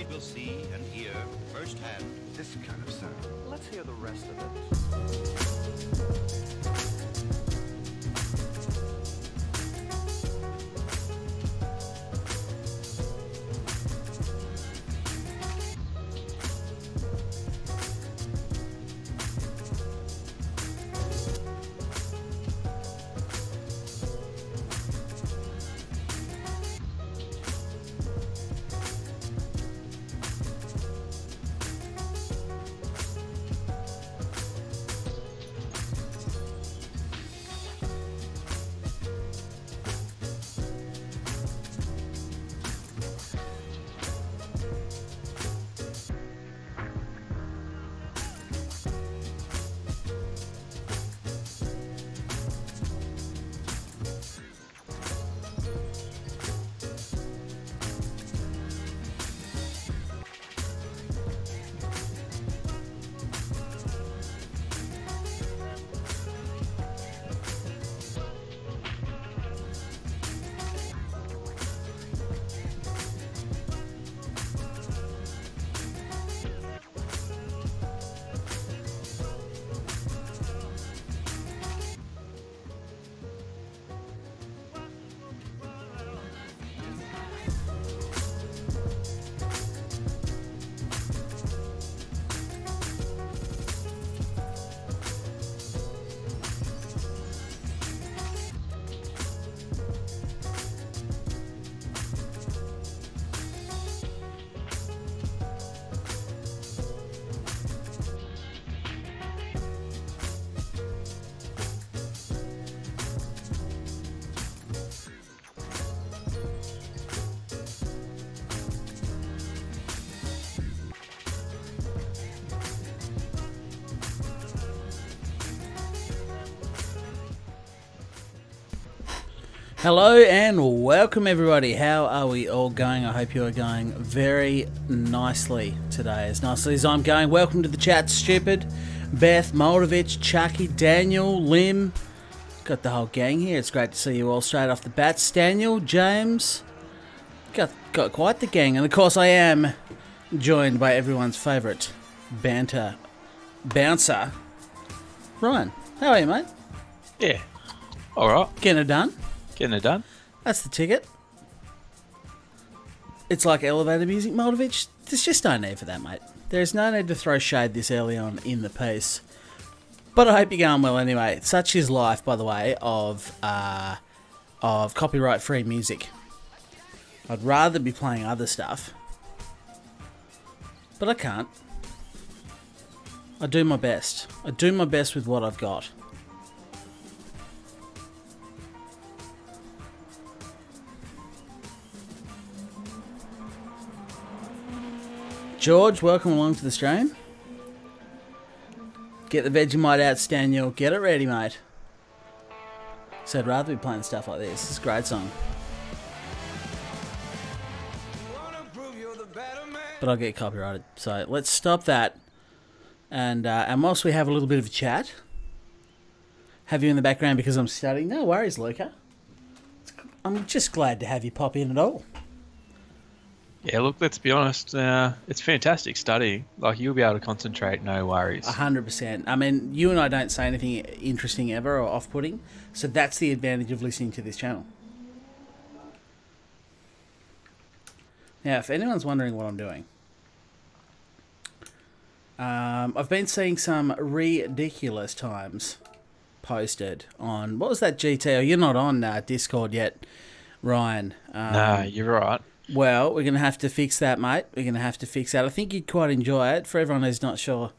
Tonight we'll see and hear firsthand This kind of sound. Let's hear the rest of it. Hello and welcome everybody. How are we all going? I hope you are going very nicely today, as nicely as I'm going. Welcome to the chat, Stupid, Beth, Moldovich, Chucky, Daniel, Lim. Got the whole gang here. It's great to see you all straight off the bat. Daniel, James. Got quite the gang. And of course I am joined by everyone's favourite banter bouncer, Ryan. How are you, mate? Yeah. Alright. Getting it done? Getting it done. That's the ticket. It's like elevator music, Moldovich. There's just no need for that, mate. There's no need to throw shade this early on in the piece. But I hope you're going well anyway. Such is life, by the way, of copyright-free music. I'd rather be playing other stuff. But I can't. I do my best. I do my best with what I've got. George, welcome along to the stream. Get the Vegemite out, Daniel. Get it ready, mate. So I'd rather be playing stuff like this. It's a great song. But I'll get copyrighted. So let's stop that. And whilst we have a little bit of a chat, have you in the background because I'm studying. No worries, Luca. I'm just glad to have you pop in at all. Yeah, look, let's be honest. It's fantastic studying. Like, you'll be able to concentrate, no worries. 100%. I mean, you and I don't say anything interesting ever or off-putting, so that's the advantage of listening to this channel. Now, if anyone's wondering what I'm doing, I've been seeing some ridiculous times posted on... What was that GT? Oh, you're not on Discord yet, Ryan. No, you're right. Well, we're going to have to fix that, mate. We're going to have to fix that. I think you'd quite enjoy it. For everyone who's not sure,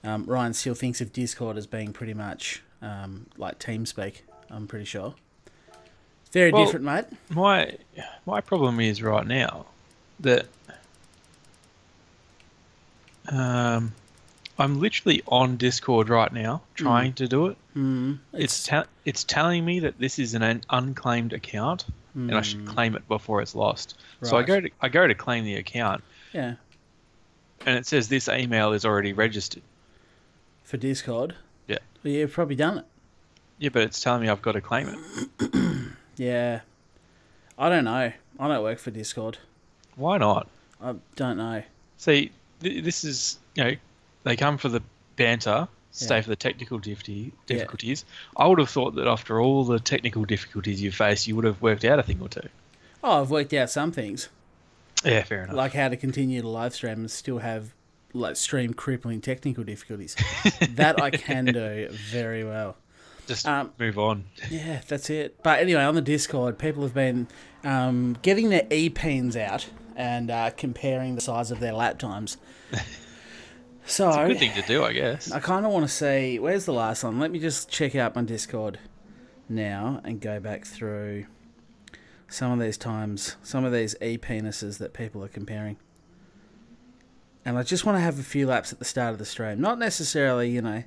Ryan still thinks of Discord as being pretty much like TeamSpeak, I'm pretty sure. It's very different, mate. My problem is right now that I'm literally on Discord right now trying to do it. It's telling me that this is an unclaimed account. And I should claim it before it's lost. Right. So I go to claim the account. Yeah. And it says this email is already registered. For Discord? Yeah. Well, you've probably done it. Yeah, but it's telling me I've got to claim it. Yeah. I don't know. I don't work for Discord. Why not? I don't know. See, this is, they come for the banter, stay Yeah. for the technical difficulties. I would have thought that after all the technical difficulties you faced, you would have worked out a thing or two. Oh, I've worked out some things. Yeah, fair enough. Like how to continue to live stream and still have like stream crippling technical difficulties. That I can do very well. Just move on. Yeah, that's it. But anyway, on the Discord, people have been getting their E-pens out and comparing the size of their lap times. So It's a good thing to do, I guess. I kind of want to see, where's the last one? Let me just check out my Discord now and go back through some of these times, some of these E-penises that people are comparing. And I just want to have a few laps at the start of the stream. Not necessarily, not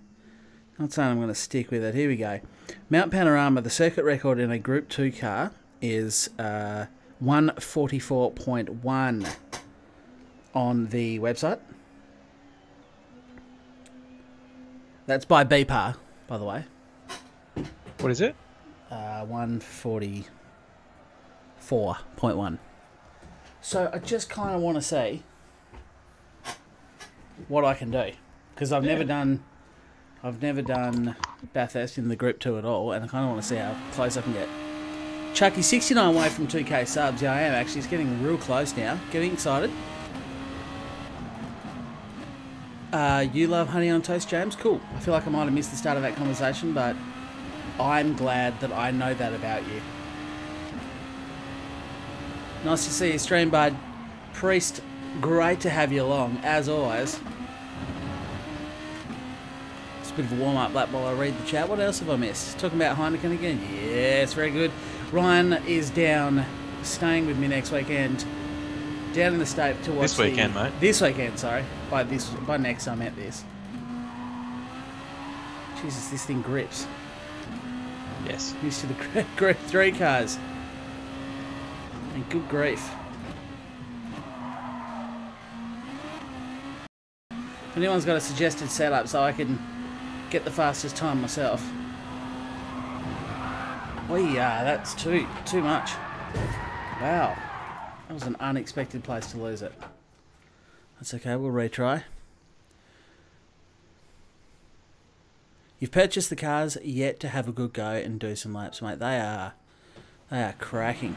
saying I'm going to stick with it. Here we go. Mount Panorama, the circuit record in a Group 2 car is 144.1 on the website. That's by BPAR, by the way. What is it? 144.1. So I just kind of want to see what I can do, because I've never done Bathurst in the Group 2 at all, and I kind of want to see how close I can get. Chucky, 69 away from 2k subs. Yeah, I am actually. It's getting real close now. Getting excited. You love honey on toast, James? Cool. I feel like I might have missed the start of that conversation, but I'm glad that I know that about you. Nice to see you stream, bud. Priest, great to have you along, as always. It's a bit of a warm-up lap while I read the chat. What else have I missed? Talking about Heineken again? Yes, very good. Ryan is down, staying with me next weekend. Down in the state to watch This weekend, mate. This weekend, sorry. By next I meant this. Jesus, this thing grips. Yes. Used to the Group 3 cars. And good grief. If anyone's got a suggested setup so I can get the fastest time myself. Oh yeah, that's too much. Wow. That was an unexpected place to lose it. That's okay, we'll retry. You've purchased the cars, yet to have a good go and do some laps, mate. They are cracking.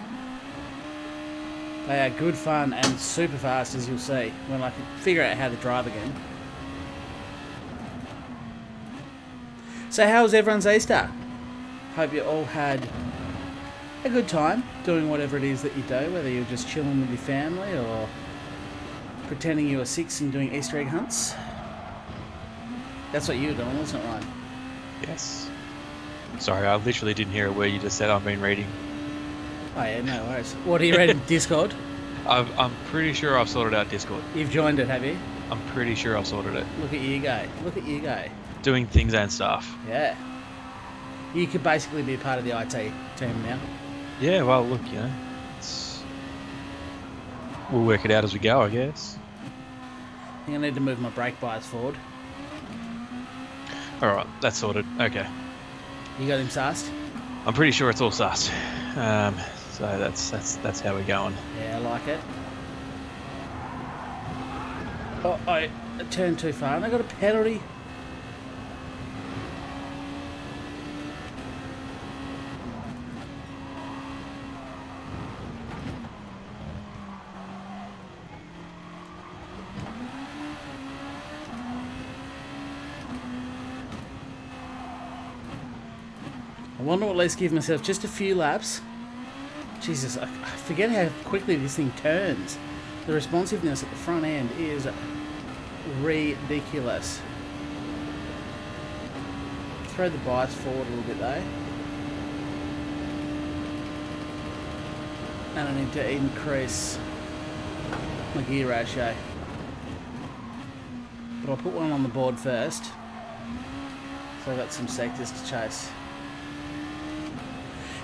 They are good fun and super fast, as you'll see, when I can figure out how to drive again. So how was everyone's Easter? Hope you all had a good time doing whatever it is that you do, whether you're just chilling with your family or pretending you were 6 and doing Easter egg hunts. That's what you were doing, wasn't it, Ryan? Yes. Sorry, I literally didn't hear a word you just said. I've been reading. Oh yeah, no worries. What are you reading? Discord? I'm pretty sure I've sorted out Discord. You've joined it, have you? I'm pretty sure I've sorted it. Look at you go. Look at you go. Doing things and stuff. Yeah. You could basically be part of the IT team now. Yeah, well, look, we'll work it out as we go, I guess. I think I need to move my brake bias forward. Alright, that's sorted. Okay. You got him sussed? I'm pretty sure it's all sussed. So that's how we're going. Yeah, I like it. Oh, I turned too far and I got a penalty. I want to at least give myself just a few laps. Jesus, I forget how quickly this thing turns. The responsiveness at the front end is ridiculous. Throw the bias forward a little bit though. And I need to increase my gear ratio. But I'll put one on the board first. So I've got some sectors to chase.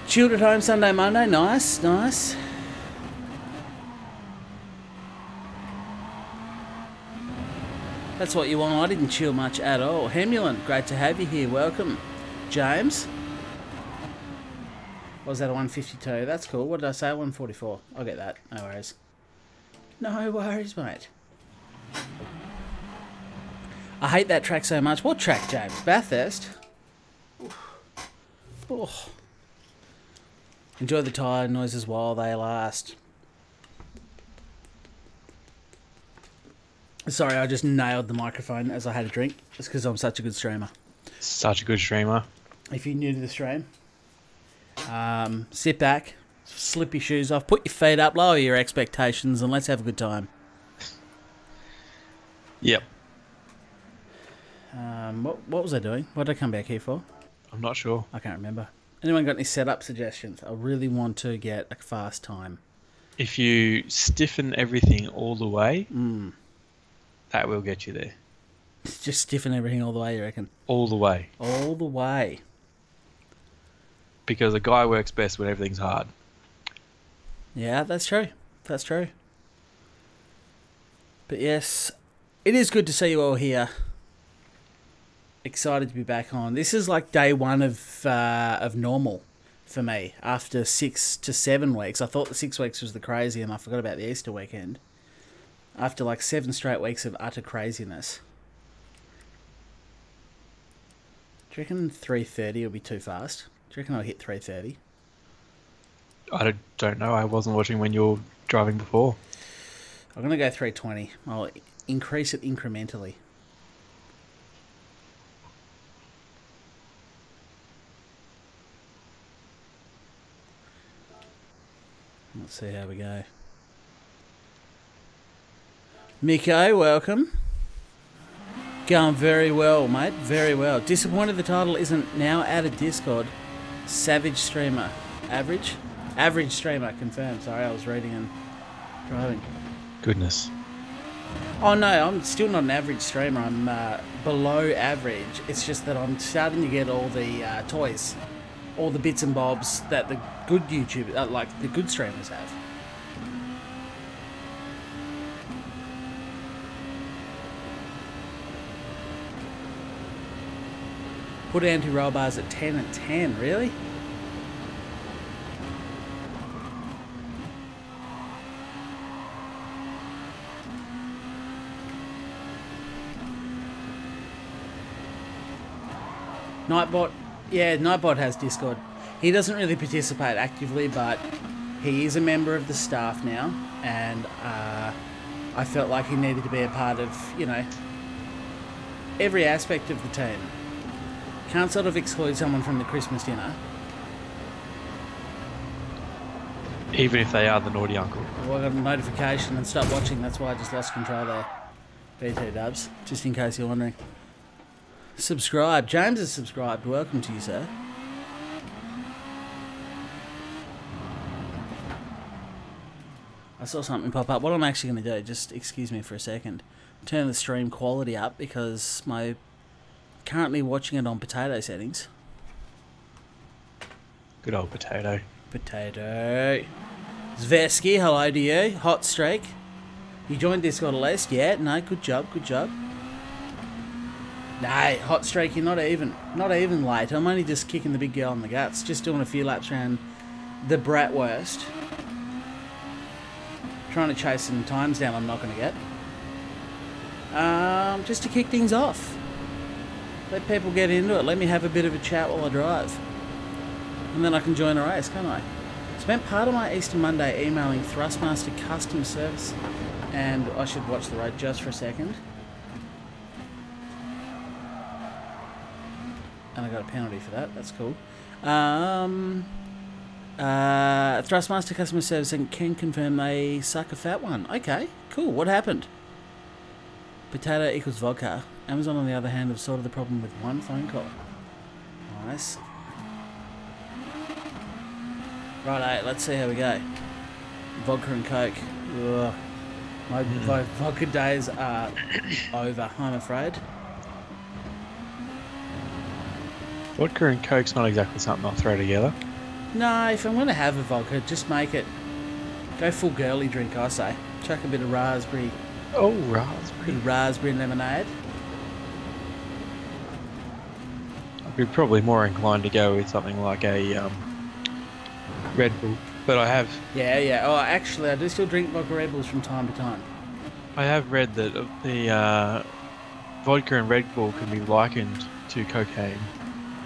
Chilled at home Sunday, Monday. Nice, nice. That's what you want. I didn't chill much at all. Hemulan, great to have you here. Welcome. James. What was that, a 152? That's cool. What did I say? 144. I'll get that. No worries. No worries, mate. I hate that track so much. What track, James? Bathurst? Oh. Enjoy the tire noises while they last. Sorry, I just nailed the microphone as I had a drink. It's because I'm such a good streamer. Such a good streamer. If you're new to the stream, sit back, slip your shoes off, put your feet up, lower your expectations, and let's have a good time. Yep. What was I doing? What did I come back here for? I'm not sure. I can't remember. Anyone got any setup suggestions? I really want to get a fast time. If you stiffen everything all the way, that will get you there. Just stiffen everything all the way, you reckon? All the way. All the way. Because a guy works best when everything's hard. Yeah, that's true. That's true. But yes, it is good to see you all here. Excited to be back on. This is like day one of normal for me. After 6 to 7 weeks, I thought the 6 weeks was the crazy, and I forgot about the Easter weekend. After like 7 straight weeks of utter craziness. Do you reckon 3:30 will be too fast? Do you reckon I'll hit 3:30? I don't know. I wasn't watching when you were driving before. I'm going to go 3:20. I'll increase it incrementally. Let's see how we go. Miko, welcome. Going very well, mate. Very well. Disappointed the title isn't now added Discord. Savage streamer. Average? Average streamer, confirmed. Sorry, I was reading and driving. Goodness. Oh no, I'm still not an average streamer. I'm below average. It's just that I'm starting to get all the toys. All the bits and bobs that the good YouTubers, like the good streamers have. Put anti-roll bars at 10 and 10, really? Nightbot, yeah, Nightbot has Discord. He doesn't really participate actively, but he is a member of the staff now, and I felt like he needed to be a part of, you know, every aspect of the team. Can't sort of exclude someone from the Christmas dinner. Even if they are the naughty uncle. Well, I got a notification and stopped watching, that's why I just lost control there. BT dubs, just in case you're wondering. Subscribe. James is subscribed. Welcome to you, sir. I saw something pop up. What I'm actually going to do, just excuse me for a second, turn the stream quality up because my currently watching it on potato settings. Good old potato. Potato. Zvesky, hello to you. Hot streak. You joined Discord at least? Yeah, no, good job, good job. Nah, hot streak, you're not even late. I'm only just kicking the big girl in the guts. Just doing a few laps around the Bratwurst. Trying to chase some times down I'm not going to get. Just to kick things off. Let people get into it. Let me have a bit of a chat while I drive. And then I can join the race, can't I? Spent part of my Easter Monday emailing Thrustmaster Customer Service. And I should watch the road just for a second. And I got a penalty for that. That's cool. Thrustmaster Customer Service and can confirm they suck a fat one. Okay, cool. What happened? Potato equals vodka. Amazon, on the other hand, have sorted the problem with one phone call. Nice. Righto, let's see how we go. Vodka and Coke. Ugh. My vodka days are over, I'm afraid. Vodka and Coke's not exactly something I'll throw together. No, if I'm going to have a vodka, just make it... Go full girly drink, I say. Chuck a bit of raspberry... Oh, raspberry. Bit of raspberry lemonade. I'd be probably more inclined to go with something like a Red Bull. But I have... Yeah. Oh, actually, I do still drink vodka Red Bulls from time to time. I have read that the vodka and Red Bull can be likened to cocaine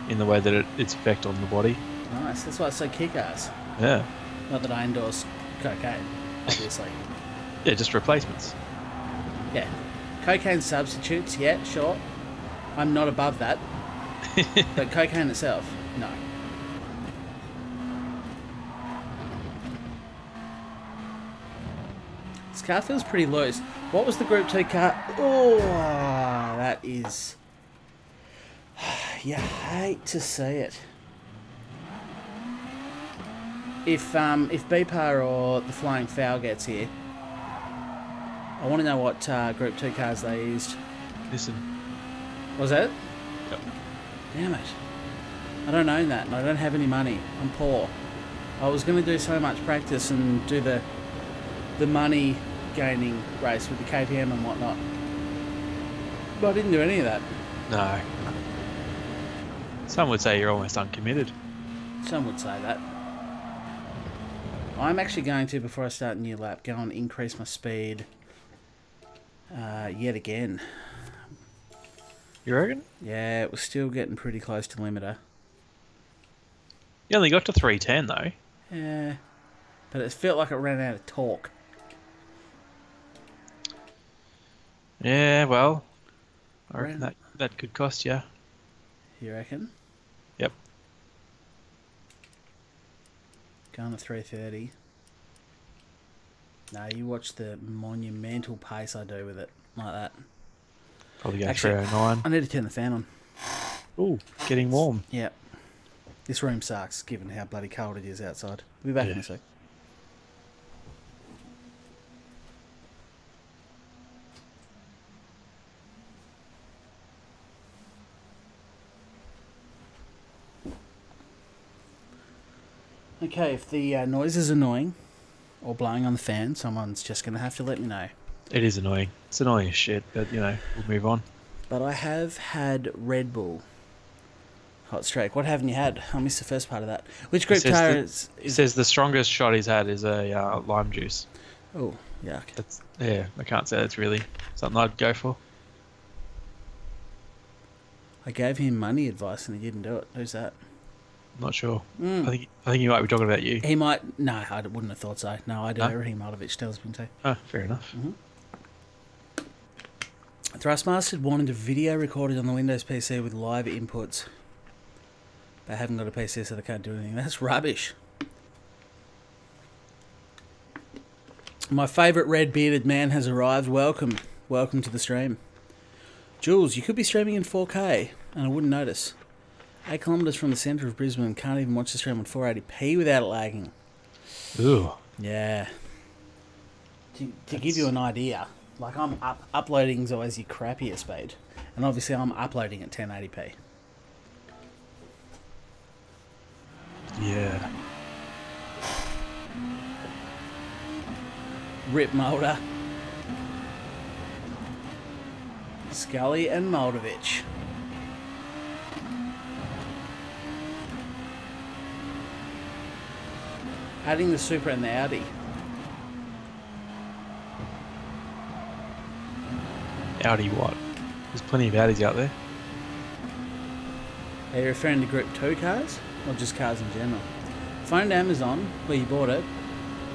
in the way that its effect on the body. Nice. That's why it's so kick-ass. Yeah. Not that I endorse cocaine, obviously. Yeah, just replacements. Yeah. Cocaine substitutes, yeah, sure. I'm not above that. But cocaine itself, no. This car feels pretty loose. What was the Group 2 car? Oh, that is... You hate to see it. If Beeper or the Flying Fowl gets here, I want to know what Group 2 cars they used. Listen. Was that it? Yep. Damn it. I don't own that and I don't have any money. I'm poor. I was going to do so much practice and do the money gaining race with the KTM and whatnot. But I didn't do any of that. No. Some would say you're almost uncommitted. Some would say that. I'm actually going to, before I start a new lap, go and increase my speed yet again. You reckon? Yeah, it was still getting pretty close to limiter. You only got to 310 though. Yeah, but it felt like it ran out of torque. Yeah, well, I reckon that could cost you. You reckon? Yep. Going to 330. No, you watch the monumental pace I do with it, like that. Probably going Actually, 309. I need to turn the fan on. Ooh, getting warm. Yep. This room sucks, given how bloody cold it is outside. We'll be back in a sec. Okay, if the noise is annoying or blowing on the fan, someone's just going to have to let me know. It is annoying. It's annoying as shit, but you know, we'll move on. But I have had Red Bull Hot Streak. What haven't you had? I missed the first part of that. Which group tire is... It says the strongest shot he's had is a lime juice. Oh, yuck. Yeah, I can't say that's really something I'd go for. I gave him money advice and he didn't do it. Who's that? I'm not sure. I think he might be talking about you. He might... No, I wouldn't have thought so. No, I do. Rahim Aldovich tells me to. Oh, fair enough. Mm-hmm. Thrustmaster wanted a video recorded on the Windows PC with live inputs. They haven't got a PC, so they can't do anything. That's rubbish. My favourite red bearded man has arrived. Welcome. Welcome to the stream. Jules, you could be streaming in 4K, and I wouldn't notice. 8 kilometres from the centre of Brisbane, can't even watch the stream on 480p without it lagging. Ooh. Yeah. To give you an idea, like I'm uploading is always your crappier speed, and obviously I'm uploading at 1080p. Yeah. Rip Mulder. Scully and Moldovich. Adding the Super and the Audi. Audi what? There's plenty of Audis out there. Are you referring to Group 2 cars? Or just cars in general? Phoned Amazon, where you bought it.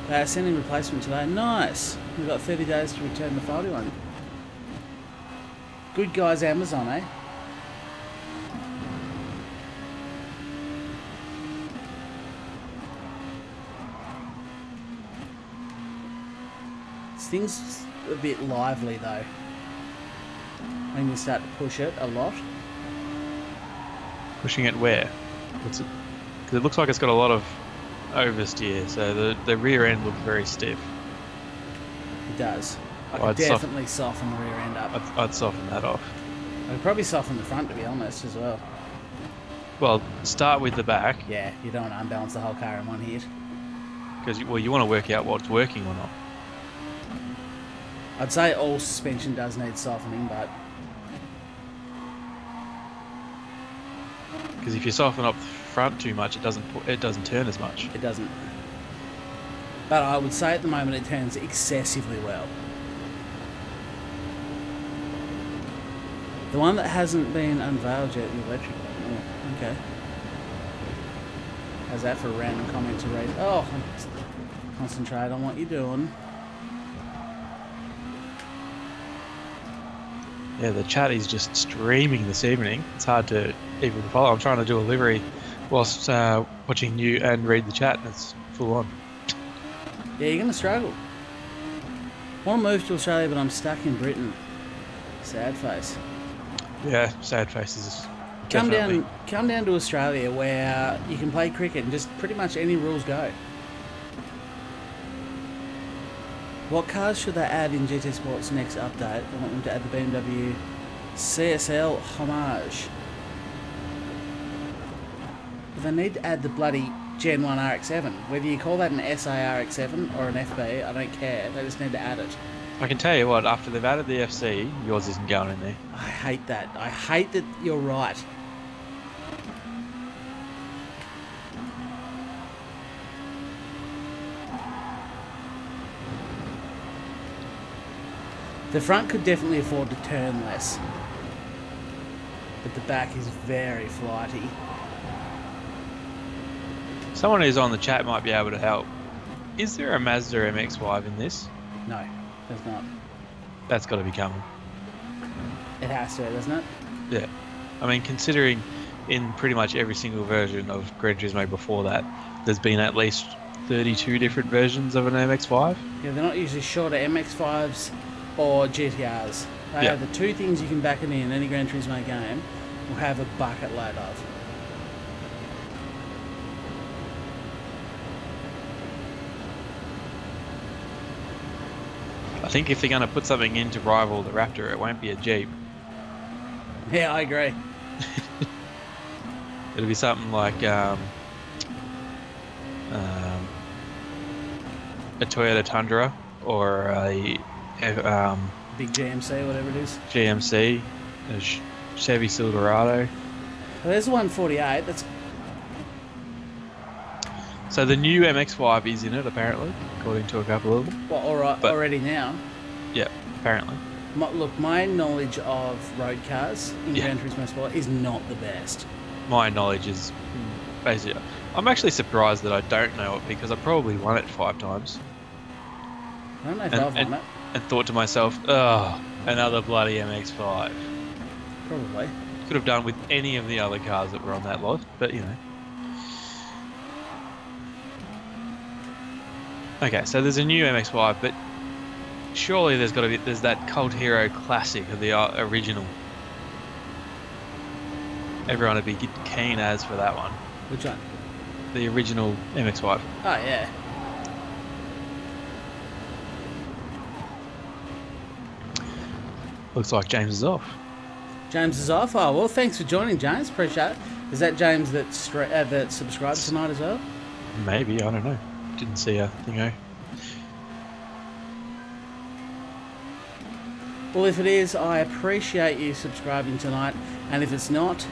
They are sending replacement today. Nice! We've got 30 days to return the faulty one. Good guys, Amazon, eh? This thing's a bit lively though. When you start to push it a lot. Pushing it where? What's it? Because it looks like it's got a lot of oversteer, so the rear end looks very stiff. It does. I I'd could definitely soften the rear end up. I'd soften that off. I'd probably soften the front, to be honest, as well. Well, start with the back. Yeah, you don't want to unbalance the whole car in one hit. Because you want to work out what's working or not. I'd say all suspension does need softening, but... Because if you soften up the front too much, it doesn't turn as much. It doesn't. But I would say at the moment it turns excessively well. The one that hasn't been unveiled yet, the electric one. Oh, okay. How's that for a random comment to read? Oh, concentrate on what you're doing. Yeah, the chat is just streaming this evening. It's hard to even follow. I'm trying to do a livery whilst watching you and read the chat, and it's full on. Yeah, you're going to struggle. I want to move to Australia, but I'm stuck in Britain. Sad face. Yeah, sad faces. Come Definitely. down to Australia where you can play cricket and just pretty much any rules go. What cars should they add in GT Sport's next update? I want them to add the BMW CSL Homage. But they need to add the bloody Gen 1 RX-7. Whether you call that an SA RX-7 or an FB, I don't care. They just need to add it. I can tell you what, after they've added the FC, yours isn't going in there. I hate that. I hate that you're right. The front could definitely afford to turn less. But the back is very flighty. Someone who's on the chat might be able to help. Is there a Mazda MX-5 in this? No, there's not. That's got to be coming. It has to, doesn't it? Yeah. I mean, considering in pretty much every single version of Gran Turismo before that, there's been at least 32 different versions of an MX-5. Yeah, they're not usually shorter MX-5s or GTRs. They are the two things you can back it in any Gran Turismo game will have a bucket load of. I think if they're going to put something in to rival the Raptor, it won't be a Jeep. Yeah, I agree. It'll be something like a Toyota Tundra or a Big GMC, whatever it is. GMC, a Chevy Silverado. Well, there's the 148. That's So the new MX-5 is in it, apparently, according to a couple of them. well, all right, But- already now. Yeah, apparently. Look, my knowledge of road cars in Yeah. Gran Turismo Sport is not the best. My knowledge is basically... I'm actually surprised that I don't know it because I probably won it 5 times. I don't know if I've won it. And thought to myself, oh, another bloody MX-5. Probably. Could have done with any of the other cars that were on that lot, but you know. Okay, so there's a new MX-5, but surely there's that Cult Hero classic of the original. Everyone would be keen as for that one. Which one? The original MX-5. Oh, yeah. Looks like James is off. James is off. Oh, well, thanks for joining, James. Appreciate it. Is that James that subscribed tonight as well? Maybe, I don't know. Didn't see a thingo. Well, if it is, I appreciate you subscribing tonight. And if it's not,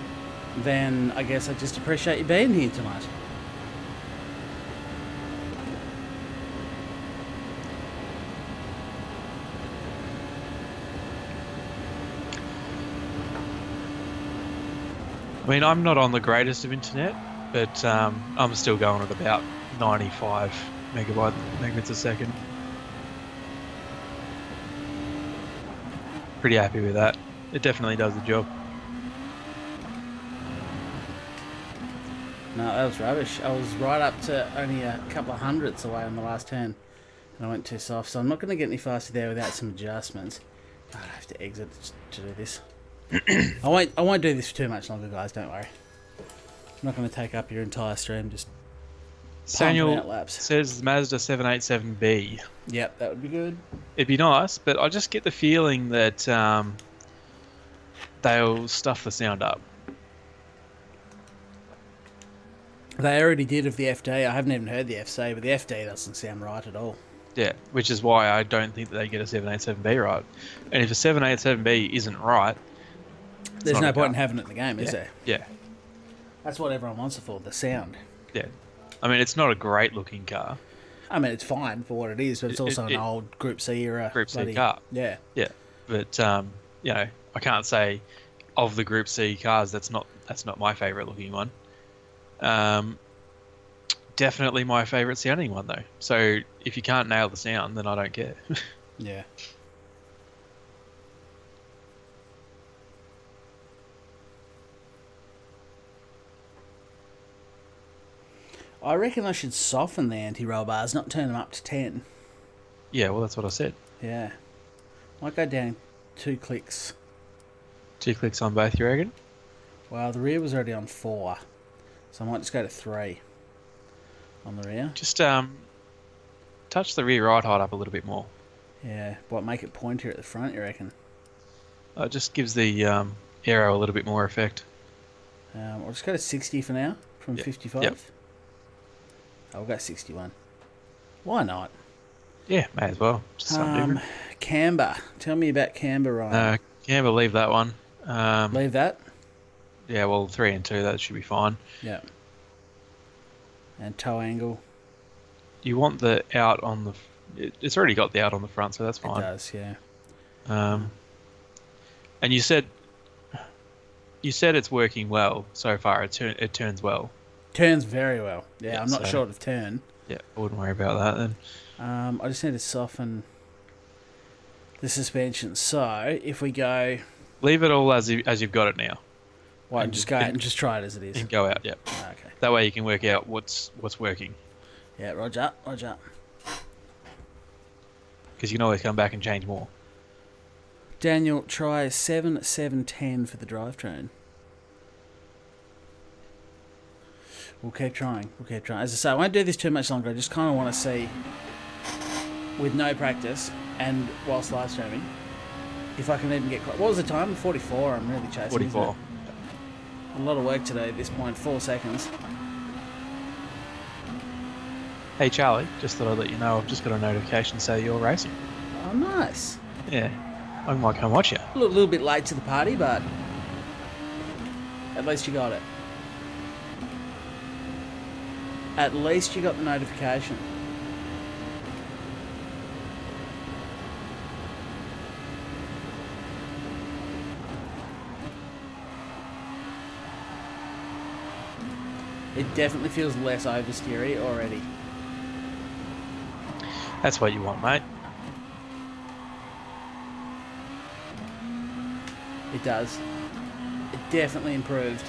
then I guess I just appreciate you being here tonight. I mean, I'm not on the greatest of internet, but I'm still going at about 95 megabits a second. Pretty happy with that. It definitely does the job. No, that was rubbish. I was right up to only a couple of hundredths away on the last turn. And I went too soft, so I'm not going to get any faster there without some adjustments. God, I have to exit to do this. I won't do this for too much longer, guys. Don't worry. I'm not going to take up your entire stream. Just pumping out Samuel laps. says Mazda 787B. Yep, that would be good. It'd be nice, but I just get the feeling that they'll stuff the sound up. They already did of the FD. I haven't even heard the FC, but the FD doesn't sound right at all. Yeah, which is why I don't think that they get a 787B right. And if a 787B isn't right, There's not no a point car. in having it in the game, is yeah, there? yeah, That's what everyone wants it for, the sound. yeah. I mean, it's not a great looking car. I mean, it's fine for what it is, but it's also an old Group C era. Group C car. Yeah. Yeah, but you know, I can't say of the Group C cars, that's not my favourite looking one. Definitely my favourite sounding one though. So if you can't nail the sound, then I don't care. Yeah. I reckon I should soften the anti-roll bars, not turn them up to 10. Yeah, well, that's what I said. Yeah. Might go down 2 clicks. 2 clicks on both, you reckon? Well, the rear was already on 4. So I might just go to 3 on the rear. Just touch the rear ride height up a little bit more. Yeah. What, make it pointier at the front, you reckon? It just gives the aero a little bit more effect. I'll just go to 60 for now, from Yep. 55. Yep. I'll go 61. Why not? Yeah, may as well. Just something different. Camber. Tell me about Camber, Ryan. Can't believe that one. Leave that? Yeah, well, 3 and 2, that should be fine. Yeah. And toe angle. You want the out on the... It's already got the out on the front, so that's fine. It does, yeah. And you said it's working well so far. It turns well. Turns very well. Yeah, Yeah, I'm not so- short of turn. Yeah, I wouldn't worry about that then. I just need to soften the suspension. So if we go, Leave it all as you've got it now, well, And just just- go and- and just try it as it is. and go out. Yeah, Okay. that way you can work out what's working, Yeah, Roger, Roger. because you can always come back and change more. Daniel, try 7.710 for the drivetrain. We'll keep trying. We'll keep trying. As I say, I won't do this too much longer. I just kind of want to see, with no practice and whilst live streaming, if I can even get... What was the time? 44. I'm really chasing. 44. Isn't it? A lot of work today at this point. 4 seconds. Hey Charlie, just thought I'd let you know I've just got a notification say you're racing. Oh, nice. Yeah, I might come watch you. A little bit late to the party, but at least you got it. At least you got the notification. It definitely feels less oversteery already. That's what you want, mate. It does. It definitely improved.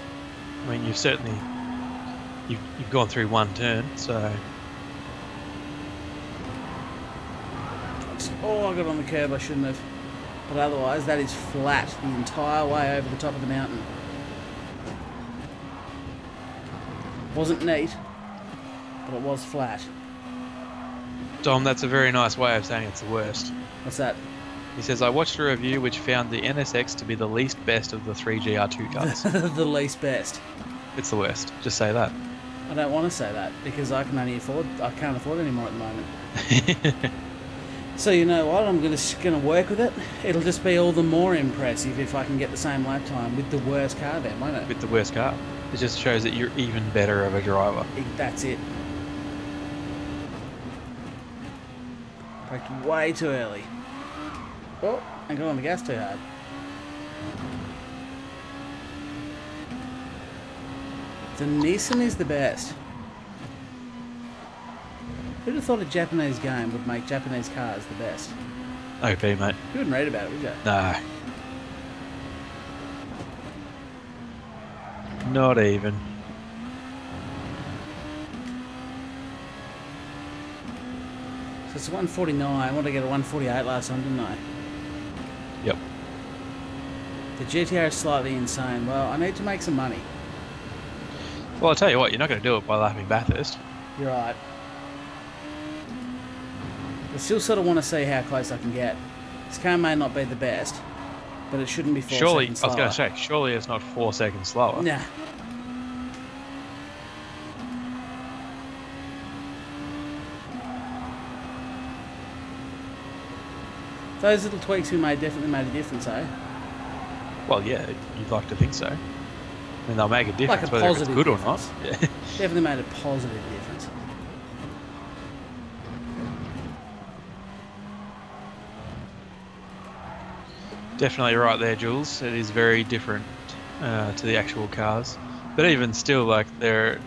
I mean, you've certainly you've gone through one turn, so Oh, I got on the curb, I shouldn't have. But otherwise, that is flat the entire way over the top of the mountain. Wasn't neat, but it was flat. Dom, that's a very nice way of saying it's the worst. What's that? He says, I watched a review which found the NSX to be the least best of the 3 GR2 cars. The least best. It's the worst. Just say that. I don't want to say that because I can't afford any more at the moment. So you know what? I'm gonna work with it. It'll just be all the more impressive if I can get the same lap time with the worst car then, won't it? With the worst car. It just shows that you're even better of a driver. That's it. Braked way too early. Oh, I got on the gas too hard. The Nissan is the best. Who'd have thought a Japanese game would make Japanese cars the best? OP, mate. You wouldn't read about it, would you? No. Not even. So it's 149. What did I get a 148 last time, didn't I? Yep. The GTR is slightly insane. Well, I need to make some money. Well, I'll tell you what, you're not going to do it by lapping Bathurst. You're right. I still sort of want to see how close I can get. This car may not be the best, but it shouldn't be 4 Surely, seconds I was going slower. to say, surely it's not 4 seconds slower. Nah. Those little tweaks we made definitely made a difference, eh? Well, yeah, you'd like to think so. I mean, they'll make a difference Like a whether it's positive good difference. or not. Yeah. Definitely made a positive difference. Definitely right there, Jules. It is very different. to the actual cars. But even still, like, they're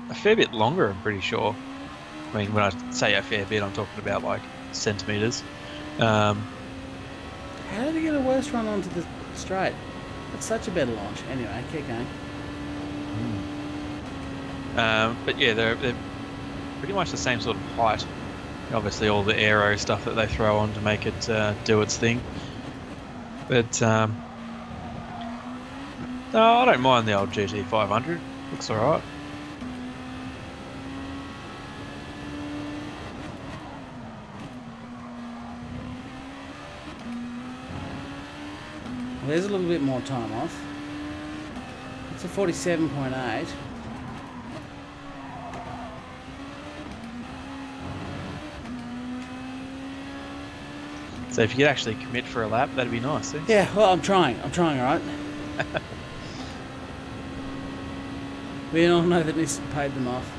a fair bit longer, I'm pretty sure. I mean, when I say a fair bit, I'm talking about, like, centimetres. How did he get a worse run onto the straight? That's such a better launch. Anyway, keep going. But yeah, they're pretty much the same sort of height. Obviously, all the aero stuff that they throw on to make it do its thing. But no, I don't mind the old GT500. Looks alright. Well, there's a little bit more time off. It's a 47.8. So if you could actually commit for a lap, that'd be nice. Eh? Yeah, well, I'm trying, alright? We all know that Nissan paid them off.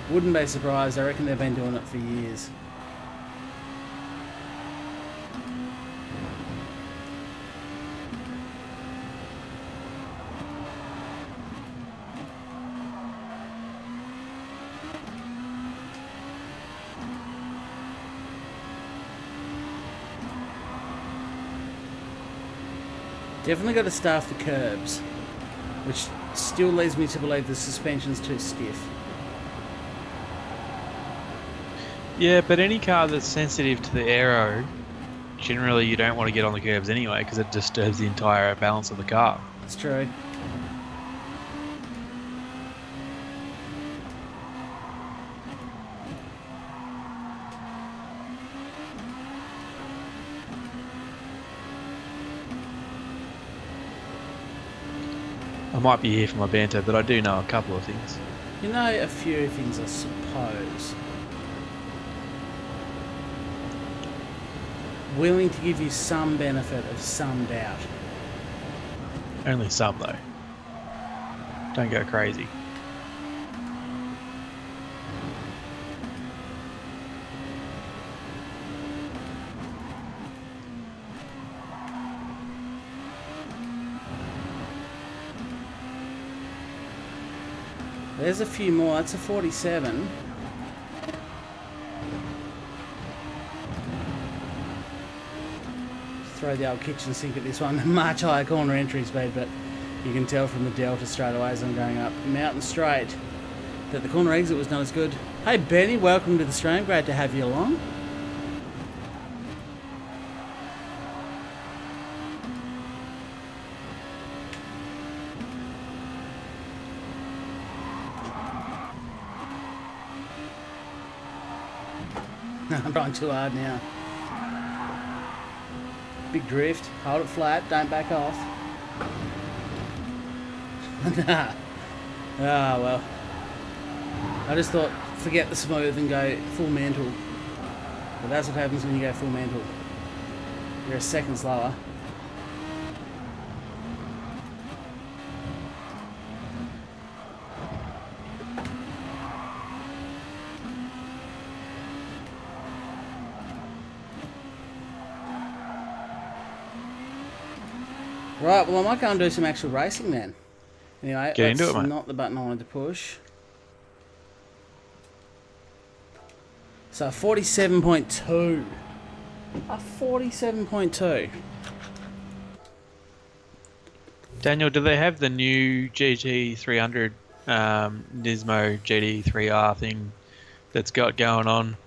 Wouldn't be surprised, I reckon they've been doing it for years. Definitely got to staff the curbs, which still leads me to believe the suspension's too stiff. Yeah, but any car that's sensitive to the aero, generally you don't want to get on the curbs anyway because it disturbs the entire balance of the car. That's true. I might be here for my banter, but I do know a couple of things. You know a few things, I suppose. Willing to give you some benefit of some doubt. Only some, though. Don't go crazy. There's a few more. That's a 47. Throw the old kitchen sink at this one. Much higher corner entry speed, but you can tell from the delta straight away as I'm going up Mountain Straight that the corner exit was not as good. Hey Benny, welcome to the stream. Great to have you along. I'm trying too hard now. Big drift. Hold it flat. Don't back off. Ah, well. I just thought, forget the smooth and go full mantle. But that's what happens when you go full mantle. You're a second slower. Right, well I might go and do some actual racing then. Anyway, Get into it, mate. Not the button I wanted to push. So 47.2. A 47.2. Daniel, do they have the new GT300 Nismo GT3R thing that's got going on?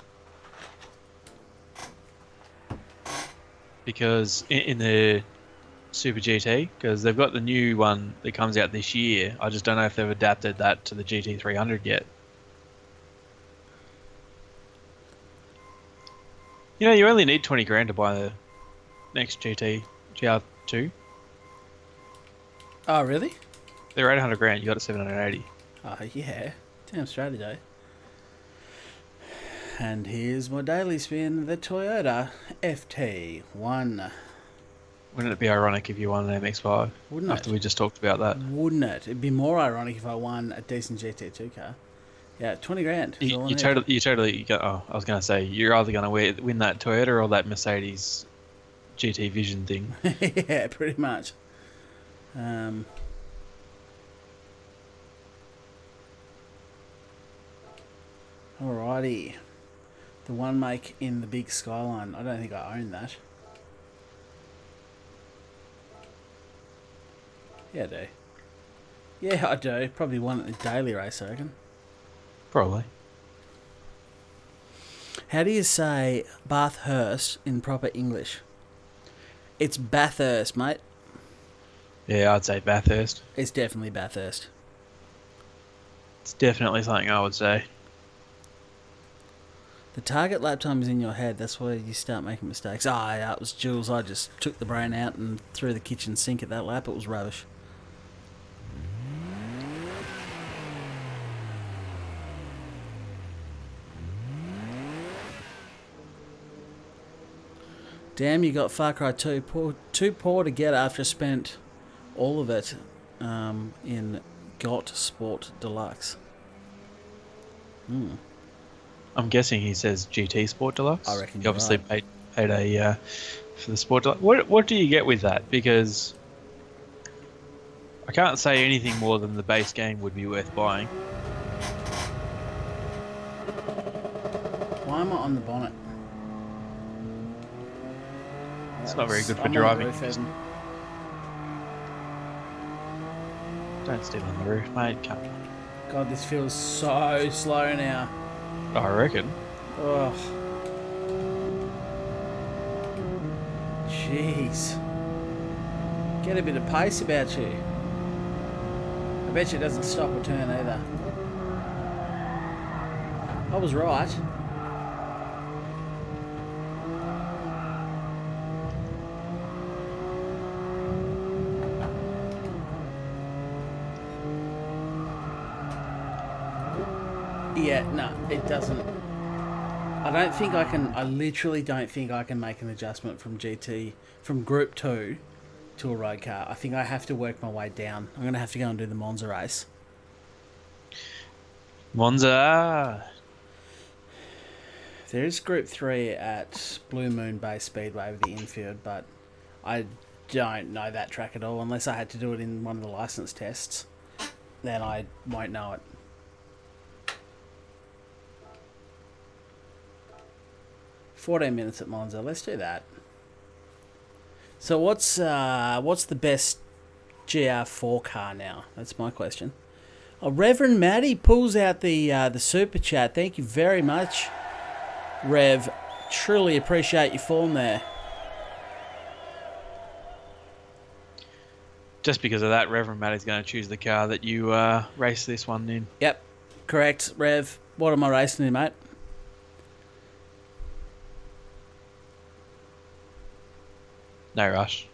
Because in the Super GT, because they've got the new one that comes out this year. I just don't know if they've adapted that to the GT300 yet. You know, you only need 20 grand to buy the next GR2. Oh, really? They're 800 grand. You got it 780. Oh, yeah. Damn strategy. And here's my daily spin, the Toyota FT1. Wouldn't it be ironic if you won an MX-5? Wouldn't After it? we just talked about that. Wouldn't it? It'd be more ironic if I won a decent GT2 car. Yeah, 20 grand. is all I You need. totally go, oh, I was going to say, you're either going to win that Toyota or that Mercedes GT Vision thing. Yeah, pretty much. Alrighty. The one make in the big Skyline. I don't think I own that. Yeah, I do. Yeah, I do. Probably won at the daily race, I reckon. Probably. How do you say Bathurst in proper English? It's Bathurst, mate. Yeah, I'd say Bathurst. It's definitely Bathurst. It's definitely something I would say. The target lap time is in your head. That's where you start making mistakes. Ah, yeah, it was Jules. I just took the brain out and threw the kitchen sink at that lap. It was rubbish. Damn, you got Far Cry 2. Too poor to get after I spent all of it in GOT Sport Deluxe. I'm guessing he says GT Sport Deluxe. I reckon he you're obviously right. paid a for the Sport Deluxe. What do you get with that? Because I can't say anything more than the base game would be worth buying. Why am I on the bonnet? It's not very good for I'm on the driving. roof, Evan. Don't steal on the roof, mate. Come on. God, this feels so slow now. I reckon. Oh. Jeez. Get a bit of pace about you. I bet you it doesn't stop or turn either. I was right. Yeah, no, it doesn't. I don't think I can. I literally don't think I can make an adjustment from Group 2 to a road car. I think I have to work my way down. I'm going to have to go and do the Monza race. Monza! There is Group 3 at Blue Moon Bay Speedway with the infield, but I don't know that track at all. Unless I had to do it in one of the license tests, then I won't know it. $14 minutes at Monza. Let's do that. So what's the best GR4 car now? That's my question. Oh, Reverend Matty pulls out the super chat. Thank you very much, Rev. Truly appreciate your form there. Just because of that, Reverend Matt is going to choose the car that you race this one in. Yep, correct, Rev. What am I racing in, mate? No rush.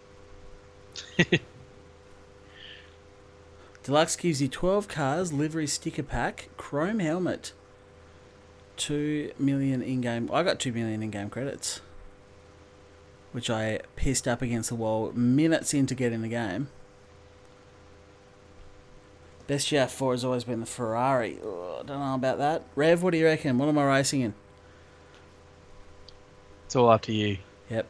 Deluxe gives you 12 cars, livery sticker pack, chrome helmet, 2 million in-game... I got 2 million in-game credits, which I pissed up against the wall minutes into getting the game. Best GR4 has always been the Ferrari. Oh, I don't know about that. Rev, what do you reckon? What am I racing in? It's all up to you. Yep.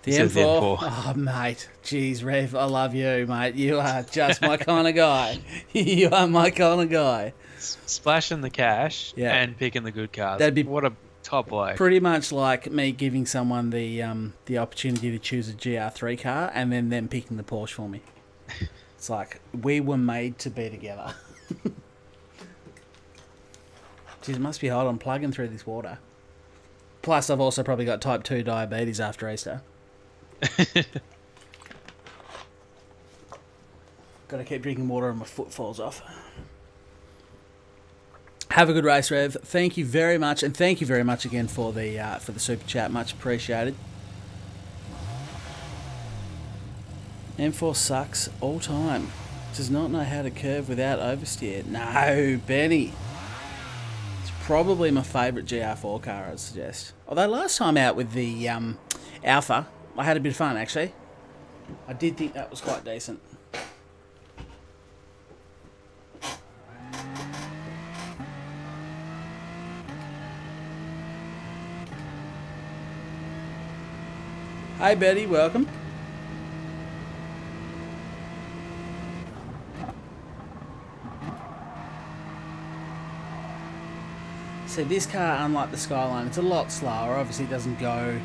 The He says the M4. M4. Oh, mate. Jeez, Rev, I love you, mate. You are just my kind of guy. You are my kind of guy. Splashing the cash and picking the good cars. That'd be what a top bloke. pretty much like me giving someone the opportunity to choose a GR3 car and then them picking the Porsche for me. It's like, we were made to be together. Jeez, it must be hot. I'm plugging through this water. Plus, I've also probably got type 2 diabetes after Easter. Got to keep drinking water or my foot falls off. Have a good race, Rev. Thank you very much, and thank you very much again for the super chat. Much appreciated. M4 sucks all time. Does not know how to curve without oversteer. No, Benny. It's probably my favourite GR4 car, I'd suggest. Although last time out with the Alpha, I had a bit of fun, actually. I did think that was quite decent. Hey, Betty, welcome. So this car, unlike the Skyline, it's a lot slower. Obviously it doesn't go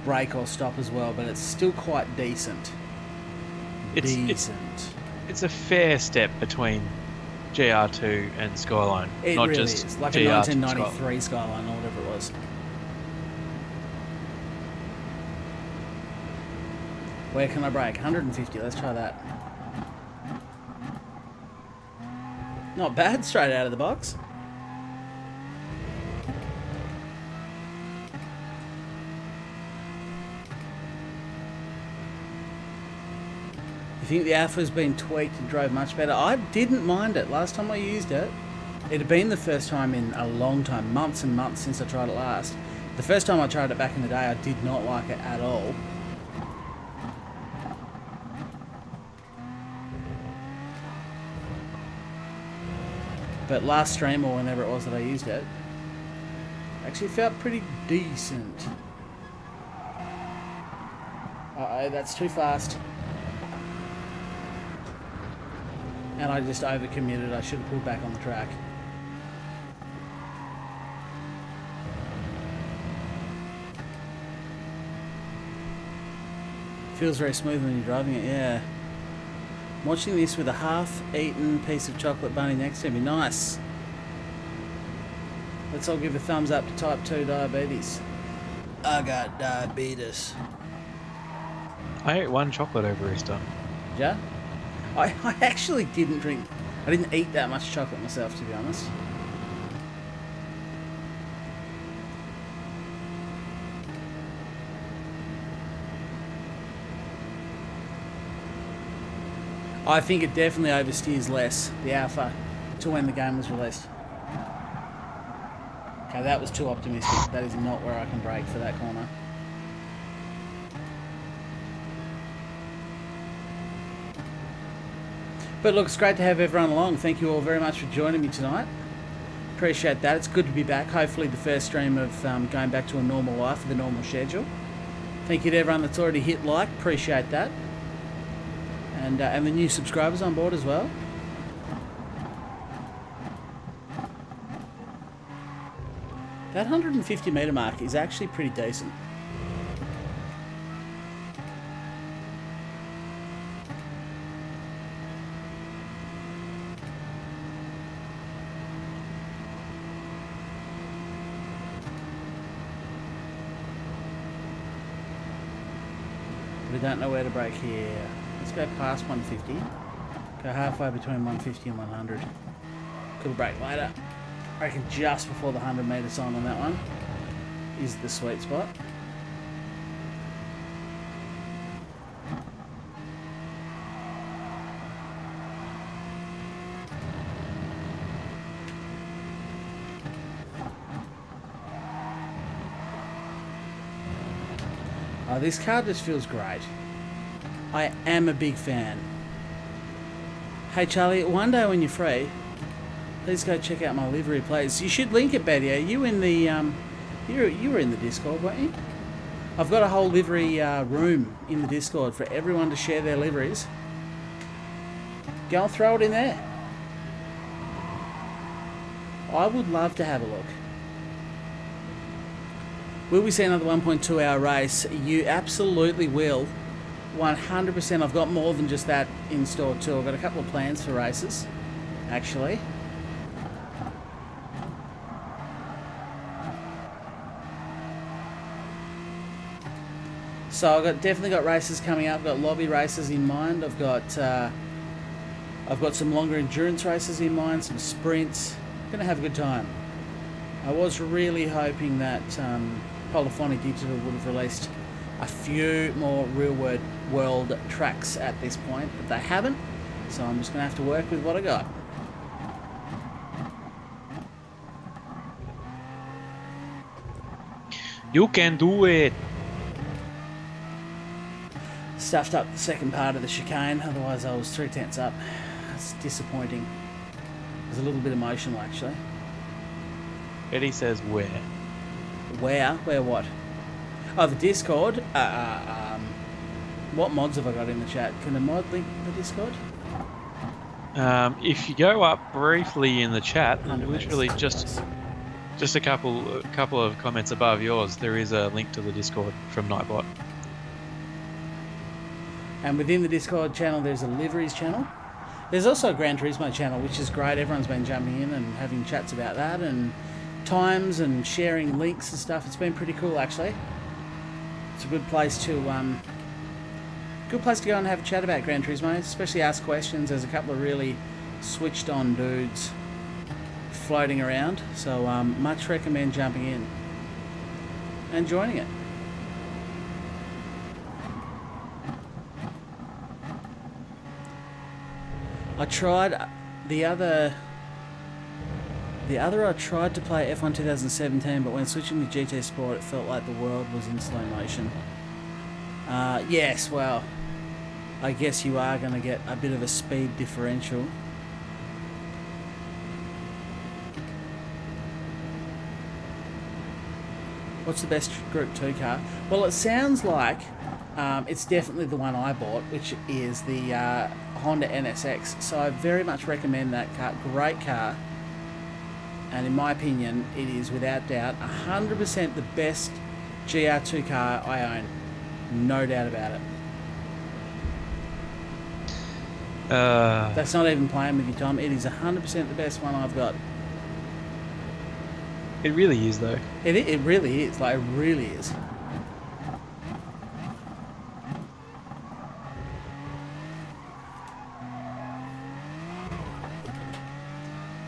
brake or stop as well, but it's still quite decent. It's a fair step between GR2 and Skyline. It not really just is. Like a GR2 1993 Skyline or whatever it was. Where can I brake? 150, let's try that. Not bad, straight out of the box. I think the Alpha's been tweaked and drove much better. I didn't mind it last time I used it. It had been the first time in a long time, months and months since I tried it last. The first time I tried it back in the day, I did not like it at all. But last stream, or whenever it was that I used it, actually felt pretty decent. Uh-oh, that's too fast. And I just over-committed. I should have pulled back on the track. Feels very smooth when you're driving it, yeah. I'm watching this with a half-eaten piece of chocolate bunny next to me. Nice. Let's all give a thumbs up to type 2 diabetes. I got diabetes. I ate one chocolate over Easter. Yeah? I actually didn't drink... I didn't eat that much chocolate myself, to be honest. I think it definitely oversteers less, the Alpha, to when the game was released. Okay, that was too optimistic. That is not where I can brake for that corner. But look, it's great to have everyone along. Thank you all very much for joining me tonight. Appreciate that. It's good to be back. Hopefully the first stream of going back to a normal life with a normal schedule. Thank you to everyone that's already hit like. Appreciate that. And the new subscribers on board as well. That 150 metre mark is actually pretty decent. We don't know where to brake here. Let's go past 150. Go halfway between 150 and 100. Could brake later. I reckon just before the 100 metre sign on that one is the sweet spot. Oh, this car just feels great. I am a big fan. Hey Charlie, one day when you're free, please go check out my livery place. You should link it, Betty. Are you in the you were in the Discord, weren't you? I've got a whole livery room in the Discord for everyone to share their liveries. Go and throw it in there. I would love to have a look. Will we see another 1.2 hour race? You absolutely will. 100%. I've got more than just that in store too. I've got a couple of plans for races, actually. So I've definitely got races coming up. I've got lobby races in mind. I've got some longer endurance races in mind, some sprints. I'm gonna have a good time. I was really hoping that Polyphony Digital would have released a few more real-world tracks at this point, but they haven't, so I'm just going to have to work with what I got. You can do it! Stuffed up the second part of the chicane, otherwise I was 3/10 up. That's disappointing. It was a little bit emotional, actually. Eddie says where? Where? Where what? Oh, the Discord. What mods have I got in the chat? Can a mod link the Discord? If you go up briefly in the chat, literally just Just a couple of comments above yours. There is a link to the Discord from Nightbot. And within the Discord channel, there's a liveries channel. There's also a Gran Turismo channel, which is great. Everyone's been jumping in and having chats about that and times and sharing links and stuff. It's been pretty cool, actually. It's a good place to go and have a chat about Gran Turismo, especially ask questions. There's a couple of really switched on dudes floating around, so much recommend jumping in and joining it. I tried the other I tried to play F1 2017, but when switching to GT Sport it felt like the world was in slow motion. Yes, well, I guess you are going to get a bit of a speed differential. What's the best Group 2 car? Well, it sounds like it's definitely the one I bought, which is the Honda NSX. So I very much recommend that car. Great car. And in my opinion, it is without doubt 100% the best GR2 car I own. No doubt about it. That's not even playing with you, Tom. It is 100% the best one I've got. It really is, though. It really is. Like, it really is.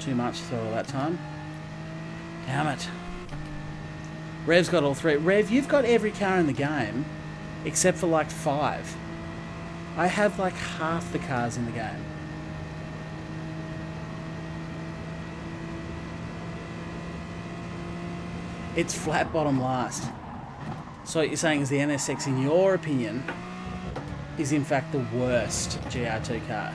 Too much for all that time. Damn it. Rev's got all three. Rev, you've got every car in the game except for like 5. I have like half the cars in the game. It's flat bottom last. So what you're saying is the NSX, in your opinion, is in fact the worst GR2 car.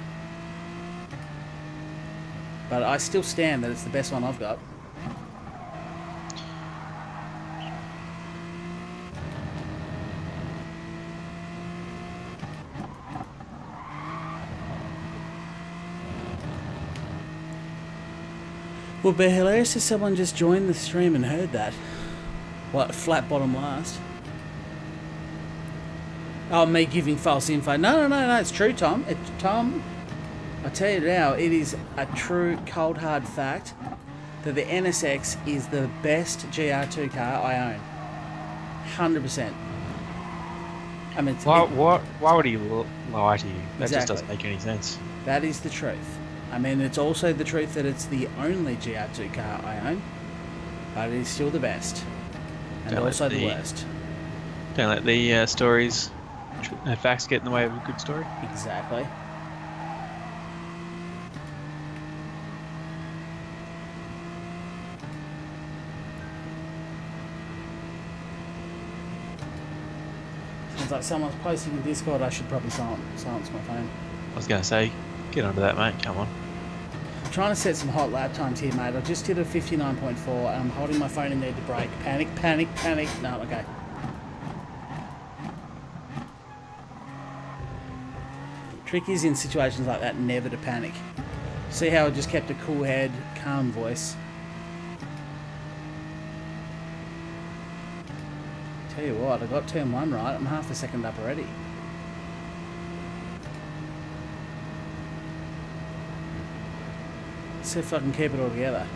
But I still stand that it's the best one I've got. Would be hilarious if someone just joined the stream and heard that. What, flat bottom last? Oh, me giving false info. No, it's true, Tom. Tom, I tell you now, it is a true cold hard fact that the NSX is the best GR2 car I own. 100%. I mean, why would he lie to you? That Exactly. just doesn't make any sense. That is the truth. I mean, it's also the truth that it's the only GR2 car I own, but it is still the best. And also the worst. Don't let the stories, facts get in the way of a good story. Exactly. Sounds like someone's posting in Discord. I should probably silence my phone. I was going to say, get onto that, mate. Come on. I'm trying to set some hot lap times here, mate. I just hit a 59.4 and I'm holding my phone in there to brake. Panic, panic, panic. No, okay. Trick is in situations like that never to panic. See how I just kept a cool head, calm voice. Tell you what, I got turn 1 right. I'm half a second up already. See if I can keep it all together.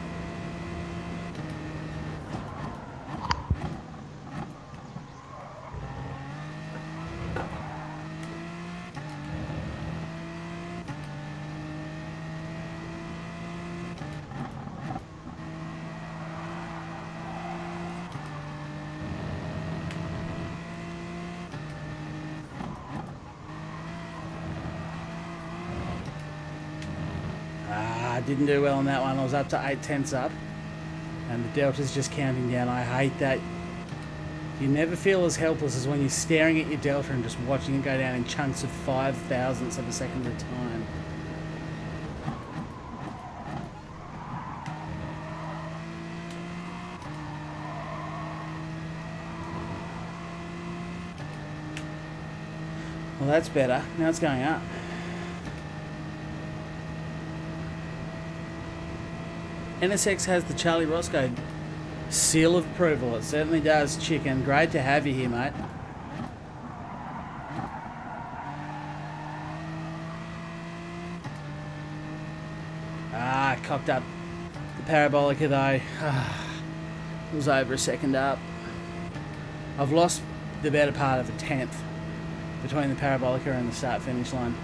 Didn't do well on that one. I was up to 8/10 up and the delta's just counting down. I hate that. You never feel as helpless as when you're staring at your delta and just watching it go down in chunks of 0.005 of a second at a time. Well, that's better. Now it's going up. NSX has the Charlie Roscoe Seal of approval. It certainly does, Chicken. Great to have you here, mate. Cocked up the Parabolica, though. It was over a second up. I've lost the better part of a tenth between the Parabolica and the start-finish line.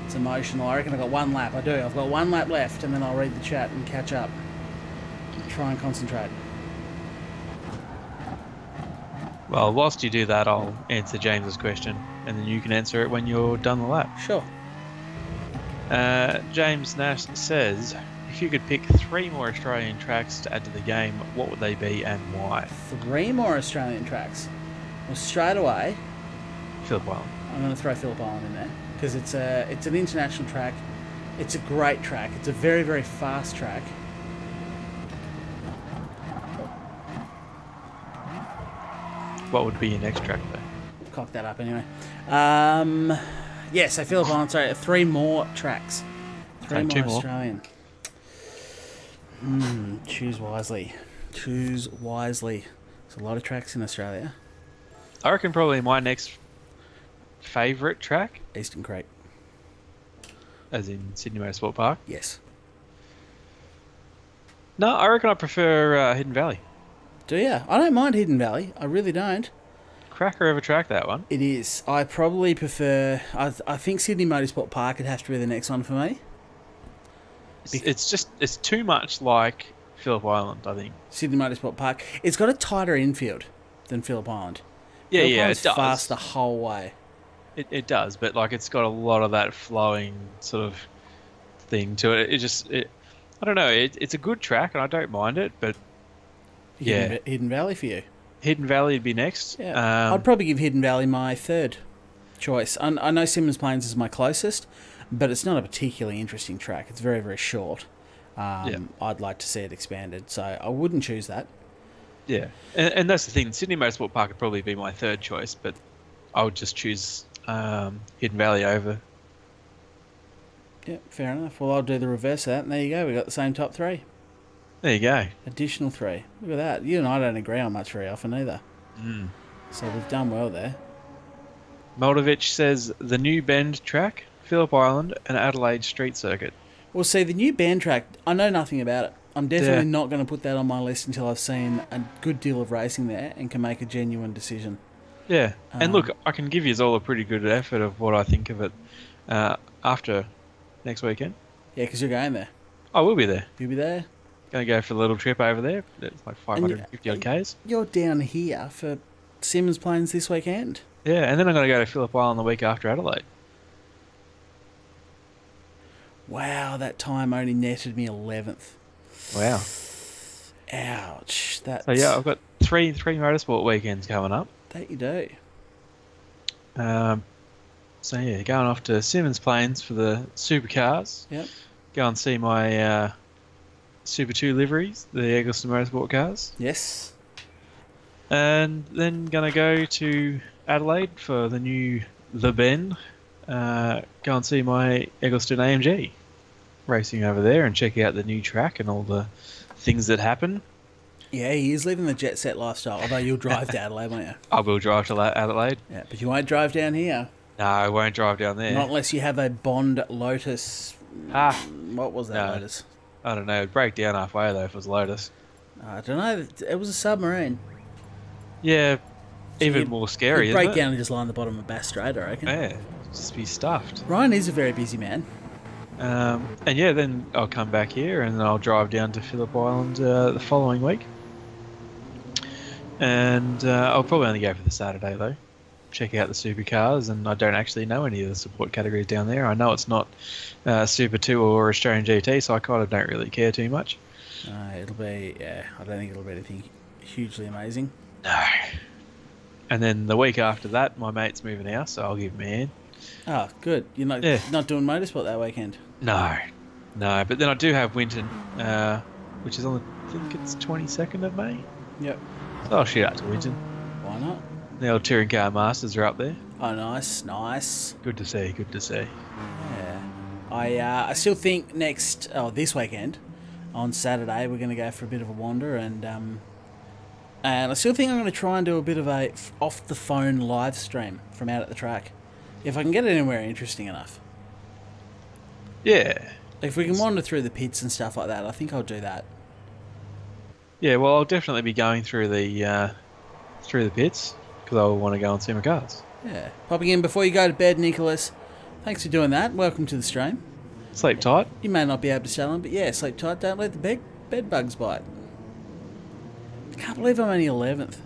It's emotional. I reckon I've got one lap. I do. I've got one lap left, and then I'll read the chat and catch up. Try and concentrate. Well, whilst you do that, I'll answer James's question, and then you can answer it when you're done the lap. Sure. James Nash says, if you could pick 3 more Australian tracks to add to the game, what would they be and why? 3 more Australian tracks. Well, straight away, Phillip Island. I'm going to throw Phillip Island in there because it's an international track. It's a great track. It's a very, very fast track. What would be your next track, though? Cock that up anyway. Yeah, so Phillip Island, sorry, 3 more tracks. 3 more 2 more. Australian. Choose wisely. Choose wisely. There's a lot of tracks in Australia. I reckon probably my next favourite track, Eastern Creek. as in Sydney Motorsport Park. Yes. No, I reckon I prefer Hidden Valley. Do you? I don't mind Hidden Valley. I really don't. Cracker of a track, that one. It is. I probably prefer... I think Sydney Motorsport Park would have to be the next one for me. It's too much like Phillip Island, I think. Sydney Motorsport Park. It's got a tighter infield than Phillip Island. Yeah, Phillip yeah, Island's it does. fast the whole way. It does, but like it's got a lot of that flowing sort of thing to it. I don't know. It's a good track, and I don't mind it, but yeah, Hidden Valley for you. Hidden Valley would be next. Yeah, I'd probably give Hidden Valley my third choice. I know Symmons Plains is my closest, but it's not a particularly interesting track. It's very, very short. I'd like to see it expanded, so I wouldn't choose that. Yeah, and that's the thing. Sydney Motorsport Park would probably be my third choice, but I would just choose Hidden Valley over. Yeah, fair enough. Well, I'll do the reverse of that, and there you go. We got the same top 3. There you go. Additional 3. Look at that. You and I don't agree on much very often either. So we've done well there. Moldovich says the new Bend track, Phillip Island, and Adelaide Street Circuit. Well, see, the new band track, I know nothing about it. I'm definitely not going to put that on my list until I've seen a good deal of racing there and can make a genuine decision. Yeah, and look, I can give you all a pretty good effort of what I think of it after next weekend. Yeah, because you're going there. I will be there. You'll be there. Going to go for a little trip over there. It's like 550 odd Ks. You're down here for Symmons Plains this weekend. Yeah, and then I'm going to go to Phillip Island the week after Adelaide. Wow, that time only netted me 11th. Wow. Ouch. That's... So yeah, I've got three motorsport weekends coming up. That you do. So yeah, going off to Symmons Plains for the supercars. Yep. Go and see my Super 2 liveries, the Eggleston Motorsport cars. Yes. And then going to go to Adelaide for the new The Bend. Go and see my Eggleston AMG racing over there and check out the new track and all the things that happen. Yeah, he is living the jet set lifestyle, although you'll drive to Adelaide, won't you? I will drive to Adelaide. Yeah, but you won't drive down here. No, I won't drive down there. Not unless you have a Bond Lotus. What was that Lotus? I don't know. It'd break down halfway though if it was Lotus. I don't know. It was a submarine. Yeah, So even more scary, break isn't down and just line the bottom of Bass Strait, I reckon. it? Yeah, just be stuffed. Ryan is a very busy man. And yeah, then I'll come back here and then I'll drive down to Phillip Island the following week. And I'll probably only go for the Saturday though. Check out the supercars, and I don't actually know any of the support categories down there. I know it's not Super 2 or Australian GT, so I kind of don't really care too much. It'll be, I don't think it'll be anything hugely amazing. No. And then the week after that, my mate's moving house, so I'll give him a hand. Oh, good. You're not doing motorsport that weekend? No. But then I do have Winton, which is on I think it's 22nd of May. Yep. So I'll shoot out to Winton. Why not? The old Touring Car Masters are up there. Oh, nice. Good to see. Yeah. I still think this weekend, on Saturday. We're going to go for a bit of a wander, and I still think I'm going to try and do a bit of a off-the-phone live stream from out at the track. If I can get it anywhere interesting enough. Yeah. If we can wander through the pits and stuff like that, I think I'll do that. Yeah, well, I'll definitely be going through the pits because I want to go and see my cars. Yeah. Popping in before you go to bed, Nicholas. Thanks for doing that. Welcome to the stream. Sleep tight. You may not be able to sell them, but yeah, sleep tight. Don't let the bed bugs bite. I can't believe I'm only 11th.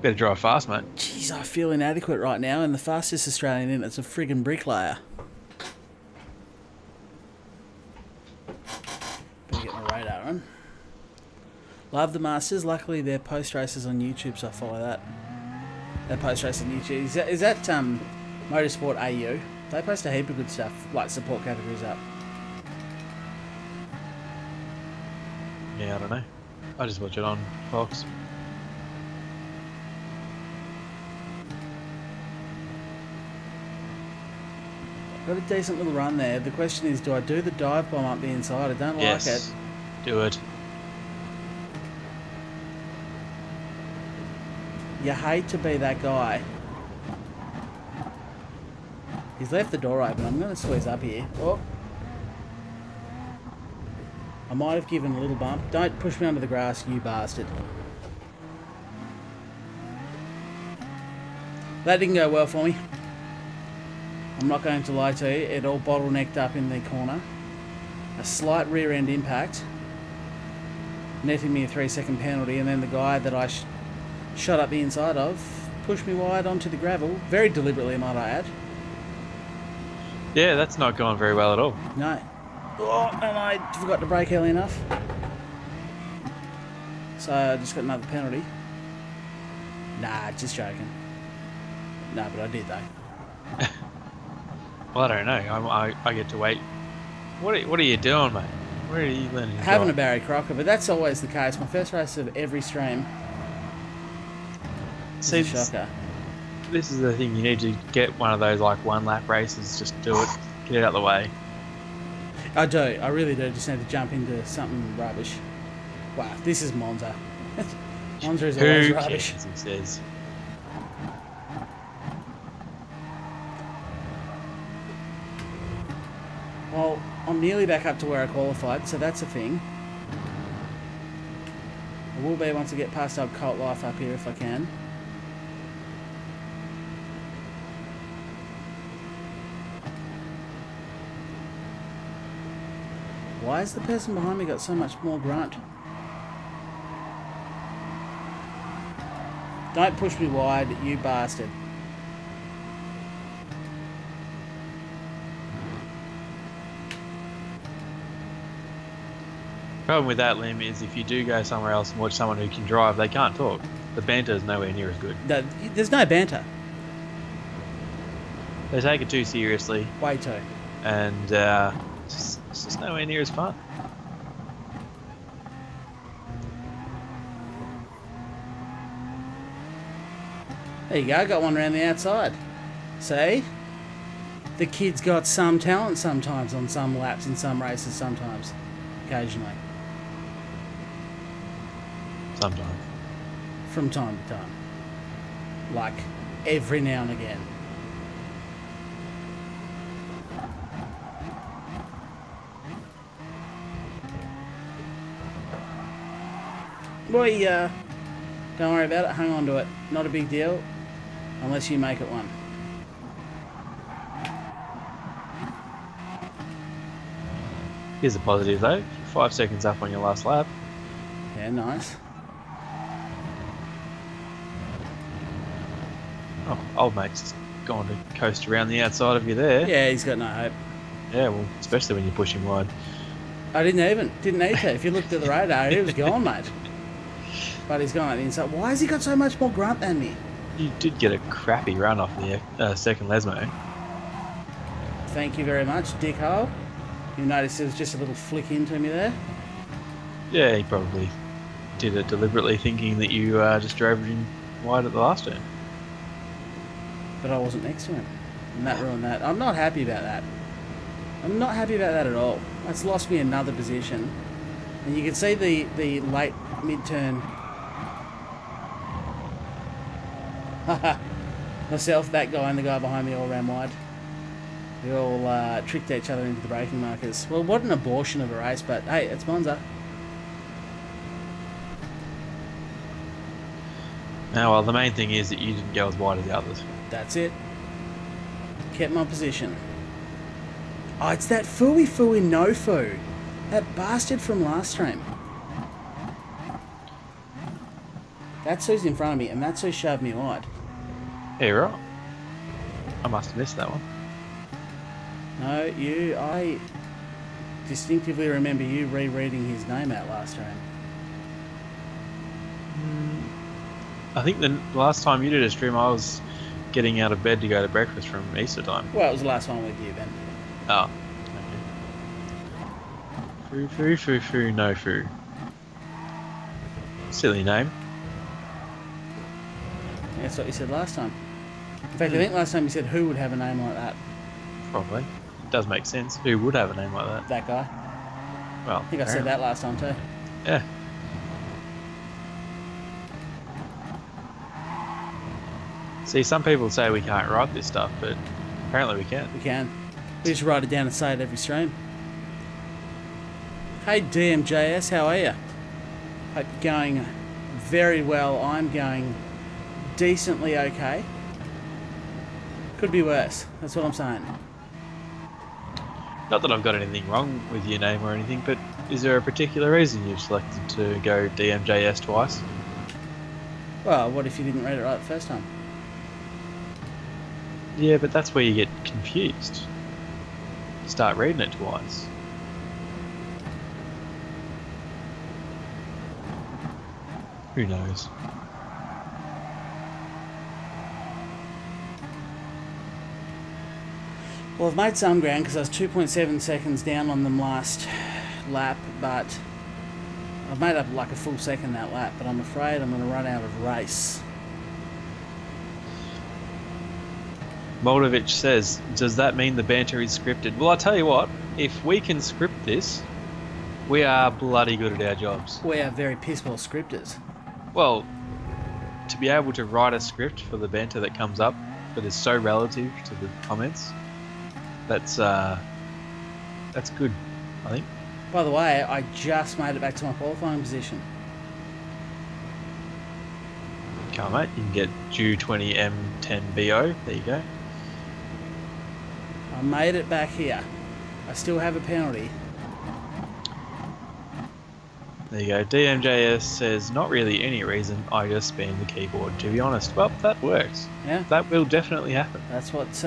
Better drive fast, mate. Jeez, I feel inadequate right now, and the fastest Australian in it's a friggin' bricklayer. Better get my radar on. Love the Masters. Luckily, they're post races on YouTube, so I follow that. They post races on YouTube. Is that Motorsport AU? They post a heap of good stuff, like support categories up. Yeah, I don't know. I just watch it on Fox. Got a decent little run there. The question is, do I do the dive bomb up the inside? I don't like it. Do it. You hate to be that guy. He's left the door open. I'm going to squeeze up here. Oh. I might have given a little bump. Don't push me under the grass, you bastard. That didn't go well for me. I'm not going to lie to you. It all bottlenecked up in the corner. A slight rear end impact, netting me a 3-second penalty, and then the guy that I shot up the inside of pushed me wide onto the gravel. Very deliberately, might I add. Yeah, that's not going very well at all. No. Oh, and I forgot to brake early enough. So I just got another penalty. Nah, just joking. No, but I did though. Well, I don't know. I get to wait. What are you doing, mate? Where are you learning? Having a Barry Crocker, but that's always the case. My first race of every stream. See, a shocker. This is the thing. You need to get one of those like 1-lap races. Just do it. Get it out of the way. I do. I really do. Just need to jump into something rubbish. Wow, this is Monza. Monza is always Who rubbish. cares, he says. Well, I'm nearly back up to where I qualified, so that's a thing. I will be once I get past old Cult Life up here if I can. Why has the person behind me got so much more grunt? Don't push me wide, you bastard. Problem with that, Lim, is if you do go somewhere else and watch someone who can drive, they can't talk. The banter is nowhere near as good. There's no banter. They take it too seriously. Way too. And it's just nowhere near as fun. There you go, got one around the outside. See? The kid's got some talent sometimes on some laps and some races sometimes. Occasionally. Sometimes. From time to time. Like, every now and again. Boy, don't worry about it, hang on to it. Not a big deal, unless you make it one. Here's a positive though. 5 seconds up on your last lap. Yeah, nice. Oh, old mate's just gone to coast around the outside of you there. Yeah, he's got no hope. Yeah, well, especially when you push him wide. I didn't need to. If you looked at the radar, he was gone, mate. But he's gone at the inside. Why has he got so much more grunt than me? You did get a crappy run off the second Lesmo. Thank you very much, dickhole. You noticed there was just a little flick into me there? Yeah, he probably did it deliberately, thinking that you just drove him wide at the last turn. But I wasn't next to him. And that ruined that. I'm not happy about that. I'm not happy about that at all. That's lost me another position. And you can see the late mid-turn. Myself, that guy, and the guy behind me all ran wide. We all tricked each other into the braking markers. Well, what an abortion of a race, but hey, it's Monza. Now, well, the main thing is that you didn't go as wide as the others. That's it. Kept my position. Oh, it's that Fooey no foo. That bastard from last stream. That's who's in front of me, and that's who shoved me wide. Yeah, you're right. I must have missed that one. No, I distinctively remember you rereading his name out last round. I think the last time you did a stream, I was getting out of bed to go to breakfast from Easter time. Well, it was the last one with you, Ben. Oh. Okay. Foo, no foo. Silly name. That's what you said last time. In fact, I think last time you said who would have a name like that. Probably. It does make sense. Who would have a name like that? That guy. Well, I think I said that last time too. Yeah. See, some people say we can't write this stuff, but apparently we can. We can. We just write it down and say it every stream. Hey DMJS, how are you? Hope you're going very well. I'm going decently okay. Could be worse. That's what I'm saying. Not that I've got anything wrong with your name or anything, but is there a particular reason you've selected to go DMJS twice? Well, what if you didn't read it right the first time? Yeah, but that's where you get confused. Start reading it twice. Who knows? Well, I've made some ground because I was 2.7 seconds down on them last lap, but I've made up like a full second that lap, but I'm afraid I'm going to run out of race. Moldovich says, does that mean the banter is scripted? Well, I'll tell you what, if we can script this, we are bloody good at our jobs. We are very piss-poor scripters. Well, to be able to write a script for the banter that comes up, but is so relative to the comments, that's good, I think. By the way, I just made it back to my qualifying position. Come on, mate, you can get Ju20M10BO, there you go. I made it back here. I still have a penalty. There you go. DMJS says, not really any reason, I just spammed the keyboard, to be honest. Well, that works. Yeah. That will definitely happen. That's what's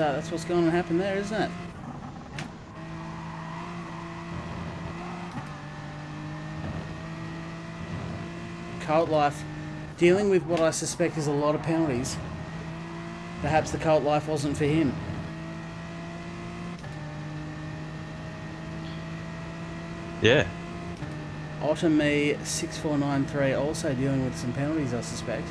going to happen there, isn't it? Cult life, dealing with what I suspect is a lot of penalties. Perhaps the cult life wasn't for him. Yeah. Otomy 6493 also dealing with some penalties, I suspect.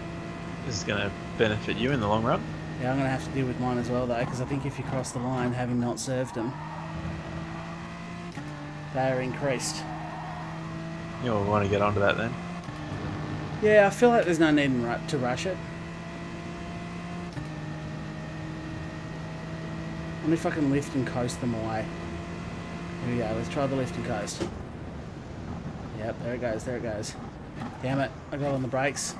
This is going to benefit you in the long run. Yeah, I'm going to have to deal with mine as well, though, because I think if you cross the line, having not served them, they are increased. You'll want to get onto that then. Yeah, I feel like there's no need to rush it. I wonder if I can lift and coast them away. Here we go, let's try the lift and coast. Yep, there it goes, there it goes. Damn it, I got on the brakes.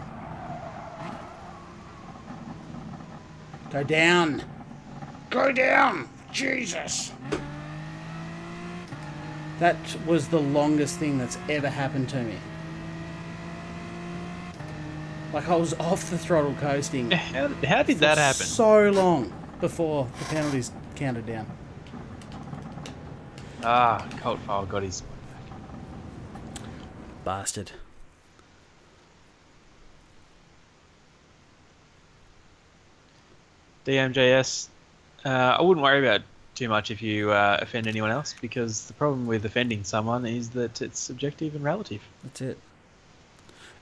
Go down! Go down! Jesus! That was the longest thing that's ever happened to me. Like, I was off the throttle coasting. How did that happen? So long before the penalties counted down. Ah, Colt File got his back. Bastard. DMJS, I wouldn't worry about too much if you offend anyone else, because the problem with offending someone is that it's subjective and relative. That's it.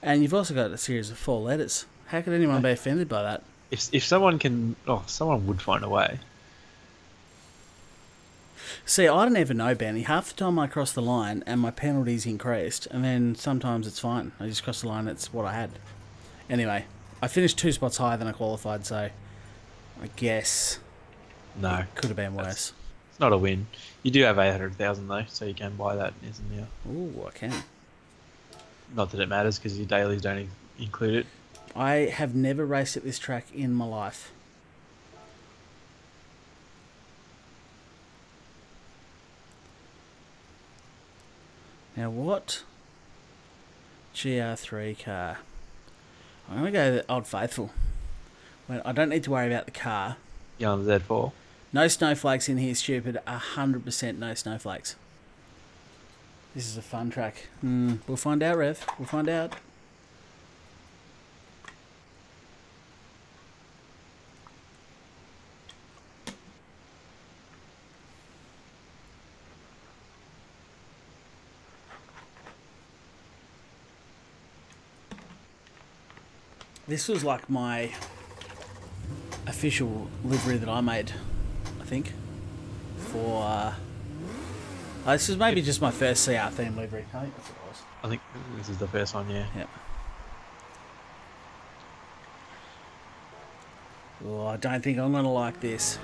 And you've also got a series of 4 letters. How could anyone be offended by that? If someone can... Oh, someone would find a way. See, I don't even know, Benny. Half the time I cross the line and my penalty's increased, and then sometimes it's fine. I just cross the line, it's what I had. Anyway, I finished 2 spots higher than I qualified, so I guess No. it could have been worse. It's not a win. You do have 800,000 though, so you can buy that, isn't there? Ooh, I can. Not that it matters because your dailies don't include it. I have never raced at this track in my life. Now what GR3 car? I'm going to go the Old Faithful. Well, I don't need to worry about the car. You're on the Z4. No snowflakes in here, stupid. 100% no snowflakes. This is a fun track. We'll find out, Rev. We'll find out. This was like my official livery that I made, I think, for... this is maybe just my first CR theme livery. I think that's what it was. I think this is the first one, yeah. Yep. Oh, I don't think I'm going to like this.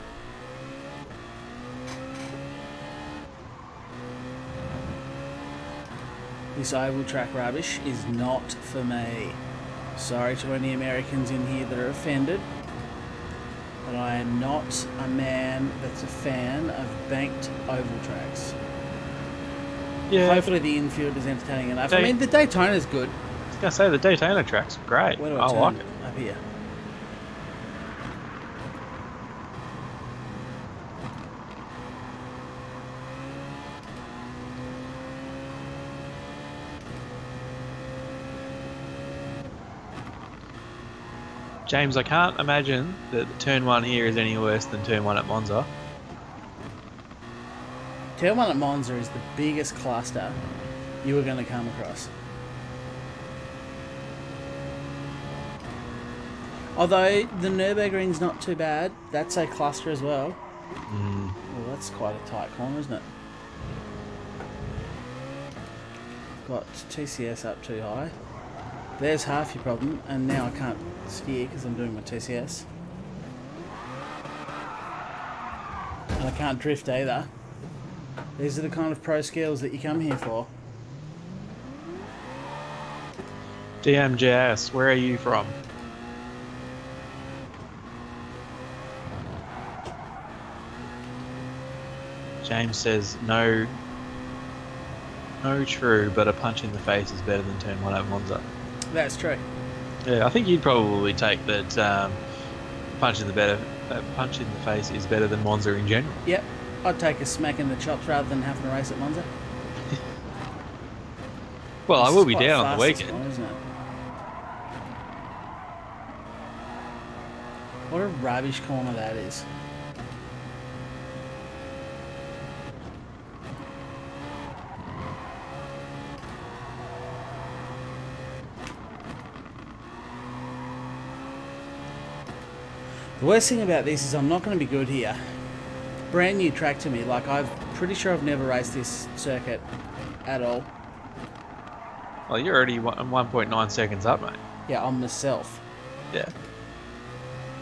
This oval track rubbish is not for me. Sorry to any Americans in here that are offended, but I am not a man that's a fan of banked oval tracks. Yeah. Hopefully the infield is entertaining enough. I mean, the Daytona's good. I was going to say, the Daytona track's great. Where do I I like turn? it. Up here. James, I can't imagine that turn 1 here is any worse than turn 1 at Monza. Turn 1 at Monza is the biggest cluster you are going to come across. Although the Nürburgring's not too bad, that's a cluster as well. Well, that's quite a tight corner, isn't it? Got TCS up too high. There's half your problem, and now I can't steer because I'm doing my TCS. And I can't drift either. These are the kind of pro skills that you come here for. DMJS, where are you from? James says, no true, but a punch in the face is better than turn 1 at Monza. That's true. Yeah, I think you'd probably take that punch in the face is better than Monza in general. Yep. I'd take a smack in the chops rather than having to race at Monza. Well, I This will is be quite down on fast, the this weekend. one, isn't it? What a rubbish corner that is. The worst thing about this is I'm not going to be good here. Brand new track to me. Like, I'm pretty sure I've never raced this circuit at all. Well, you're already 1.9 seconds up, mate. Yeah, on myself. Yeah.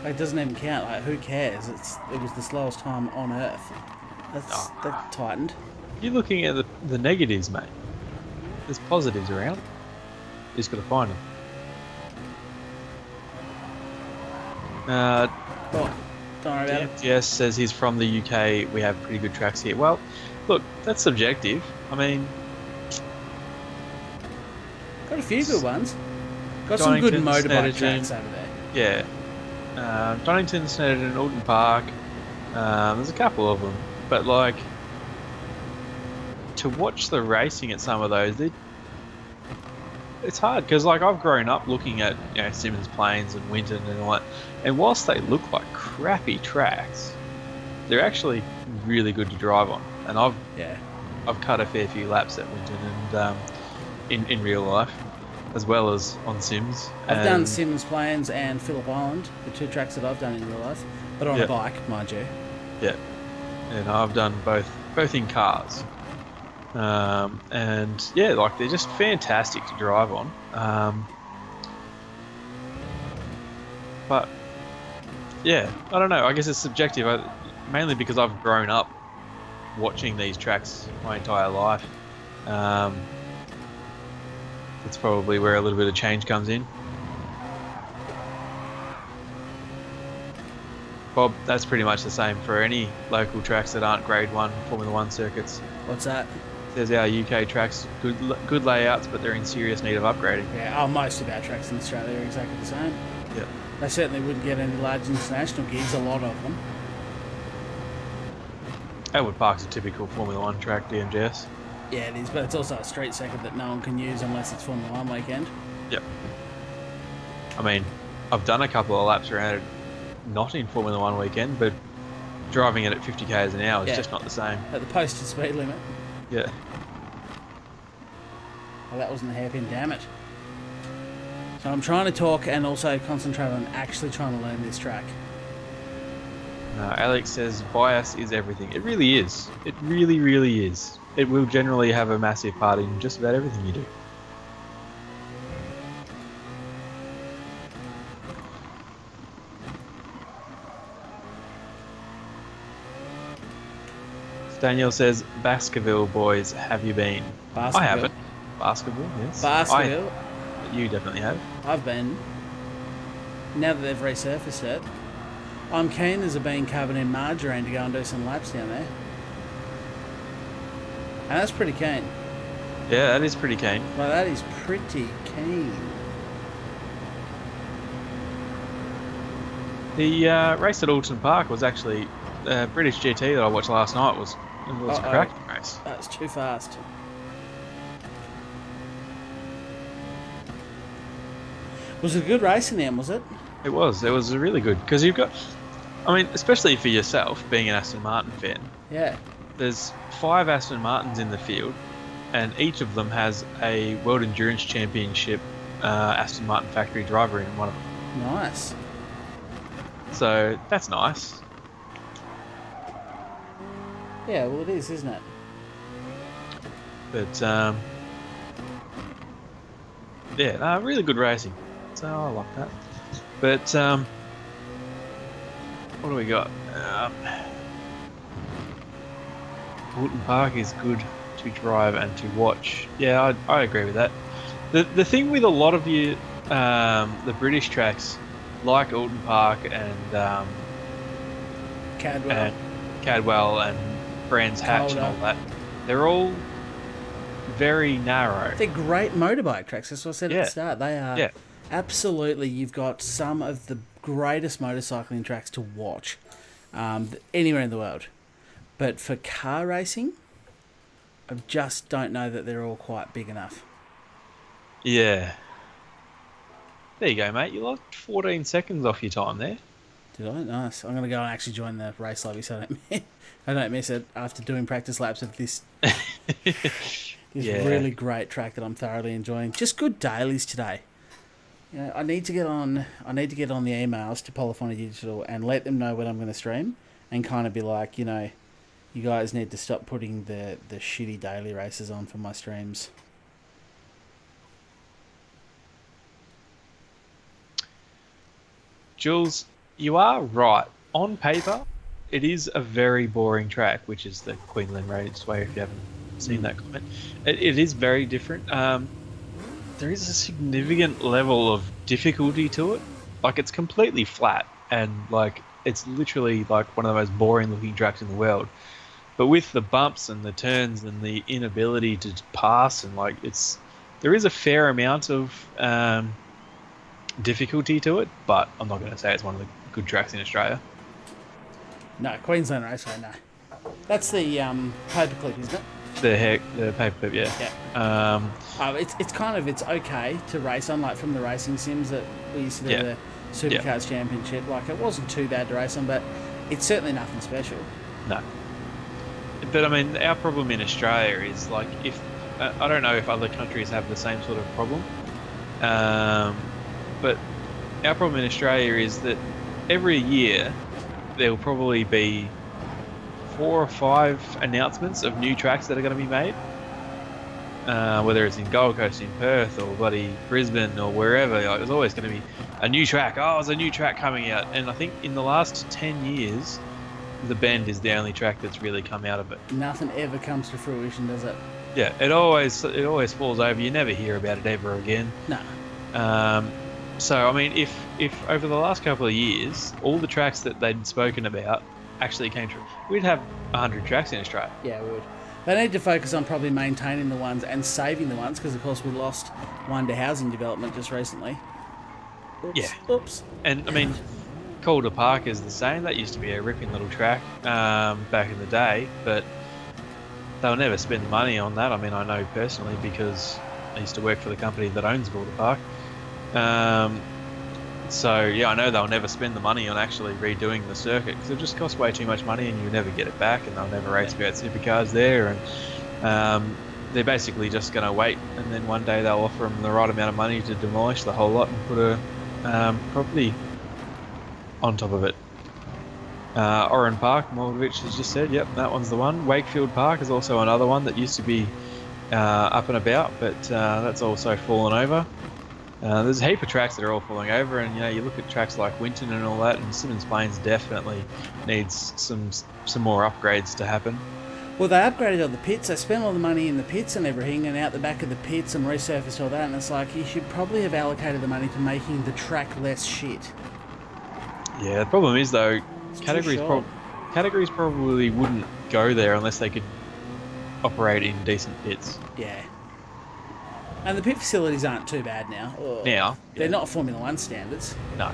Like, it doesn't even count. Like, who cares? It was the slowest time on Earth. That tightened. You're looking at the negatives, mate. There's positives around. You just got to find them. Oh, don't worry about it. DMTS says he's from the UK. We have pretty good tracks here. Well, look, that's subjective. I mean, Got a few good ones. Got some good Donington, motorbike Snetterton. tracks over there. yeah. Donington, Snetterton, Alton Park. There's a couple of them. But, like, to watch the racing at some of those, it's hard because, like, I've grown up looking at Simmons Plains and Winton and all that, and whilst they look like crappy tracks, they're actually really good to drive on. And I've cut a fair few laps at Winton and in real life, as well as on Sims. I've done Simmons Plains and Phillip Island, the two tracks that I've done in real life, but on a bike, mind you. Yeah, and I've done both both in cars. And yeah, like they're just fantastic to drive on. But yeah, I don't know. I guess it's subjective, mainly because I've grown up watching these tracks my entire life. That's probably where a little bit of change comes in. Bob, that's pretty much the same for any local tracks that aren't Grade 1 Formula 1 circuits. What's that? Says our UK tracks, good layouts, but they're in serious need of upgrading. Yeah, most of our tracks in Australia are exactly the same. Yeah. They certainly wouldn't get any large international gigs, a lot of them. Elwood Park's a typical Formula 1 track, DMGS. Yeah, it is, but it's also a street circuit that no one can use unless it's Formula 1 weekend. Yep. I mean, I've done a couple of laps around it, not in Formula 1 weekend, but driving it at 50 k's an hour is just not the same. At the posted speed limit. Yeah. Well, that wasn't a hairpin, damn it. So I'm trying to talk and also concentrate on actually trying to learn this track. Alex says bias is everything. It really is. It really, really is. It will generally have a massive part in just about everything you do. Daniel says, Baskerville boys, have you been? Baskerville? I haven't. Baskerville, yes. Baskerville? You definitely have. I've been. Now that they've resurfaced it, I'm keen as a bean covered in margarine to go and do some laps down there. And that's pretty keen. Yeah, that is pretty keen. Well, that is pretty keen. The race at Alton Park was actually British GT that I watched last night. Was a cracking race. That's too fast. Was it a good race in the end, was it? It was. It was really good because you've got. I mean, especially for yourself, being an Aston Martin fan. Yeah. There's 5 Aston Martins in the field, and each of them has a World Endurance Championship Aston Martin factory driver in one of them. Nice. So that's nice. Yeah, well, it is, isn't it? But yeah, really good racing. So I like that. But what do we got? Wootton Park is good to drive and to watch. Yeah, I agree with that. The thing with a lot of the British tracks, like Alton Park and Cadwell and Brands Hatch and all that, they're all very narrow. They're great motorbike tracks. That's what I said at the start. They are absolutely. You've got some of the greatest motorcycling tracks to watch anywhere in the world. But for car racing, I just don't know that they're all quite big enough. Yeah. There you go, mate. You lost 14 seconds off your time there. Did I? Nice. I'm going to go and actually join the race lobby so I don't miss it after doing practice laps of this really great track that I'm thoroughly enjoying. Just good dailies today. You know, I need to get on the emails to Polyphony Digital and let them know when I'm going to stream and kind of be like, you know, you guys need to stop putting the shitty daily races on for my streams. Jules, you are right. On paper, it is a very boring track, which is the Queensland Raceway, if you haven't seen that comment. It is very different. There is a significant level of difficulty to it. Like, it's completely flat, and like it's literally like one of the most boring looking tracks in the world. But with the bumps and the turns and the inability to pass, and like there is a fair amount of difficulty to it, but I'm not going to say it's one of the good tracks in Australia. No, Queensland Raceway, no. That's the paperclip, isn't it? The paperclip, yeah. Yeah. It's okay to race, unlike from the racing sims that we used to do the Supercars Championship. Like, it wasn't too bad to race on, but it's certainly nothing special. No. But I mean, our problem in Australia is like, if I don't know if other countries have the same sort of problem, but our problem in Australia is that every year there will probably be 4 or 5 announcements of new tracks that are going to be made. Whether it's in Gold Coast, in Perth, or bloody Brisbane, or wherever, like, there's always going to be a new track. Oh, there's a new track coming out. And I think in the last 10 years, the Bend is the only track that's really come out of it. Nothing ever comes to fruition, does it? Yeah, it always falls over. You never hear about it ever again. No. So I mean, if over the last couple of years, all the tracks that they'd spoken about actually came true, we'd have 100 tracks in Australia. Yeah, we would. They need to focus on probably maintaining the ones and saving the ones, because of course we lost one to housing development just recently. Oops. Yeah. Oops. And I mean, Calder Park is the same. That used to be a ripping little track back in the day, but they'll never spend the money on that. I mean, I know personally because I used to work for the company that owns Calder Park. So yeah, I know they'll never spend the money on actually redoing the circuit because it just costs way too much money and you never get it back, and they'll never race about supercars there. And they're basically just going to wait, and then one day they'll offer them the right amount of money to demolish the whole lot and put a property on top of it. Oran Park, Moldovich has just said, yep, that one's the one. Wakefield Park is also another one that used to be up and about, but that's also fallen over. There's a heap of tracks that are all falling over, and you look at tracks like Winton and all that, and Simmons Plains definitely needs some more upgrades to happen. Well, they upgraded all the pits. They spent all the money in the pits and everything, and out the back of the pits, and resurfaced all that. And it's like, you should probably have allocated the money to making the track less shit. Yeah, the problem is though, It's categories probably wouldn't go there unless they could operate in decent pits. Yeah. And the pit facilities aren't too bad now. They're not Formula 1 standards. No,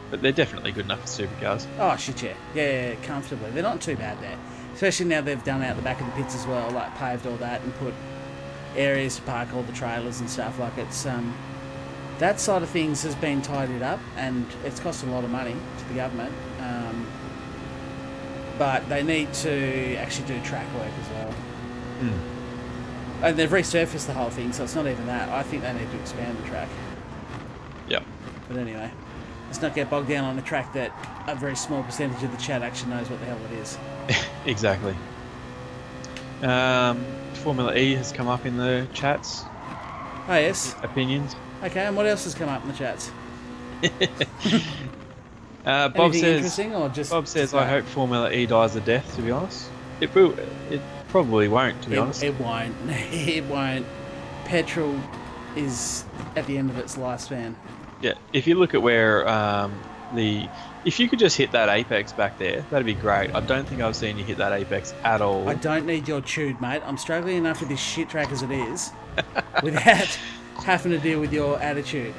but they're definitely good enough for supercars. Oh, shit, yeah. Yeah, comfortably. They're not too bad there. Especially now they've done out the back of the pits as well, like paved all that and put areas to park all the trailers and stuff. Like, it's that side of things has been tidied up, and it's cost a lot of money to the government. But they need to actually do track work as well. And they've resurfaced the whole thing, so it's not even that. I think they need to expand the track. Yep. But anyway, let's not get bogged down on a track that a very small percentage of the chat actually knows what the hell it is. Exactly. Formula E has come up in the chats. Oh, yes. Opinions. Okay, and what else has come up in the chats? Bob says, interesting, or just I hope Formula E dies a death, to be honest. It probably won't, to be honest. It won't. It won't. Petrol is at the end of its lifespan. Yeah, if you look at where if you could just hit that apex back there, that'd be great. I don't think I've seen you hit that apex at all. I don't need your tude, mate. I'm struggling enough with this shit track as it is, without having to deal with your attitude.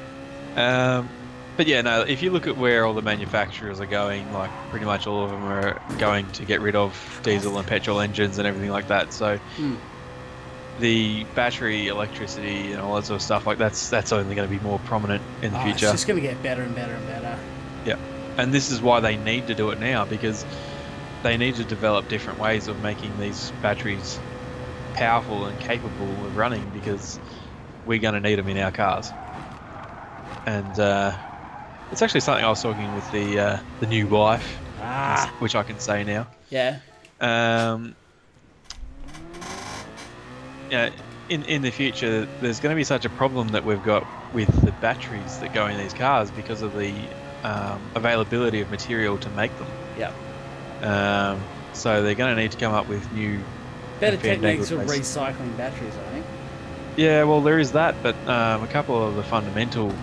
But yeah, no, if you look at where all the manufacturers are going, like pretty much all of them are going to get rid of diesel and petrol engines and everything like that. So the battery, electricity and all that sort of stuff, like that's only going to be more prominent in the future. It's just going to get better and better and better. Yeah. And this is why they need to do it now, because they need to develop different ways of making these batteries powerful and capable of running, because we're going to need them in our cars. And it's actually something I was talking with the new wife, which I can say now. Yeah. Yeah. In the future, there's going to be such a problem that we've got with the batteries that go in these cars because of the availability of material to make them. Yeah. So they're going to need to come up with new better techniques of recycling batteries, I think. Yeah, well, there is that, but a couple of the fundamental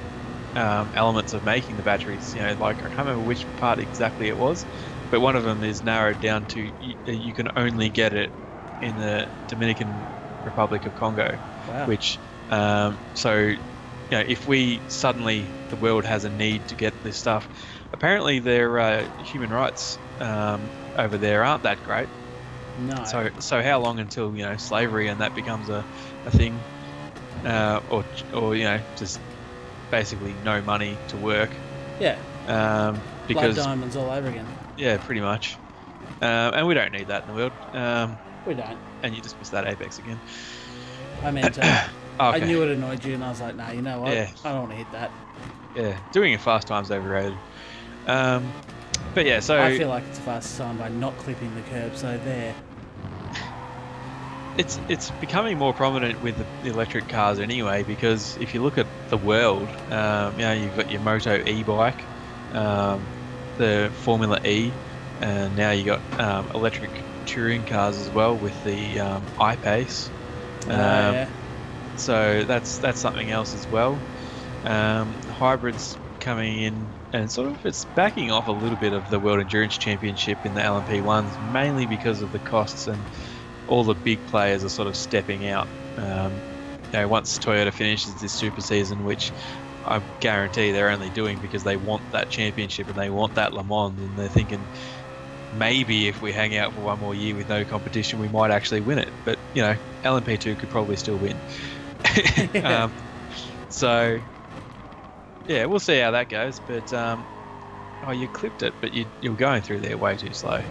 elements of making the batteries, like I can't remember which part exactly it was, but one of them is narrowed down to you can only get it in the Dominican Republic of Congo. Wow. Which so if we suddenly, the world has a need to get this stuff, apparently their human rights over there aren't that great. No. So how long until slavery and that becomes a thing, or just basically no money to work. Yeah. Because blood diamonds all over again. Yeah, pretty much. And we don't need that in the world. We don't. And you just missed that apex again. I meant Okay. I knew it annoyed you, and I was like, nah, you know what? Yeah. I don't want to hit that. Yeah, doing it fast time's overrated. But yeah, so I feel like it's a fast time by not clipping the curb, so there. it's becoming more prominent with the electric cars anyway, because if you look at the world, you've got your Moto e-bike, the Formula E, and now you got electric touring cars as well with the I-Pace. Yeah. So that's something else as well. Hybrids coming in, and sort of it's backing off a little bit of the World Endurance Championship in the LMP1s, mainly because of the costs, and all the big players are sort of stepping out. Once Toyota finishes this super season, which I guarantee they're only doing because they want that championship and they want that Le Mans, and they're thinking maybe if we hang out for one more year with no competition, we might actually win it. But LMP2 could probably still win. So yeah, we'll see how that goes. But you clipped it, but you're going through there way too slow.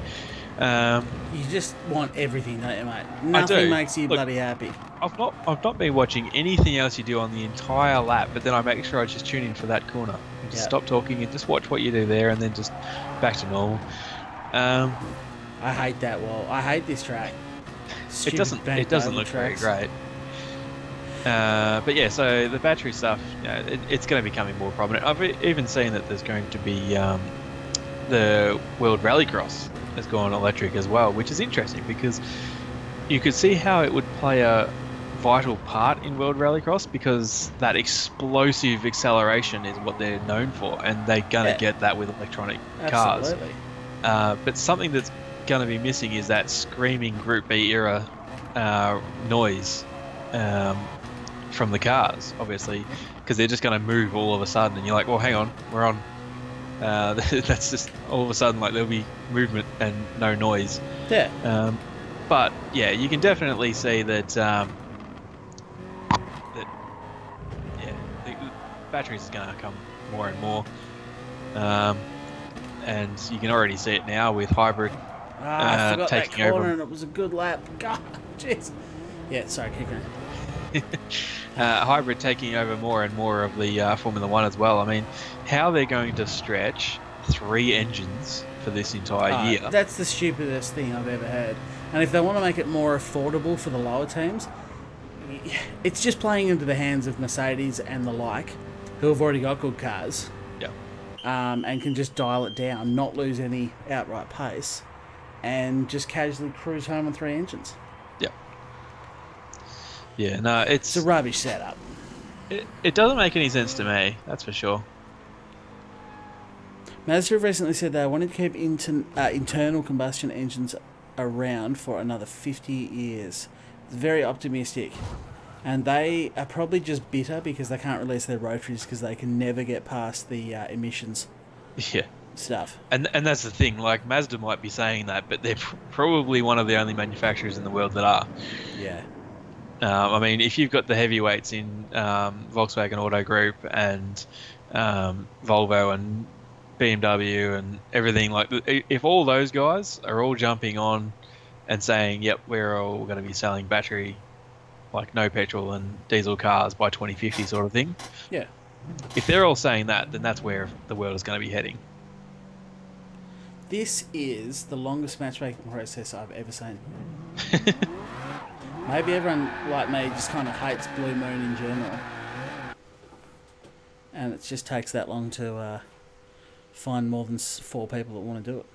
You just want everything, don't you, mate? Nothing makes you bloody happy. I've not been watching anything else you do on the entire lap, but then I make sure I just tune in for that corner. And just stop talking and just watch what you do there, and then just back to normal. I hate that wall. I hate this track. It doesn't look very great. But yeah, so the battery stuff, it's going to be becoming more prominent. I've even seen that there's going to be the World Rallycross has gone electric as well, which is interesting because you could see how it would play a vital part in World Rallycross, because that explosive acceleration is what they're known for, and they're going to get that with electronic cars. But something that's going to be missing is that screaming Group B era noise from the cars, obviously, because they're just going to move all of a sudden, and you're like, well, hang on, we're on. That's just all of a sudden, like, there'll be movement and no noise. Yeah. But yeah, you can definitely see that the batteries is going to come more and more, and you can already see it now with hybrid I forgot taking that corner, over. and it was a good lap. God, jeez. Yeah, sorry, keep going. Hybrid taking over more and more of the Formula One as well. I mean, how they're going to stretch 3 engines for this entire year? That's the stupidest thing I've ever heard. And if they want to make it more affordable for the lower teams, it's just playing into the hands of Mercedes and the like, who have already got good cars. Yeah. And can just dial it down, not lose any outright pace, and just casually cruise home on 3 engines. Yeah, no, it's a rubbish setup. It doesn't make any sense to me, that's for sure. Mazda recently said they wanted to keep internal combustion engines around for another 50 years. It's very optimistic. And they are probably just bitter because they can't release their rotaries because they can never get past the emissions stuff. And that's the thing, like, Mazda might be saying that, but they're probably one of the only manufacturers in the world that are. Yeah. I mean, if you've got the heavyweights in Volkswagen Auto Group and Volvo and BMW and everything, like, if all those guys are all jumping on and saying, yep, we're all going to be selling battery, like, no petrol and diesel cars by 2050 sort of thing. Yeah. If they're all saying that, then that's where the world is going to be heading. This is the longest matchmaking process I've ever seen. Maybe everyone, like me, just kind of hates Blue Moon in general. And it just takes that long to find more than 4 people that want to do it.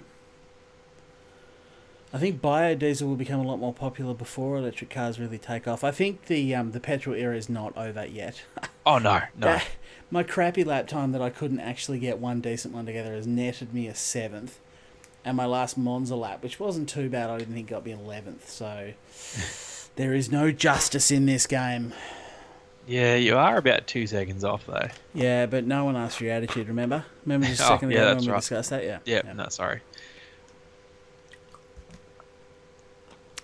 I think biodiesel will become a lot more popular before electric cars really take off. I think the petrol era is not over yet. Oh, no. My crappy lap time that I couldn't actually get one decent one together has netted me a 7th. And my last Monza lap, which wasn't too bad, I didn't think got me 11th. So there is no justice in this game. Yeah, you are about 2 seconds off, though. Yeah, but no one asked for your attitude, remember? Remember just a second ago when we discussed that? Yeah, no, sorry.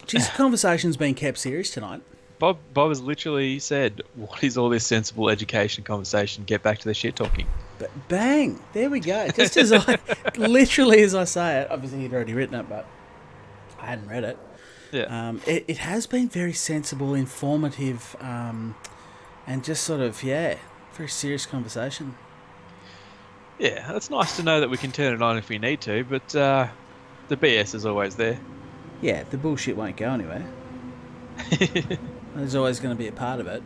Geez, the conversation's been kept serious tonight. Bob has literally said, what is all this sensible education conversation? Get back to the shit talking. But bang! There we go. Just as literally as I say it. Obviously, he'd already written it, but I hadn't read it. Yeah. It has been very sensible, informative, and just sort of, very serious conversation. Yeah, it's nice to know that we can turn it on if we need to, but the BS is always there. Yeah, the bullshit won't go anywhere. There's always going to be a part of it.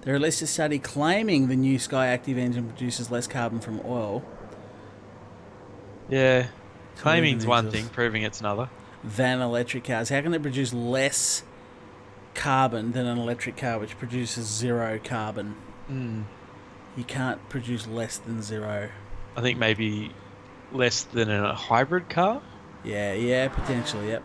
They released a study claiming the new Sky Active engine produces less carbon from oil. Yeah, claiming's one thing, proving it's another. Than electric cars. How can they produce less carbon than an electric car which produces 0 carbon? You can't produce less than 0. I think maybe less than a hybrid car? Yeah, potentially, yep.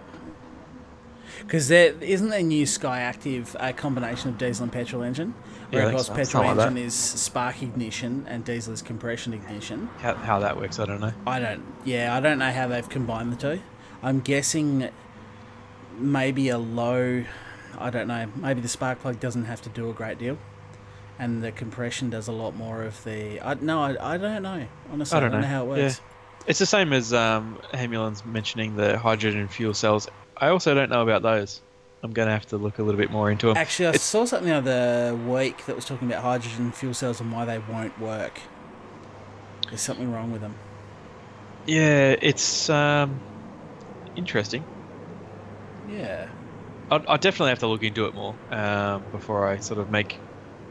Because isn't their new Sky Active a combination of diesel and petrol engine? Where of course petrol engine is spark ignition and diesel is compression ignition. How that works, I don't know. I don't know how they've combined the two. I'm guessing maybe a low, I don't know, maybe the spark plug doesn't have to do a great deal. And the compression does a lot more of the... I don't know. Honestly, I don't know how it works. Yeah. It's the same as Hamulin's mentioning the hydrogen fuel cells. I also don't know about those. I'm going to have to look a little bit more into them. Actually, I saw something the other week that was talking about hydrogen fuel cells and why they won't work. There's something wrong with them. Yeah, it's interesting. Yeah. I definitely have to look into it more before I sort of make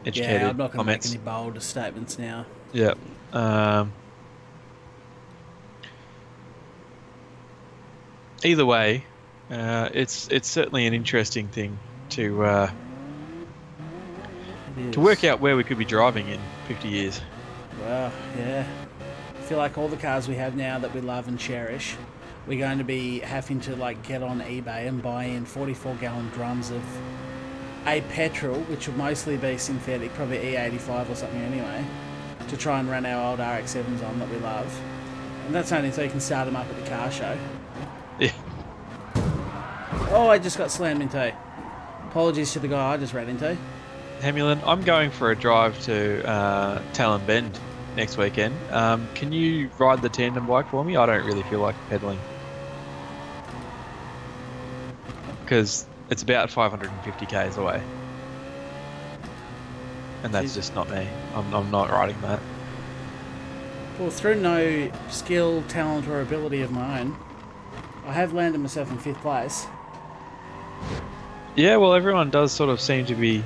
educated comments. Yeah, I'm not going to make any bold statements now. Yeah. Either way, it's certainly an interesting thing to work out where we could be driving in 50 years. Well, yeah. I feel like all the cars we have now that we love and cherish, we're going to be having to like get on eBay and buy in 44-gallon drums of a petrol, which will mostly be synthetic, probably E85 or something anyway, to try and run our old RX-7s on that we love. And that's only so you can start them up at the car show. Yeah. Oh, I just got slammed into. Apologies to the guy I just ran into. Hamulin, I'm going for a drive to Talon Bend next weekend. Can you ride the tandem bike for me? I don't really feel like pedaling. Because it's about 550 k's away. And that's just not me. I'm not riding that. Well, through no skill, talent or ability of my own, I have landed myself in 5th place. Yeah, well, everyone does sort of seem to be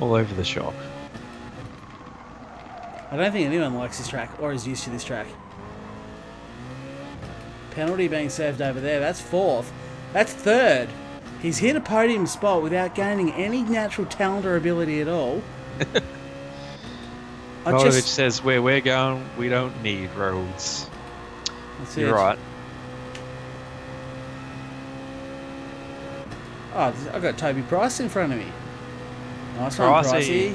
all over the shop. I don't think anyone likes this track or is used to this track. Penalty being served over there. That's 4th. That's 3rd. He's hit a podium spot without gaining any natural talent or ability at all. Motovich says, where we're going, we don't need roads. That's You're right. Oh, I've got Toby Price in front of me. Nice one, Pricey.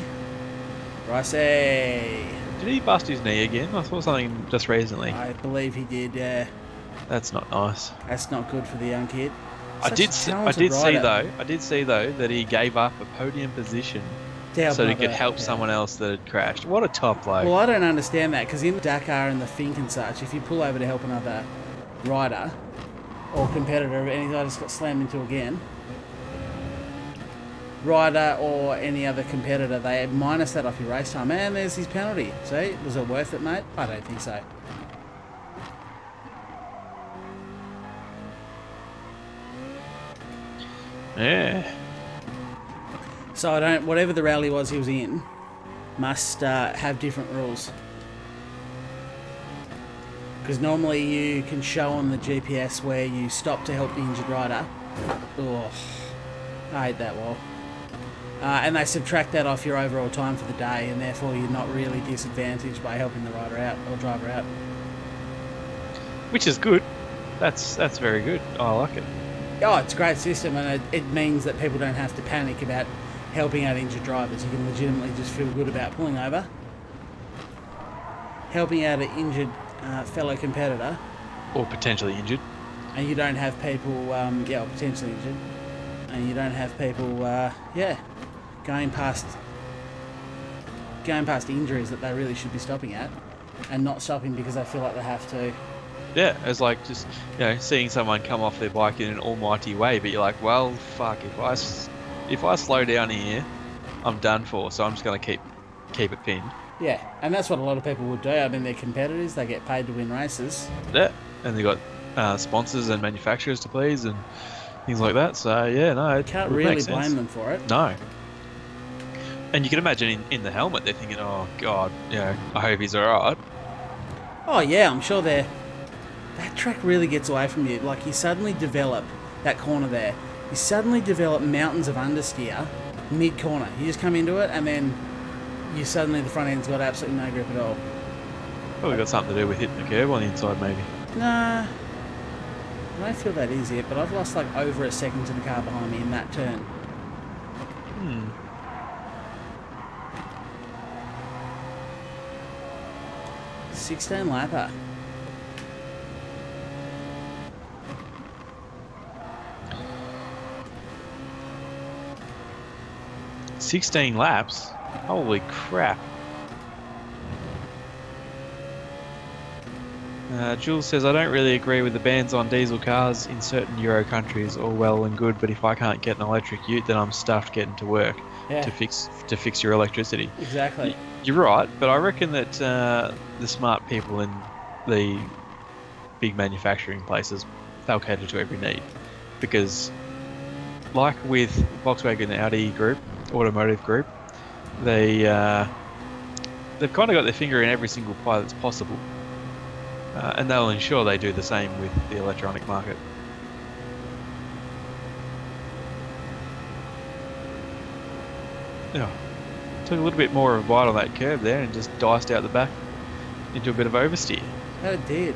Pricey. Did he bust his knee again? I saw something just recently. I believe he did, yeah. That's not nice. That's not good for the young kid. I did see though that he gave up a podium position so he could help someone else that had crashed. What a top bloke. Well, I don't understand that, because in Dakar and the Fink and such, if you pull over to help another rider or competitor, and any guy just got slammed into again, rider or any other competitor, they minus that off your race time, and there's his penalty. See, was it worth it, mate? I don't think so. Yeah. So whatever the rally was he was in, must have different rules. Because normally you can show on the GPS where you stop to help the injured rider. Oh, I hate that wall. And they subtract that off your overall time for the day, and therefore you're not really disadvantaged by helping the rider out or driver out. Which is good. That's very good. I like it. Oh, it's a great system, and it means that people don't have to panic about helping out injured drivers. You can legitimately just feel good about pulling over, helping out an injured fellow competitor. Or potentially injured. And you don't have people, or potentially injured. And you don't have people, going past injuries that they really should be stopping at, and not stopping because they feel like they have to. Yeah, it's like just, seeing someone come off their bike in an almighty way, but you're like, well, fuck, if I slow down here, I'm done for, so I'm just going to keep it pinned. Yeah, and that's what a lot of people would do. I mean, they're competitors. They get paid to win races. Yeah, and they got sponsors and manufacturers to please and things like that. So yeah, no, it Can't would really make sense. blame them for it. No. And you can imagine in the helmet, they're thinking, oh, God, I hope he's all right. Oh, yeah, I'm sure that track really gets away from you. Like, you suddenly develop that corner there. You suddenly develop mountains of understeer mid-corner. You just come into it, and then the front end's got absolutely no grip at all. Probably got something to do with hitting the curb on the inside, maybe. Nah, I don't feel that is it, but I've lost like over a second to the car behind me in that turn. 16 lapper. $16 laps? Holy crap. Jules says, I don't really agree with the bans on diesel cars in certain Euro countries, all well and good, but if I can't get an electric ute, then I'm stuffed getting to work to fix your electricity. Exactly. You're right, but I reckon that the smart people in the big manufacturing places, they'll cater to every need. Because, like with Volkswagen and Audi group, automotive group, they've kind of got their finger in every single pie that's possible. And they'll ensure they do the same with the electronic market. Yeah. Took a little bit more of a bite on that curb there and just diced out the back into a bit of oversteer. That it did.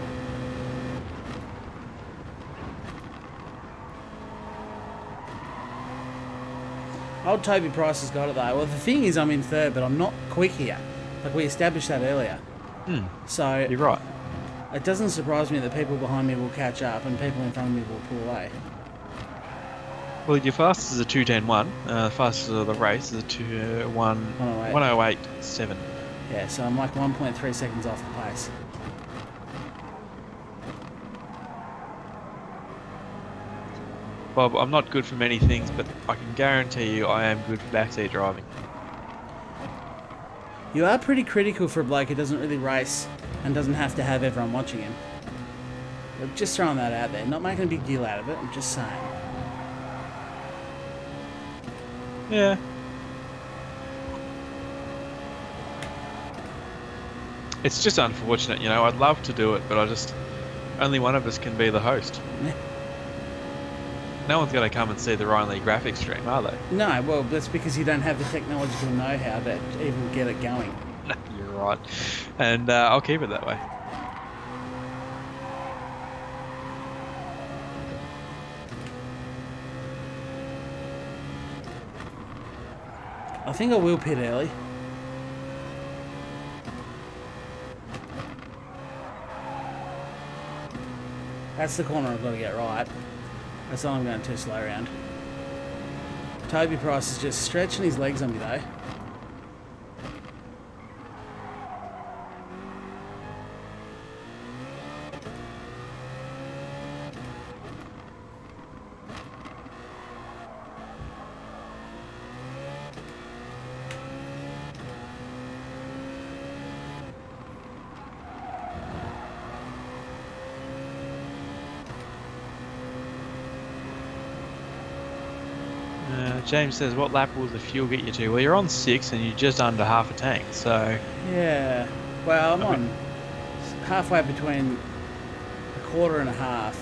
Old Toby Price has got it though. Well, the thing is, I'm in third, but I'm not quick here. Like we established that earlier. So you're right. It doesn't surprise me that people behind me will catch up and people in front of me will pull away. Well, your fastest is a 2:10.1. Fastest of the race is a 1:08.7. Yeah, so I'm like 1.3 seconds off the pace. Bob, I'm not good for many things, but I can guarantee you I am good for backseat driving. You are pretty critical for a bloke who doesn't really race and doesn't have to have everyone watching him. I'm just throwing that out there. Not making a big deal out of it, I'm just saying. Yeah. It's just unfortunate, you know. I'd love to do it, but only one of us can be the host. Yeah. No one's going to come and see the Ryan Lee graphics stream, are they? No, well, that's because you don't have the technological know-how to even get it going. You're right. And I'll keep it that way. I think I will pit early. That's the corner I've got to get right. That's all I'm going too slow around. Toby Price is just stretching his legs on me though. James says, what lap will the fuel get you to? Well, you're on 6 and you're just under half a tank, so... Yeah. Well, I'm on halfway between a quarter and a half.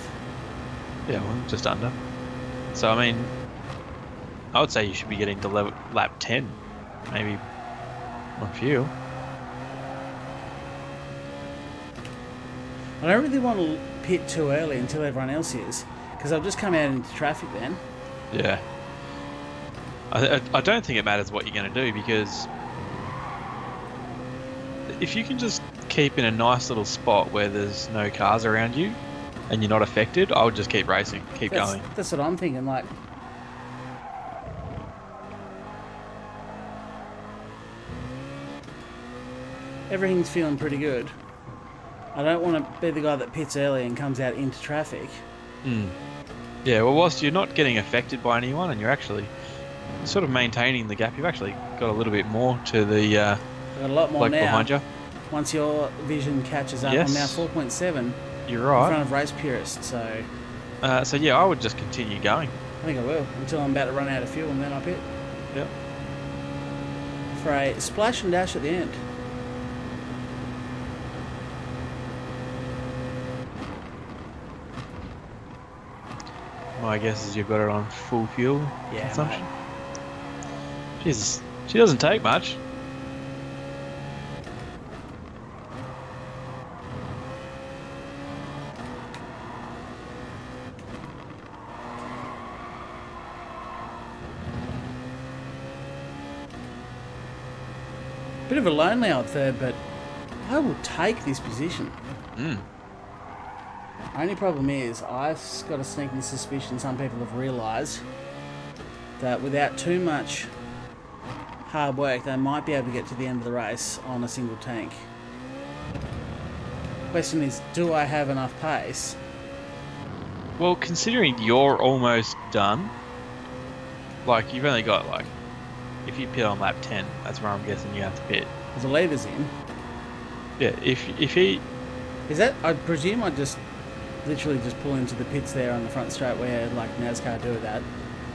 Yeah, well, just under. So, I mean, I would say you should be getting to lap 10, maybe on fuel. I don't really want to pit too early until everyone else is, because I've just come out into traffic then. Yeah. I don't think it matters what you're going to do, because if you can just keep in a nice little spot where there's no cars around you and you're not affected, I would just keep racing, keep going. That's what I'm thinking, like... Everything's feeling pretty good. I don't want to be the guy that pits early and comes out into traffic. Yeah, well, whilst you're not getting affected by anyone and you're actually sort of maintaining the gap, you've actually got a little bit more to the I've got a lot more Like now. behind you. Once your vision catches up, Yes. I'm now 4.7 You're in right. front of race purists. So So yeah, I would just continue going. I think I will until I'm about to run out of fuel, and then I'll pit Yep. for a splash and dash at the end. My guess is you've got it on full fuel Yeah, consumption. mate. Jesus, she doesn't take much. Bit of a lonely old third, but I will take this position. Mm. Only problem is, I've got a sneaking suspicion some people have realised that without too much hard work, they might be able to get to the end of the race on a single tank. Question is, do I have enough pace? Well, considering you're almost done, like you've only got like, if you pit on lap 10, that's where I'm guessing you have to pit. Because the leader's in. Yeah, if he, Is that, I presume I just literally just pull into the pits there on the front straight where like NASCAR do that.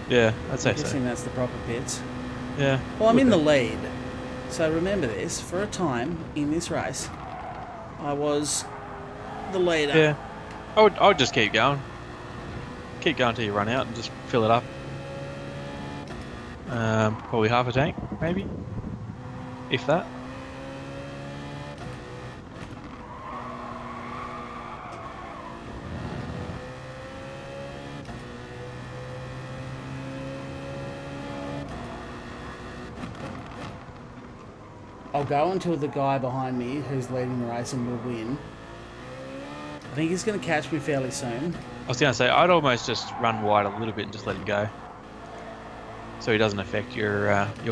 yeah, I'd say I'm guessing so. that's the proper pits. Yeah. Well, I'm would in the be. lead. So remember this, for a time in this race, I was the leader. Yeah, I would just keep going. Keep going till you run out and just fill it up. Probably half a tank, maybe, if that. I'll go until the guy behind me who's leading the race and will win. I think he's going to catch me fairly soon. I was gonna say I'd almost just run wide a little bit and just let him go, so he doesn't affect your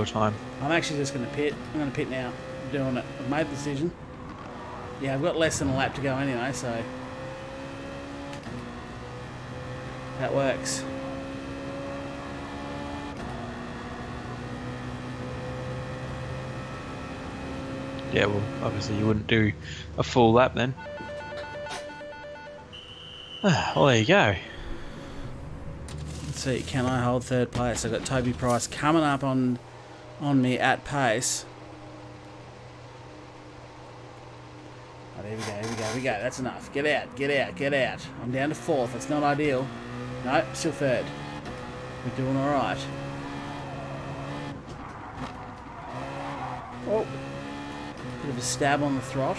time. I'm actually just going to pit. I'm going to pit now. I'm doing it. I've made the decision. Yeah, I've got less than a lap to go anyway, so that works. Yeah, well, obviously you wouldn't do a full lap then. Well, there you go. Let's see, can I hold third place? I've got Toby Price coming up on me at pace. Oh, there we go, here we go, here we go. That's enough. Get out, get out, get out. I'm down to fourth. That's not ideal. No, still third. We're doing all right. Oh, bit of a stab on the throt.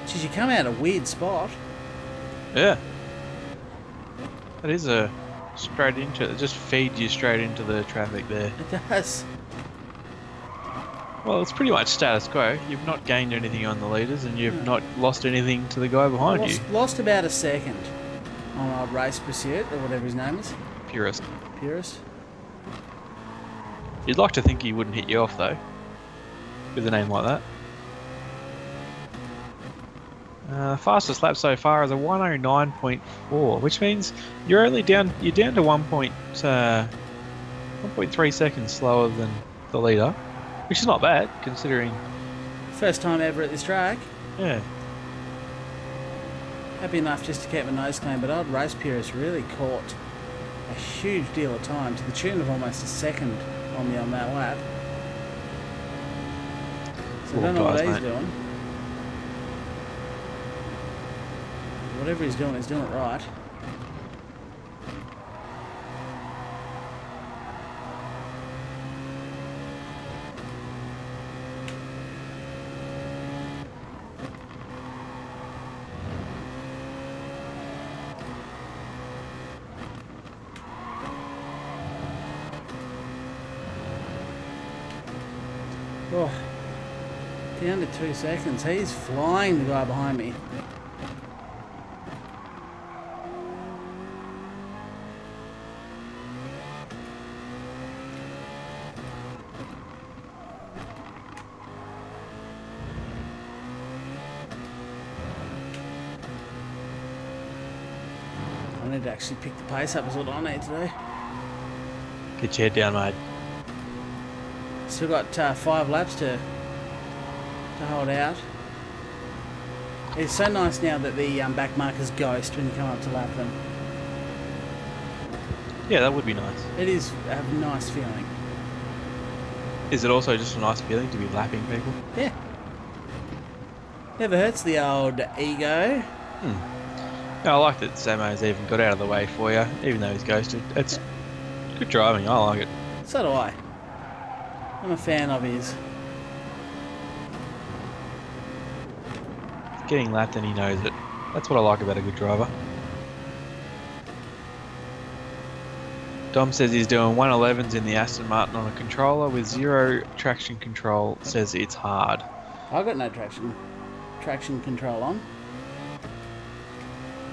Geez, you come out a weird spot. Yeah, that is a straight into it. It just feeds you straight into the traffic there. It does. Well, it's pretty much status quo. You've not gained anything on the leaders, and you've not lost anything to the guy behind you. Lost about a second on our race pursuit, or whatever his name is. Purist. Purist. You'd like to think he wouldn't hit you off though, with a name like that. Fastest lap so far is a 109.4, which means you're only down. You're down to 1.3 seconds slower than the leader, which is not bad considering. First time ever at this track. Yeah. Happy enough just to keep my nose clean, but old race purist really caught a huge deal of time to the tune of almost a second on me on that lap. So I don't know what he's doing. Whatever he's doing it right. Oh, down to 2 seconds. He's flying, the guy behind me. I need to actually pick the pace up is what I need to do. Get your head down, mate. Still got 5 laps to to hold out. It's so nice now that the back markers ghost when you come up to lap them. Yeah, that would be nice. It is a nice feeling. Is it also just a nice feeling to be lapping people? Yeah. Never hurts the old ego. No, I like that Samo's even got out of the way for you, even though he's ghosted. It's good driving. I like it. So do I. I'm a fan of his. Getting lapped and he knows it. That's what I like about a good driver. Dom says he's doing 111s in the Aston Martin on a controller with 0 traction control. Says it's hard. I've got no traction control on.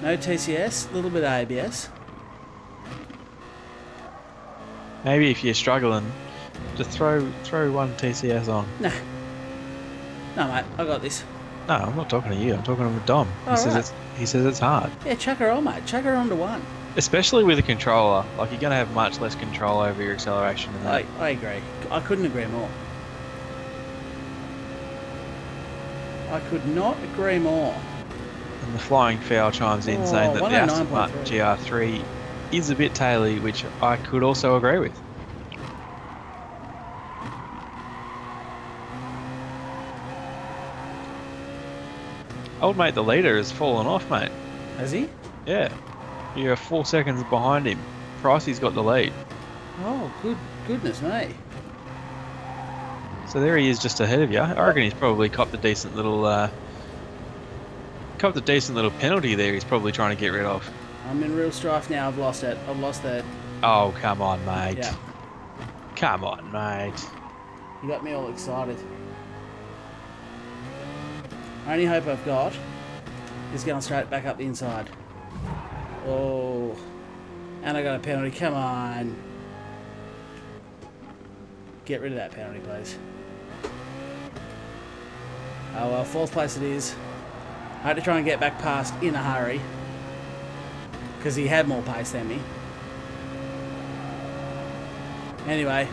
No TCS, a little bit of ABS. Maybe if you're struggling, just throw one TCS on. Nah. No, mate, I got this. No, I'm not talking to you. I'm talking to Dom. He says it's hard. Yeah, chuck her on, mate. Chuck her on to 1. Especially with a controller. Like, you're going to have much less control over your acceleration than that. I agree. I couldn't agree more. I could not agree more. And the flying foul chimes in saying that the Aston Martin GR3 is a bit taily, which I could also agree with. Old mate, the leader, has fallen off, mate. Has he? Yeah. You're 4 seconds behind him. Pricey's got the lead. Oh, goodness me. So there he is, just ahead of you. I reckon he's probably copped a decent little penalty there. He's probably trying to get rid of. I'm in real strife now. I've lost it. I've lost that. Oh, come on, mate. Yeah. Come on, mate. You got me all excited. Only hope I've got is going straight back up the inside. Oh. And I got a penalty. Come on. Get rid of that penalty, please. Oh well, 4th place it is. I had to try and get back past in a hurry, because he had more pace than me. Anyway,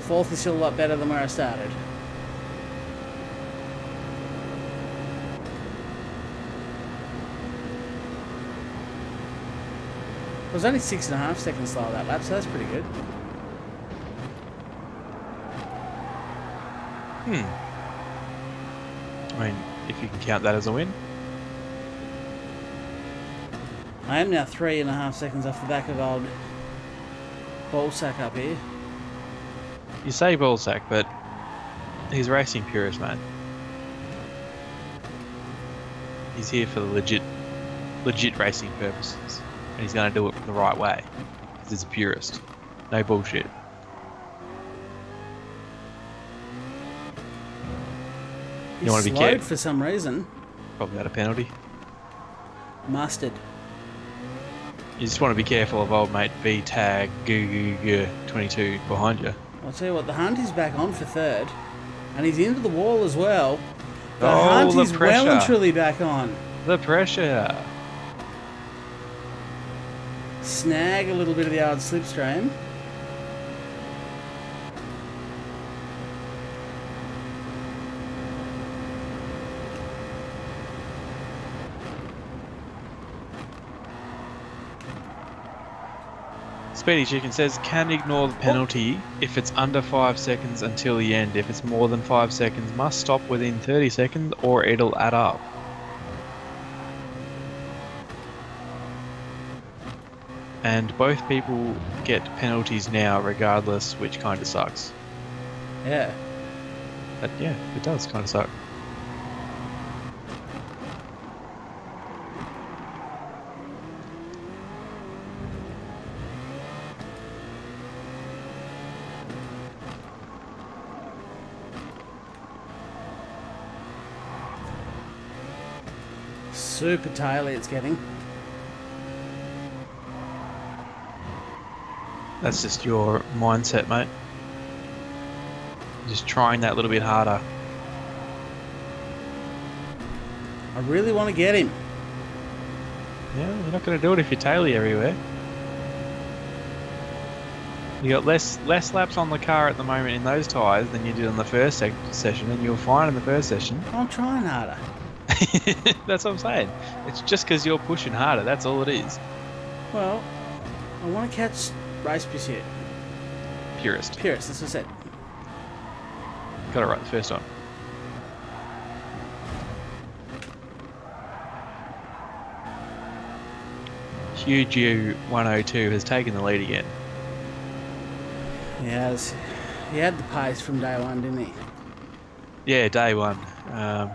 4th is still a lot better than where I started. It was only 6.5 seconds slower that lap, so that's pretty good. I mean, if you can count that as a win. I am now 3.5 seconds off the back of old Ballsack up here. You say Ballsack, but he's racing purist, mate. He's here for the legit racing purposes. And he's going to do it the right way. Because he's a purist. No bullshit. He want to be slowed careful for some reason. Probably had a penalty. Mustard. You just want to be careful of old mate V tag 22 behind you. I'll tell you what, the Hunt is back on for 3rd. And he's into the wall as well. The Oh, Hunt the is well and pressure. truly back on. The pressure. Snag a little bit of the old slipstream. Speedy Chicken says, can ignore the penalty if it's under 5 seconds until the end. If it's more than 5 seconds, must stop within 30 seconds or it'll add up. And both people get penalties now regardless, which kind of sucks. Yeah. But yeah, it does kind of suck. Super taily it's getting. That's just your mindset, mate. Just trying that little bit harder. I really want to get him. Yeah, you're not going to do it if you're taily everywhere. You got less laps on the car at the moment in those tyres than you did on the first session, and you were fine in the first session. I'm trying harder. That's what I'm saying. It's just because you're pushing harder. That's all it is. Well, I want to catch race pursuit. Purist. Purist, that's what I said. Got it right the first time. Huge U102 has taken the lead again. He has. He had the pace from day one, didn't he? Yeah, day one. No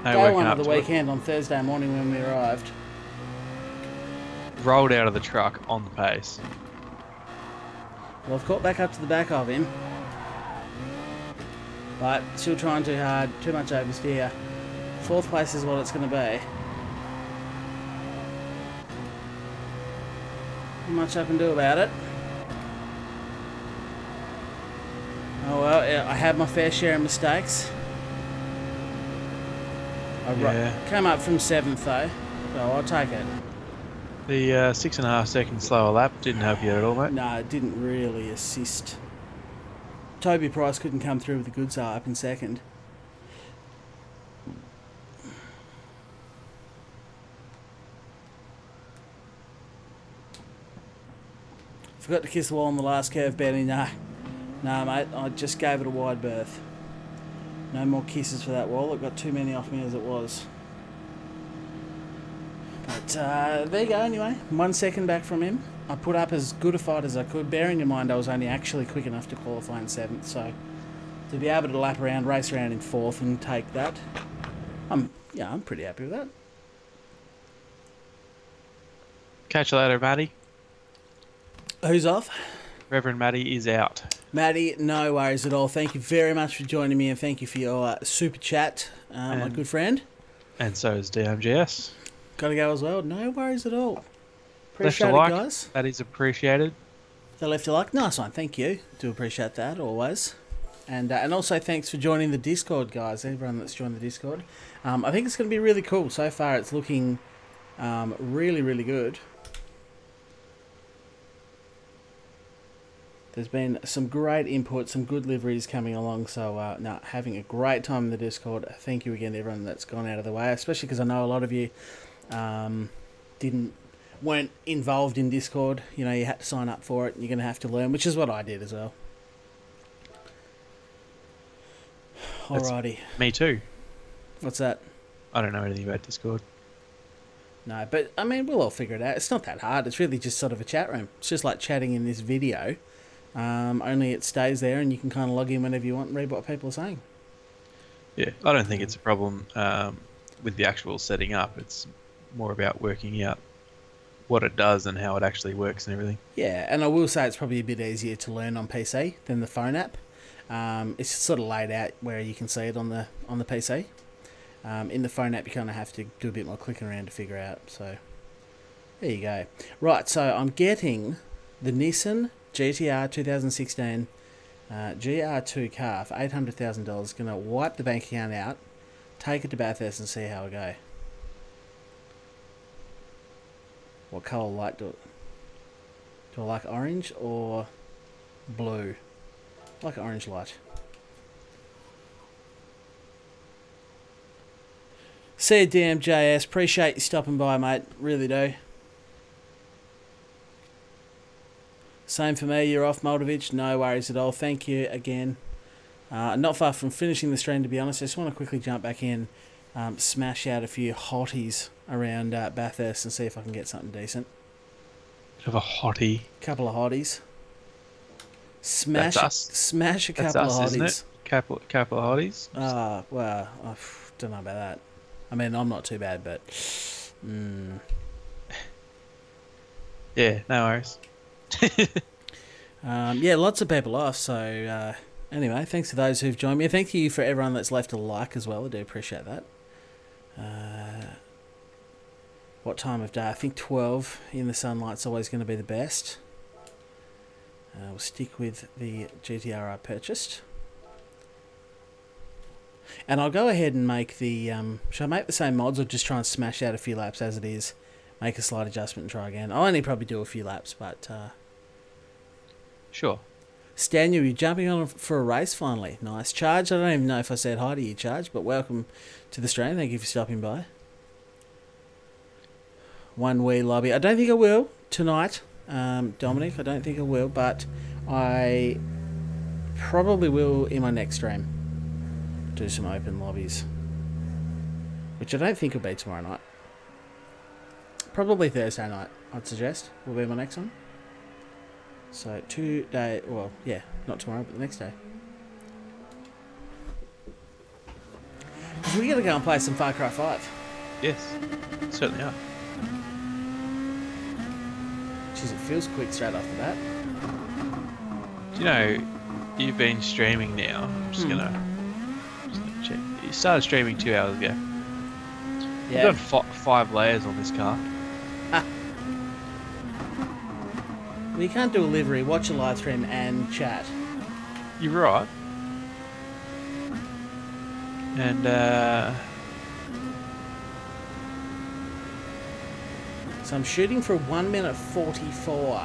Day working one up of the to it. weekend on Thursday morning when we arrived. Rolled out of the truck on the pace. Well, I've caught back up to the back of him. But still trying too hard, too much oversteer. Fourth place is what it's going to be. Not much I can do about it. Oh well, I had my fair share of mistakes. I came up from 7th though, so I'll take it. The 6.5 second slower lap didn't help you at all, mate. No, it didn't really assist. Toby Price couldn't come through with the goods up in second. Forgot to kiss the wall on the last curve, Benny. Nah, mate, I just gave it a wide berth. No more kisses for that wall. It got too many off me as it was. But there you go anyway. 1 second back from him. I put up as good a fight as I could, bearing in mind I was only actually quick enough to qualify in 7th, so to be able to lap around, race around in 4th and take that, I'm pretty happy with that. Catch you later, Matty. Who's off? Reverend Matty is out. Matty, no worries at all. Thank you very much for joining me and thank you for your super chat, my good friend. And so is DMGS. Got to go as well. No worries at all. Left Appreciate a it, like. guys. That is appreciated. They left a like. Nice one. Thank you. Do appreciate that always. And also thanks for joining the Discord, guys. Everyone that's joined the Discord. I think it's going to be really cool. So far it's looking really, really good. There's been some great input, some good liveries coming along. So, having a great time in the Discord. Thank you again to everyone that's gone out of the way, especially because I know a lot of you weren't involved in Discord. You know, you had to sign up for it and you're going to have to learn, which is what I did as well. Alrighty. Me too. What's that? I don't know anything about Discord. No, but I mean, we'll all figure it out. It's not that hard. It's really just sort of a chat room. It's just like chatting in this video. Only it stays there and you can kind of log in whenever you want and read what people are saying. Yeah, I don't think it's a problem with the actual setting up. It's more about working out what it does and how it actually works and everything. Yeah, and I will say it's probably a bit easier to learn on PC than the phone app. It's sort of laid out where you can see it on the PC. In the phone app, you kind of have to do a bit more clicking around to figure out. So there you go. Right, so I'm getting the Nissan GTR 2016 GR2 car for $800,000. Going to wipe the bank account out, take it to Bathurst and see how I go. What colour light do I like? Orange or blue? I like orange light. See you, DMJS. Appreciate you stopping by, mate. Really do. Same for me. You're off, Moldovich. No worries at all. Thank you again. Not far from finishing the stream, to be honest. I just want to quickly jump back in, smash out a few hotties around Bathurst and see if I can get something decent. Bit of a hottie. Couple of hotties. Smash a couple That's of us, hotties. isn't it? Couple of hotties. Well, I don't know about that. I mean, I'm not too bad, but... Yeah, no worries. Yeah, lots of people off, so anyway, thanks to those who've joined me. Thank you for everyone that's left a like as well. I do appreciate that. What time of day? I think 12 in the sunlight's always going to be the best. We'll stick with the GTR I purchased. And I'll go ahead and make the... should I make the same mods or just try and smash out a few laps as it is? Make a slight adjustment and try again. I'll only probably do a few laps, but... Sure. Staniel, you're jumping on for a race finally. Nice. Charge, I don't even know if I said hi to you, Charge, but welcome to the stream. Thank you for stopping by. One wee lobby. I don't think I will tonight, Dominic. I don't think I will, but I probably will in my next stream. Do some open lobbies. Which I don't think will be tomorrow night. Probably Thursday night, I'd suggest, will be my next one. So 2 days, well, yeah, not tomorrow, but the next day. Because we got to go and play some Far Cry 5. Yes, certainly are. Jeez, it feels quick straight off the bat. Do you know, you've been streaming now. I'm just gonna check. You started streaming 2 hours ago. Yeah. You've done 5 layers on this car. Well, you can't do a livery, watch a live stream, and chat. You're right. And So I'm shooting for 1 minute 44.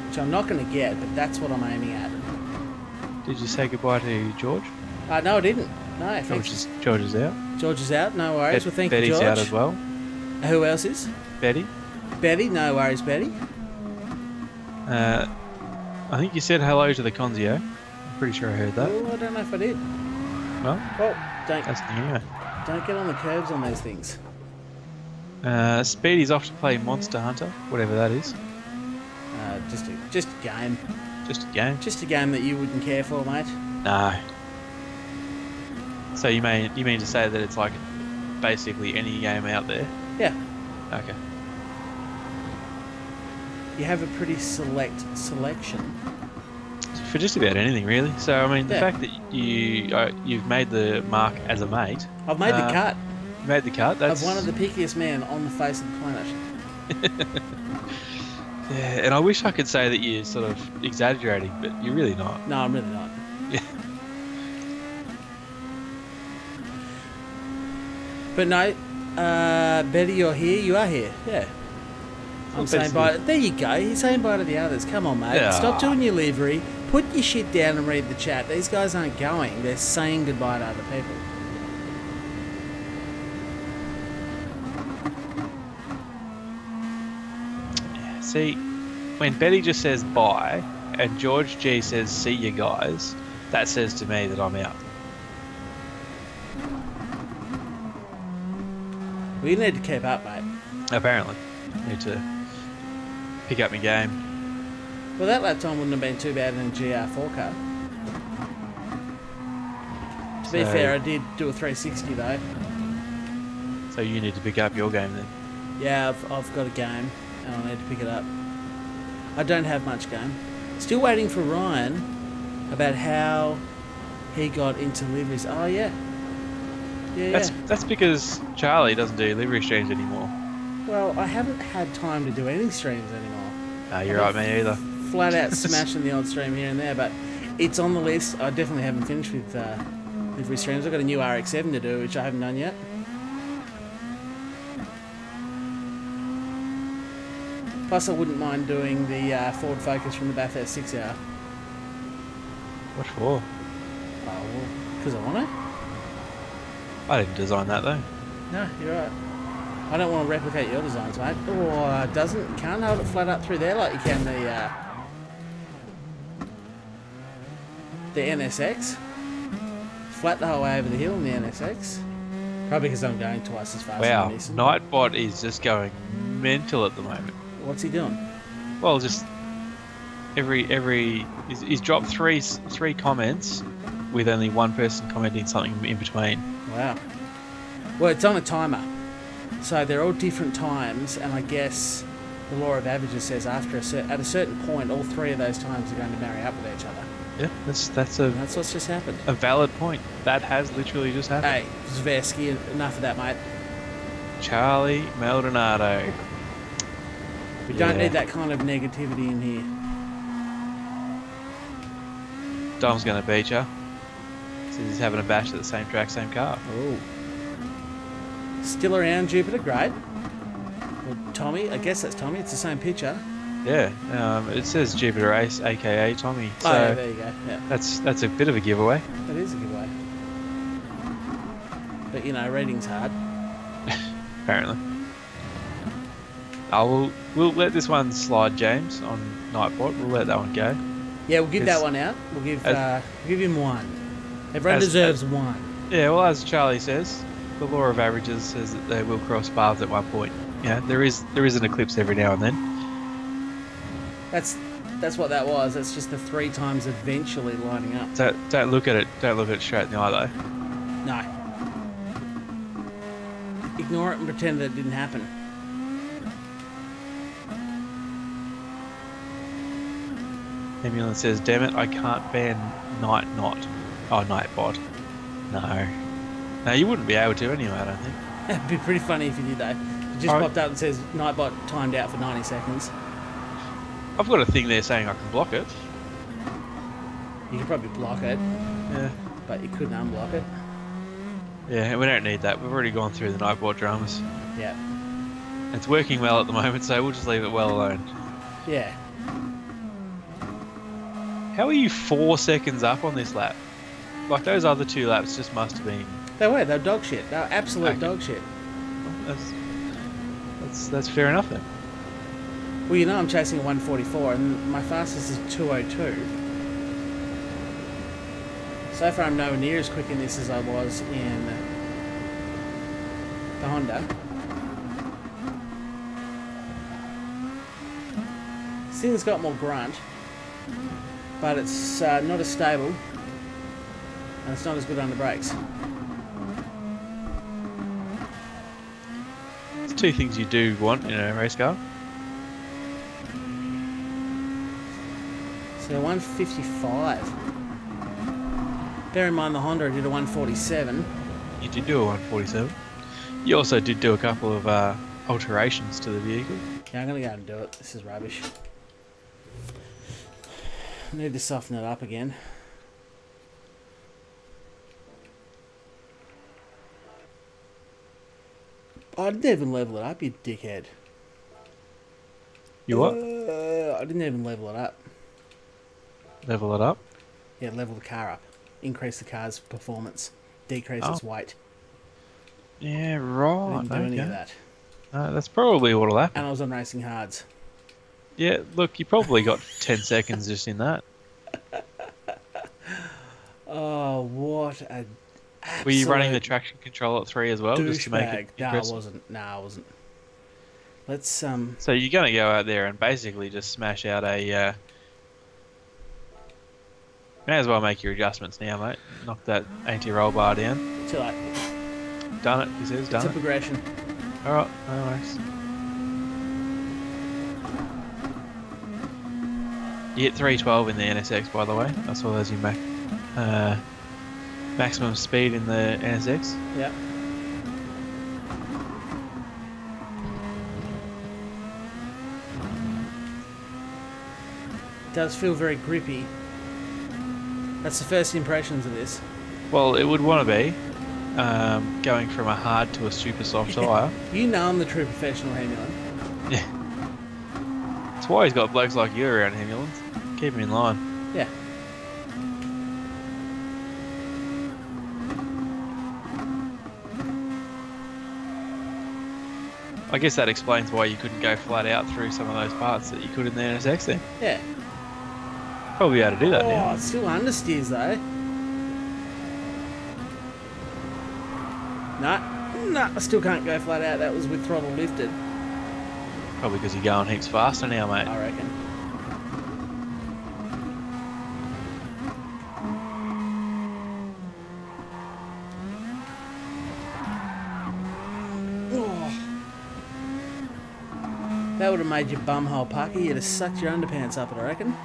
Which I'm not going to get, but that's what I'm aiming at. did you say goodbye to George? No, I didn't. No, thanks. George is out. George is out, no worries. Well, thank you, Betty's George. out as well. Who else is? Betty. Betty, no worries, Betty. I think you said hello to the Conzio. I'm pretty sure I heard that. Oh, I don't know if I did. Well, that's the anyway. Don't get on the curbs on those things. Speedy's off to play Monster Hunter, whatever that is. Just a game. Just a game. Just a game that you wouldn't care for, mate. No. So you mean to say that it's like basically any game out there? Yeah. Okay. You have a pretty select selection. For just about anything, really. So I mean, the Yeah. fact that you've made the mark as a mate. I've made the cut. You made the cut. That's Of one of the pickiest men on the face of the planet. Yeah, and I wish I could say that you're sort of exaggerating, but you're really not. No, I'm really not. Yeah. But no, Betty, you're here. You are here. Yeah. I'm saying bye. There you go. He's saying bye to the others. Come on, mate. Yeah. Stop doing your livery. Put your shit down and read the chat. These guys aren't going. They're saying goodbye to other people. Yeah, see, when Betty just says bye and George G says see you guys, that says to me that I'm out. We need to keep up, mate. Apparently. Need to pick up my game. Well, that lap time wouldn't have been too bad in a GR4 car. To be fair, I did do a 360 though. So you need to pick up your game then. Yeah, I've got a game and I need to pick it up. I don't have much game. Still waiting for Ryan about how he got into liveries. Oh yeah. Yeah. That's because Charlie doesn't do livery streams anymore. Well, I haven't had time to do any streams anymore. No, you're right, me either. Flat out smashing the odd stream here and there, but it's on the list. I definitely haven't finished with livery streams. I've got a new RX-7 to do, which I haven't done yet. Plus, I wouldn't mind doing the Ford Focus from the Bathurst 6 hour. What for? Oh, well, because I want to. I didn't design that though. No, you're right. I don't want to replicate your designs, mate. Oh, can't hold it flat up through there like you can the NSX. Flat the whole way over the hill in the NSX. Probably because I'm going twice as fast Wow, as Nightbot is just going mental at the moment. What's he doing? Well, just he's dropped three comments with only one person commenting something in between. Wow. Well, it's on a timer. So they're all different times, and I guess the law of averages says at a certain point, all three of those times are going to marry up with each other. Yeah, that's what's just happened. A valid point. That has literally just happened. Hey, Zversky, enough of that, mate. Charlie Maldonado. We don't need that kind of negativity in here. Dom's going to beat you. Says he's having a bash at the same track, same car. Oh. Still around Jupiter, great. Well, Tommy, I guess that's Tommy. It's the same picture. Yeah, it says Jupiter Ace, aka Tommy. So Oh, yeah, there you go. Yeah, that's a bit of a giveaway. that is a giveaway. But, you know, reading's hard. Apparently. We'll let this one slide, James, on Nightbot. We'll let that one go. Yeah, we'll give It's- that one out. We'll give him one. Everyone As- deserves one. Yeah, well, as Charlie says, the law of averages says that they will cross paths at one point. Yeah, there is an eclipse every now and then. That's what that was. That's just the 3 times eventually lining up. Don't look at it. Don't look at it straight in the eye, though. No. Ignore it and pretend that it didn't happen. Ambulance says, "Damn it, I can't ban Nightbot." No, you wouldn't be able to anyway. I don't think. It'd be pretty funny if you did though. It just Alright. popped up and says Nightbot timed out for 90 seconds. I've got a thing there saying I can block it. You could probably block it, Yeah. but you couldn't unblock it. Yeah, we don't need that. We've already gone through the Nightbot dramas. Yeah. It's working well at the moment, so we'll just leave it well alone. Yeah. How are you 4 seconds up on this lap? Like, those other 2 laps just must have been... They were dog shit. They were absolute Okay. dog shit. That's fair enough then. Well, you know I'm chasing a 144 and my fastest is 202. So far I'm nowhere near as quick in this as I was in the Honda. This thing's got more grunt, but it's not as stable and it's not as good on the brakes. It's 2 things you do want in a race car. So 155. Bear in mind the Honda did a 147. You did do a 147. You also did do a couple of alterations to the vehicle. Yeah, I'm gonna go and do it. This is rubbish. I need to soften it up again. I didn't even level it up, you dickhead. You what? I didn't even level it up. Level it up? Yeah, level the car up. Increase the car's performance. Decrease its weight. Yeah, I right. didn't do any of that. That's probably what'll happen. And I was on Racing Hards. Yeah, look, you probably got 10 seconds just in that. Oh, what a Were you running the absolute traction control at 3 as well, just to make douchebag. it No, I impressive? wasn't. No, I wasn't. Let's So you're going to go out there and basically just smash out a... May as well make your adjustments now, mate. Knock that anti-roll bar down. too late. Done it, he says, It's done a it. progression. Alright, no worries. You hit 312 in the NSX, by the way. I saw as your maximum speed in the NSX. Yep. It does feel very grippy. That's the first impressions of this. Well, it would want to be going from a hard to a super soft tyre. You know I'm the true professional, Hamilton. Yeah. That's why he's got blokes like you around him, Hamilton. Keep him in line. Yeah. I guess that explains why you couldn't go flat out through some of those parts that you could in the NSX then. Yeah. Probably able to do that Oh, now. it's still understeers though. Nah, I still can't go flat out. That was with throttle lifted, Probably because you're going heaps faster now, mate. I reckon. Oh. That would have made your bumhole pucker. You'd have sucked your underpants up, I reckon.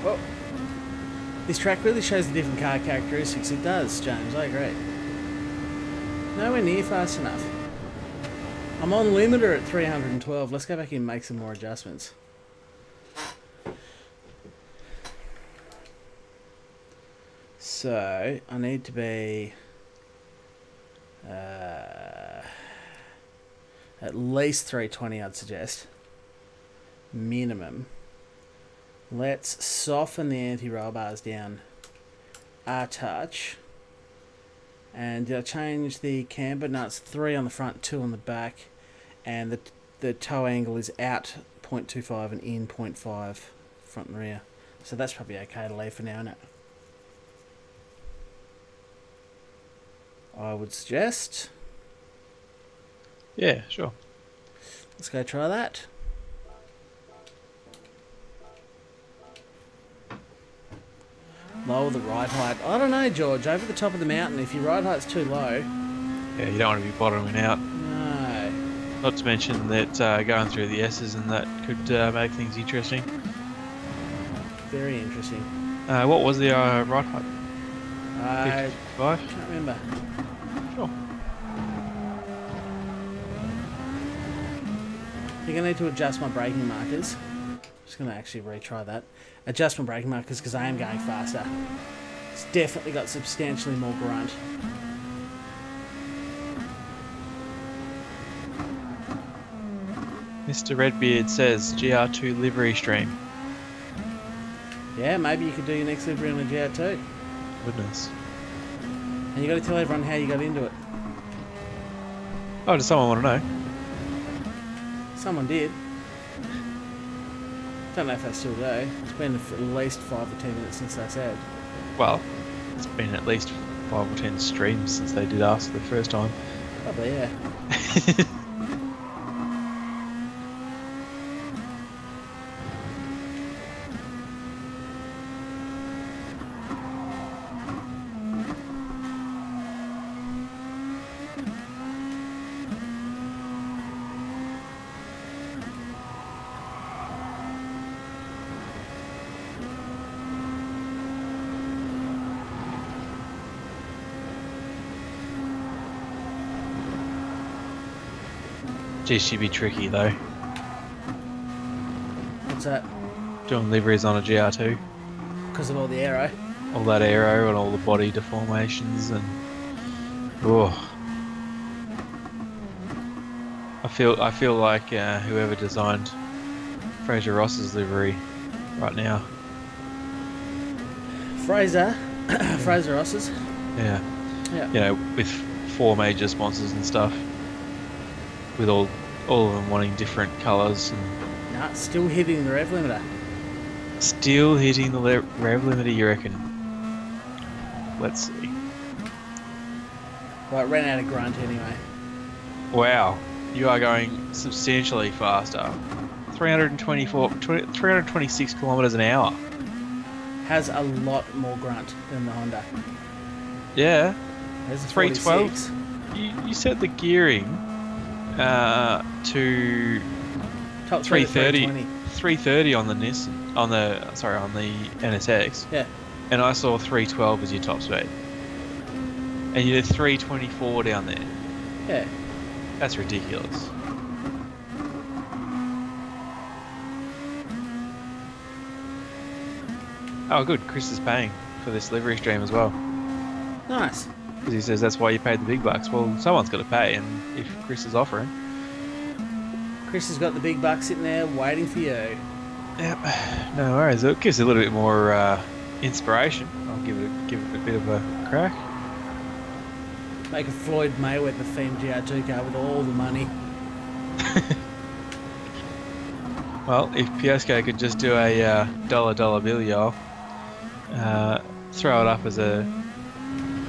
Oh. This track really shows the different car characteristics. It does, James. I agree. Nowhere near fast enough. I'm on limiter at 312. Let's go back and make some more adjustments. So, I need to be At least 320, I'd suggest. Minimum. Let's soften the anti-roll bars down a touch. And did I change the camber? No, it's 3 on the front, 2 on the back. And the toe angle is out 0.25 and in 0.5 front and rear. So that's probably okay to leave for now, isn't it? I would suggest. Yeah, sure. Let's go try that. Lower the ride height. I don't know, George. Over the top of the mountain, if your ride height's too low. Yeah, you don't want to be bottoming out. No. Not to mention that going through the S's and that could make things interesting. Very interesting. What was the ride height? I 55? can't remember. Sure. I think I need to adjust my braking markers. Just going to actually retry that. Adjust my braking markers because I am going faster. It's definitely got substantially more grunt. Mr. Redbeard says GR2 livery stream. Yeah, maybe you could do your next livery on a GR2. Goodness. And you got to tell everyone how you got into it. Oh, does someone want to know? Someone did. Don't know if I still do. It's been at least 5 or 10 minutes since I said. Well, it's been at least 5 or 10 streams since they did ask the first time. Probably, yeah. Geez, she'd be tricky though. What's that? Doing liveries on a GR2. Because of all the aero. All that aero and all the body deformations and... Oh. I feel like whoever designed Fraser Ross's livery right now. Fraser Ross's. Yeah. Yeah. You know, with 4 major sponsors and stuff. With all of them wanting different colours and... Nah, still hitting the rev limiter. Still hitting the rev limiter, you reckon? Let's see. Well, it ran out of grunt anyway. Wow, you are going substantially faster. 326 kilometers an hour. Has a lot more grunt than the Honda. Yeah. There's a 312. You set the gearing to top 330. 320. 330 on the on the NSX. Yeah. And I saw 312 as your top speed. And you did 324 down there. Yeah. That's ridiculous. Oh, good. Chris is paying for this livery stream as well. Nice. Because he says that's why you paid the big bucks. Well, someone's got to pay, and if Chris is offering... Chris has got the big bucks sitting there waiting for you. Yep. No worries. It gives a little bit more inspiration. I'll give it a bit of a crack. Make a Floyd Mayweather themed GR2 car with all the money. Well, if Piesco could just do a dollar bill, y'all, throw it up as a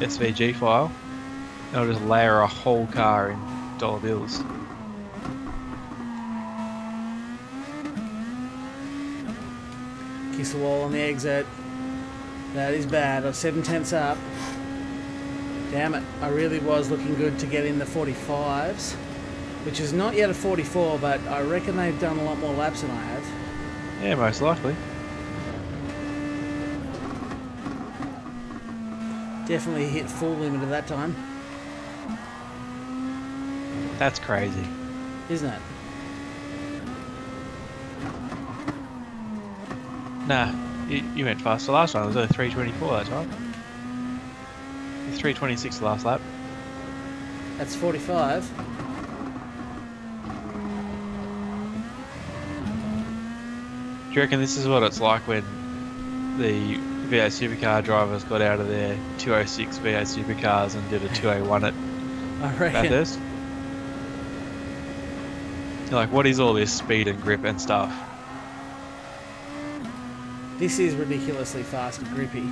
SVG file, and I'll just layer a whole car in dollar bills. Kiss the wall on the exit. That is bad. I'm 7/10 up. Damn it. I really was looking good to get in the 45s, which is not yet a 44, but I reckon they've done a lot more laps than I have. Yeah, most likely. Definitely hit full limit at that time. That's crazy. Isn't it? Nah, you went faster last time. It was only 324 that time. 326 the last lap. That's 45. Do you reckon this is what it's like when the V8 supercar drivers got out of their 206 V8 supercars and did a 201 at I reckon. Bathurst? You're like, what is all this speed and grip and stuff? This is ridiculously fast and grippy.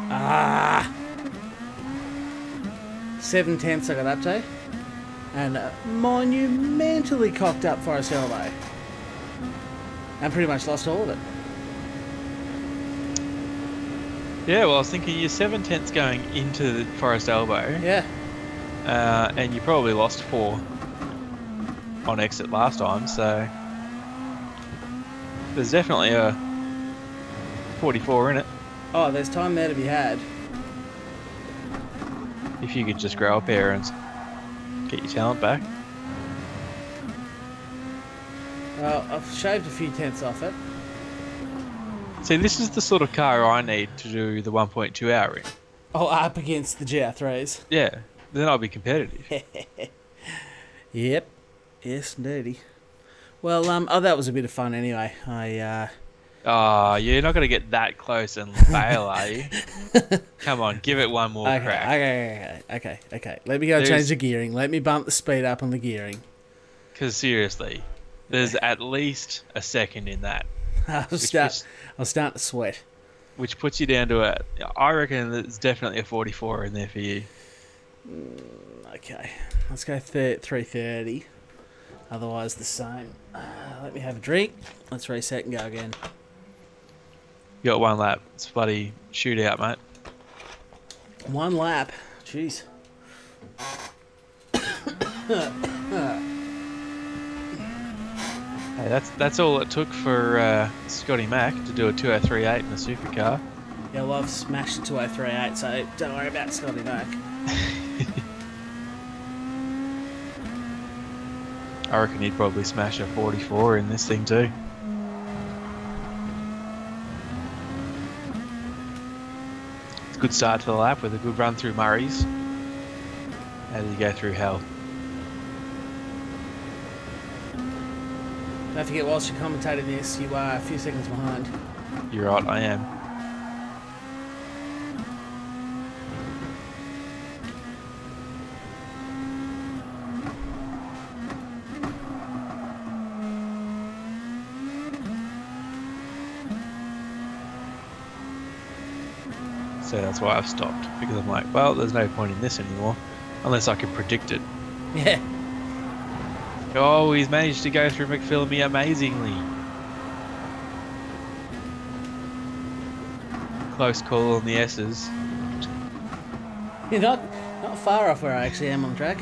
Ah! 7/10 I got up to. And monumentally cocked up Forest Elbow. And pretty much lost all of it. Yeah, well, I was thinking you're 7/10 going into the Forest Elbow. Yeah. And you probably lost 4 on exit last time, so there's definitely a 44 in it. Oh, there's time there to be had. If you could just grow up here and get your talent back. Well, I've shaved a few tenths off it. See, this is the sort of car I need to do the 1.2 hour in. Oh, up against the GR3s. Yeah, then I'll be competitive. Yep. Yes, indeedy. Well, oh, that was a bit of fun anyway. Oh, you're not going to get that close and fail, are you? Come on, give it one more crack. Okay. Let me go change the gearing. Let me bump the speed up on the gearing. Because seriously, there's at least a second in that. I'll start to sweat. Which puts you down to I reckon there's definitely a 44 in there for you. Okay, let's go 330. Otherwise the same. Let me have a drink. Let's reset and go again. You got 1 lap. It's a bloody shootout, mate. 1 lap. Jeez. Hey, that's all it took for Scotty Mac to do a 2038 in the supercar. Yeah, well, I've smashed a 2038, so don't worry about Scotty Mac. I reckon he'd probably smash a 44 in this thing too. It's a good start to the lap with a good run through Murray's. How did you go through hell? Don't forget, whilst you're commentating this, you are a few seconds behind. You're right, I am. So that's why I've stopped, because I'm like, well, there's no point in this anymore, unless I can predict it. Yeah. Oh, he's managed to go through McPhillamy amazingly. Close call on the S's. You're not far off where I actually am on track.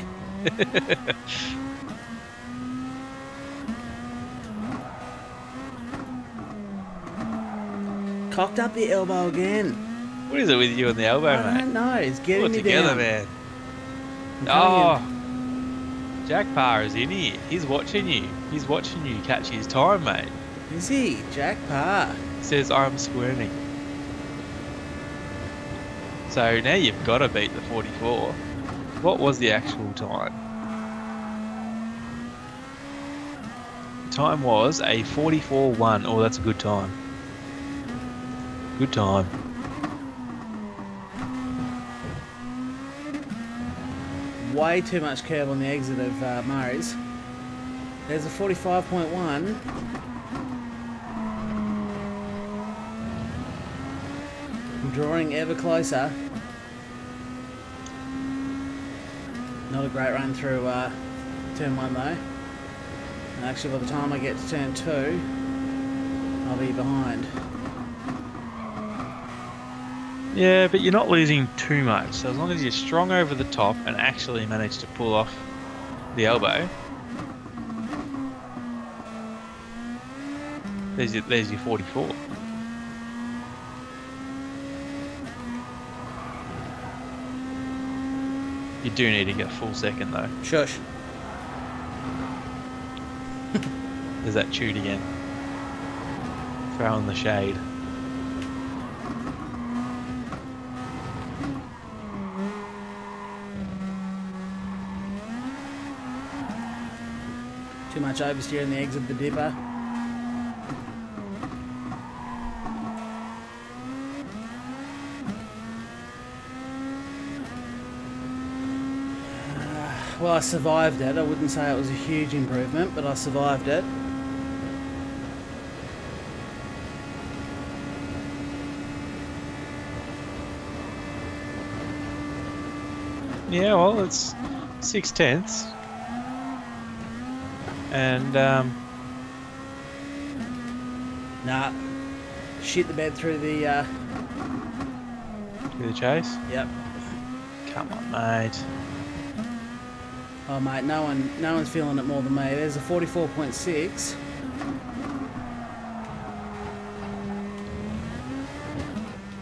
Cocked up the elbow again. What is it with you and the elbow, mate? I don't know. It's getting Pull it me together, down. man. I'm Oh, Jack Parr is in here. He's watching you. He's watching you catch his time, mate. Is he? Jack Parr. Says I'm squirming. So now you've got to beat the 44. What was the actual time? The time was a 44.1. Oh, that's a good time. Good time. Way too much curb on the exit of Murray's. There's a 45.1. I'm drawing ever closer. Not a great run through turn 1 though. And actually by the time I get to turn 2, I'll be behind. Yeah, but you're not losing too much. So as long as you're strong over the top and actually manage to pull off the elbow, there's your 44. You do need to get a full second though. Shush. There's that chute again. Throw in the shade. Too much oversteer in the eggs of the dipper. Well, I survived it. I wouldn't say it was a huge improvement, but I survived it. Yeah, well, it's 6/10. And, Nah. Shit the bed through the, through the chase? Yep. Come on, mate. Oh, mate, no one's feeling it more than me. There's a 44.6.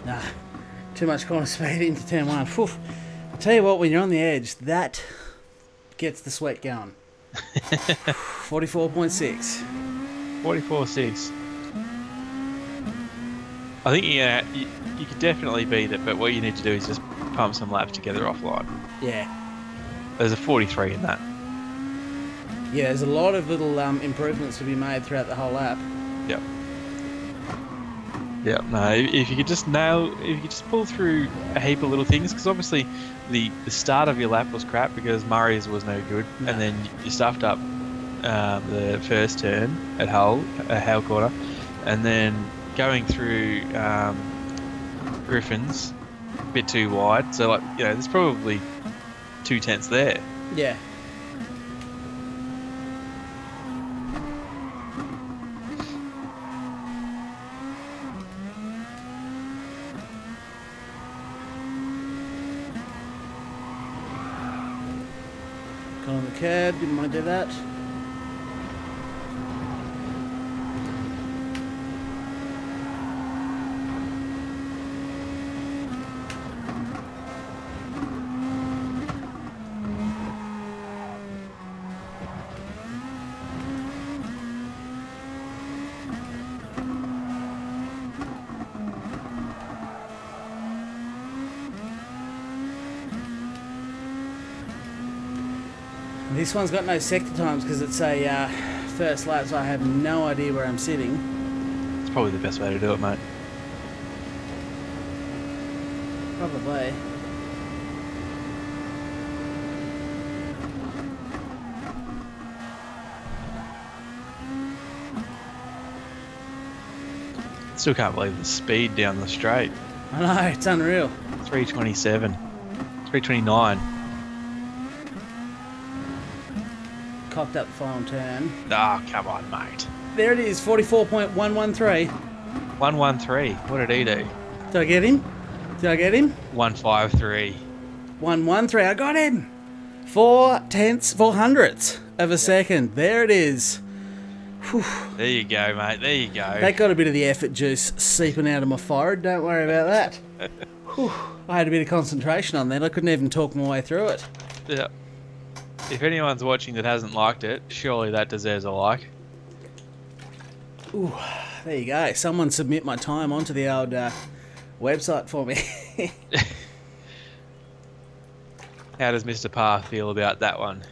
Nah. Too much corner speed into turn 1. Phew. I tell you what, when you're on the edge, that gets the sweat going. 44.6. 44.6. I think you could definitely beat it, but what you need to do is just pump some laps together offline. Yeah. There's a 43 in that. Yeah, there's a lot of little improvements to be made throughout the whole lap. Yep. Yep. No, if you could just pull through a heap of little things, because obviously the start of your lap was crap because Murray's was no good, No. and then you stuffed up the first turn at Hull Corner, and then going through Griffin's a bit too wide. So there's probably 2/10 there. Yeah. Got on the curb, didn't want to do that. This one's got no sector times because it's a first lap, so I have no idea where I'm sitting. It's probably the best way to do it, mate. Probably. Still can't believe the speed down the straight. I know, it's unreal. 327. 329. Cocked up the final turn. Ah, come on, mate. There it is, 44.113. 113. What did he do? Did I get him? 153. 113, I got him! 4/400ths of a second. There it is. Whew. There you go, mate. There you go. That got a bit of the effort juice seeping out of my forehead. Don't worry about that. Whew. I had a bit of concentration on that. I couldn't even talk my way through it. Yeah. If anyone's watching that hasn't liked it, surely that deserves a like. Ooh, there you go. Someone submit my time onto the old website for me. How does Mr. Parr feel about that one?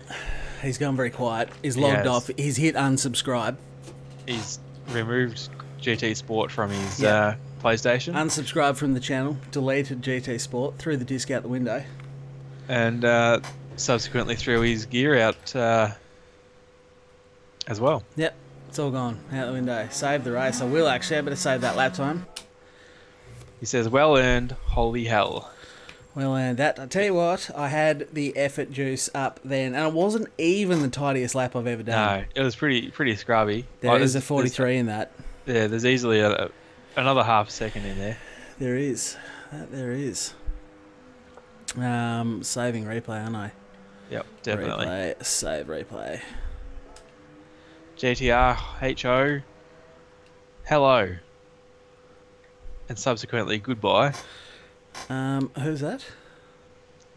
He's gone very quiet. He's logged off. He's hit unsubscribe. He's removed GT Sport from his Yeah. PlayStation. Unsubscribed from the channel. Deleted GT Sport. Threw the disc out the window. And subsequently threw his gear out as well. Yep. It's all gone out the window. Save the race. I will actually. I better save that lap time. He says, well earned, holy hell. Well, and that, I tell you what, I had the effort juice up then, and it wasn't even the tidiest lap I've ever done. No, it was pretty scrubby. There is a 43 in that. Yeah, there's easily another half second in there. There is. There is. Saving replay, aren't I? Yep, definitely. Replay, save replay. GTR HO, hello, and subsequently goodbye. Who's that?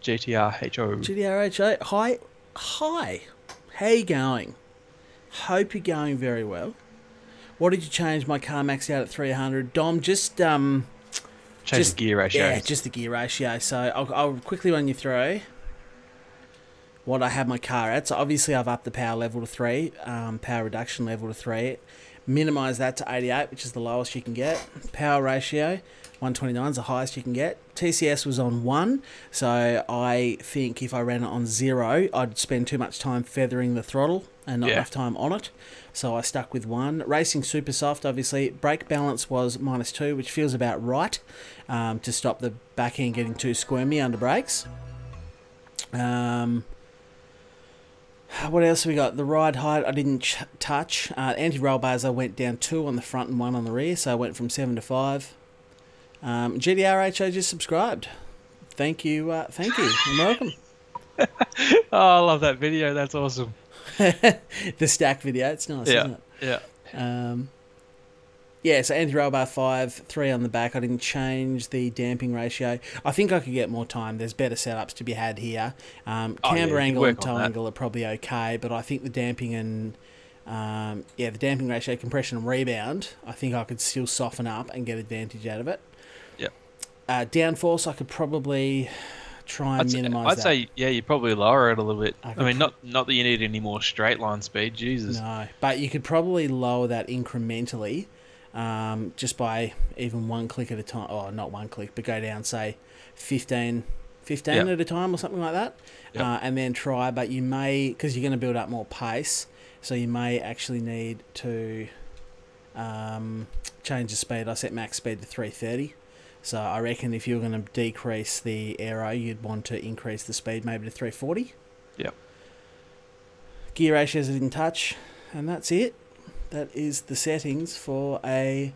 GTR HO. GDRHO. Hi. Hi. How you going? Hope you're going very well. What did you change my car max out at 300? Dom, just Change the gear ratio. Yeah, just the gear ratio. So I'll quickly run you through what I have my car at. So obviously I've upped the power level to 3, power reduction level to 3. Minimise that to 88, which is the lowest you can get. Power ratio, 129 is the highest you can get. TCS was on 1, so I think if I ran it on 0, I'd spend too much time feathering the throttle and not enough time on it. So I stuck with 1. Racing super soft, obviously. Brake balance was -2, which feels about right to stop the back end getting too squirmy under brakes. What else have we got? The ride height I didn't touch. Anti-roll bars I went down 2 on the front and 1 on the rear, so I went from 7 to 5. GDRHO just subscribed. Thank you. Thank you. You're welcome. Oh, I love that video. That's awesome. The stack video. It's nice, isn't it? Yeah. Yeah, so anti-roll bar 5, 3 on the back. I didn't change the damping ratio. I think I could get more time. There's better setups to be had here. Camber angle and toe angle are probably okay, but I think the damping and the damping ratio, compression and rebound, I think I could still soften up and get advantage out of it. Yep. Downforce, I could probably try and minimise I'd that. say, yeah, you probably lower it a little bit. I mean, not that you need any more straight line speed, Jesus. No, but you could probably lower that incrementally. Just by even one click at a time, or not one click, but go down, say, 15 at a time or something like that, and then try, but you may, because you're going to build up more pace, so you may actually need to change the speed. I set max speed to 330, so I reckon if you're going to decrease the aero, you'd want to increase the speed maybe to 340. Yep. Gear ratios I didn't touch, and that's it. That is the settings for a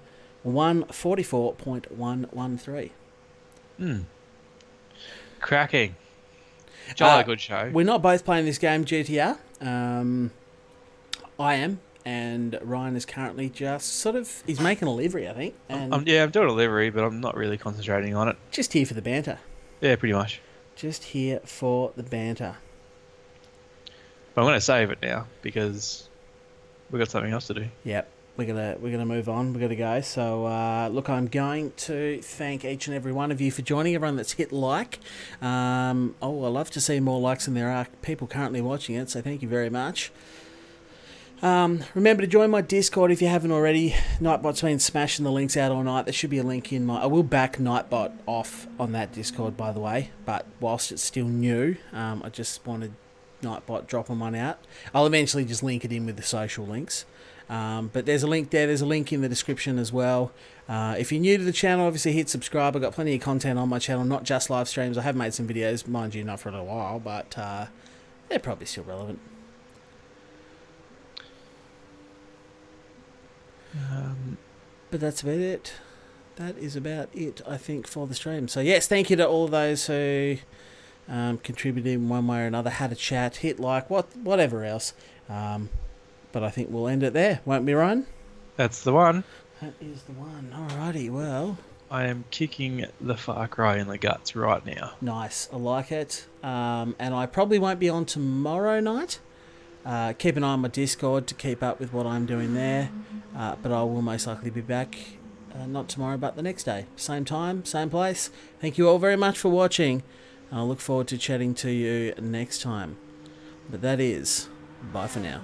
144.113. Cracking. Jolly good show. We're not both playing this game, GTR. I am, and Ryan is currently just he's making a livery, I think. And I'm doing a livery, but I'm not really concentrating on it. Just here for the banter. Yeah, pretty much. Just here for the banter. But I'm going to save it now because we've got something else to do. Yep. We're gonna move on. We're gonna go. So look, I'm going to thank each and every one of you for joining. Everyone that's hit like. I love to see more likes than there are people currently watching it. So thank you very much. Remember to join my Discord if you haven't already. Nightbot's been smashing the links out all night. There should be a link in my... I will back Nightbot off on that Discord, by the way. But whilst it's still new, I just wanted Nightbot dropping one out. I'll eventually just link it in with the social links. But there's a link there. There's a link in the description as well. If you're new to the channel, obviously hit subscribe. I've got plenty of content on my channel, not just live streams. I have made some videos, mind you, not for a little while, but they're probably still relevant. But that's about it. That is about it, I think, for the stream. So yes, thank you to all of those who contributed in one way or another, had a chat, hit like, whatever else. But I think we'll end it there, won't we, Ryan? That's the one. That is the one. Alrighty, well. I am kicking the Far Cry in the guts right now. Nice, I like it. And I probably won't be on tomorrow night. Keep an eye on my Discord to keep up with what I'm doing there. But I will most likely be back, not tomorrow, but the next day. Same time, same place. Thank you all very much for watching. I'll look forward to chatting to you next time. But that is, bye for now.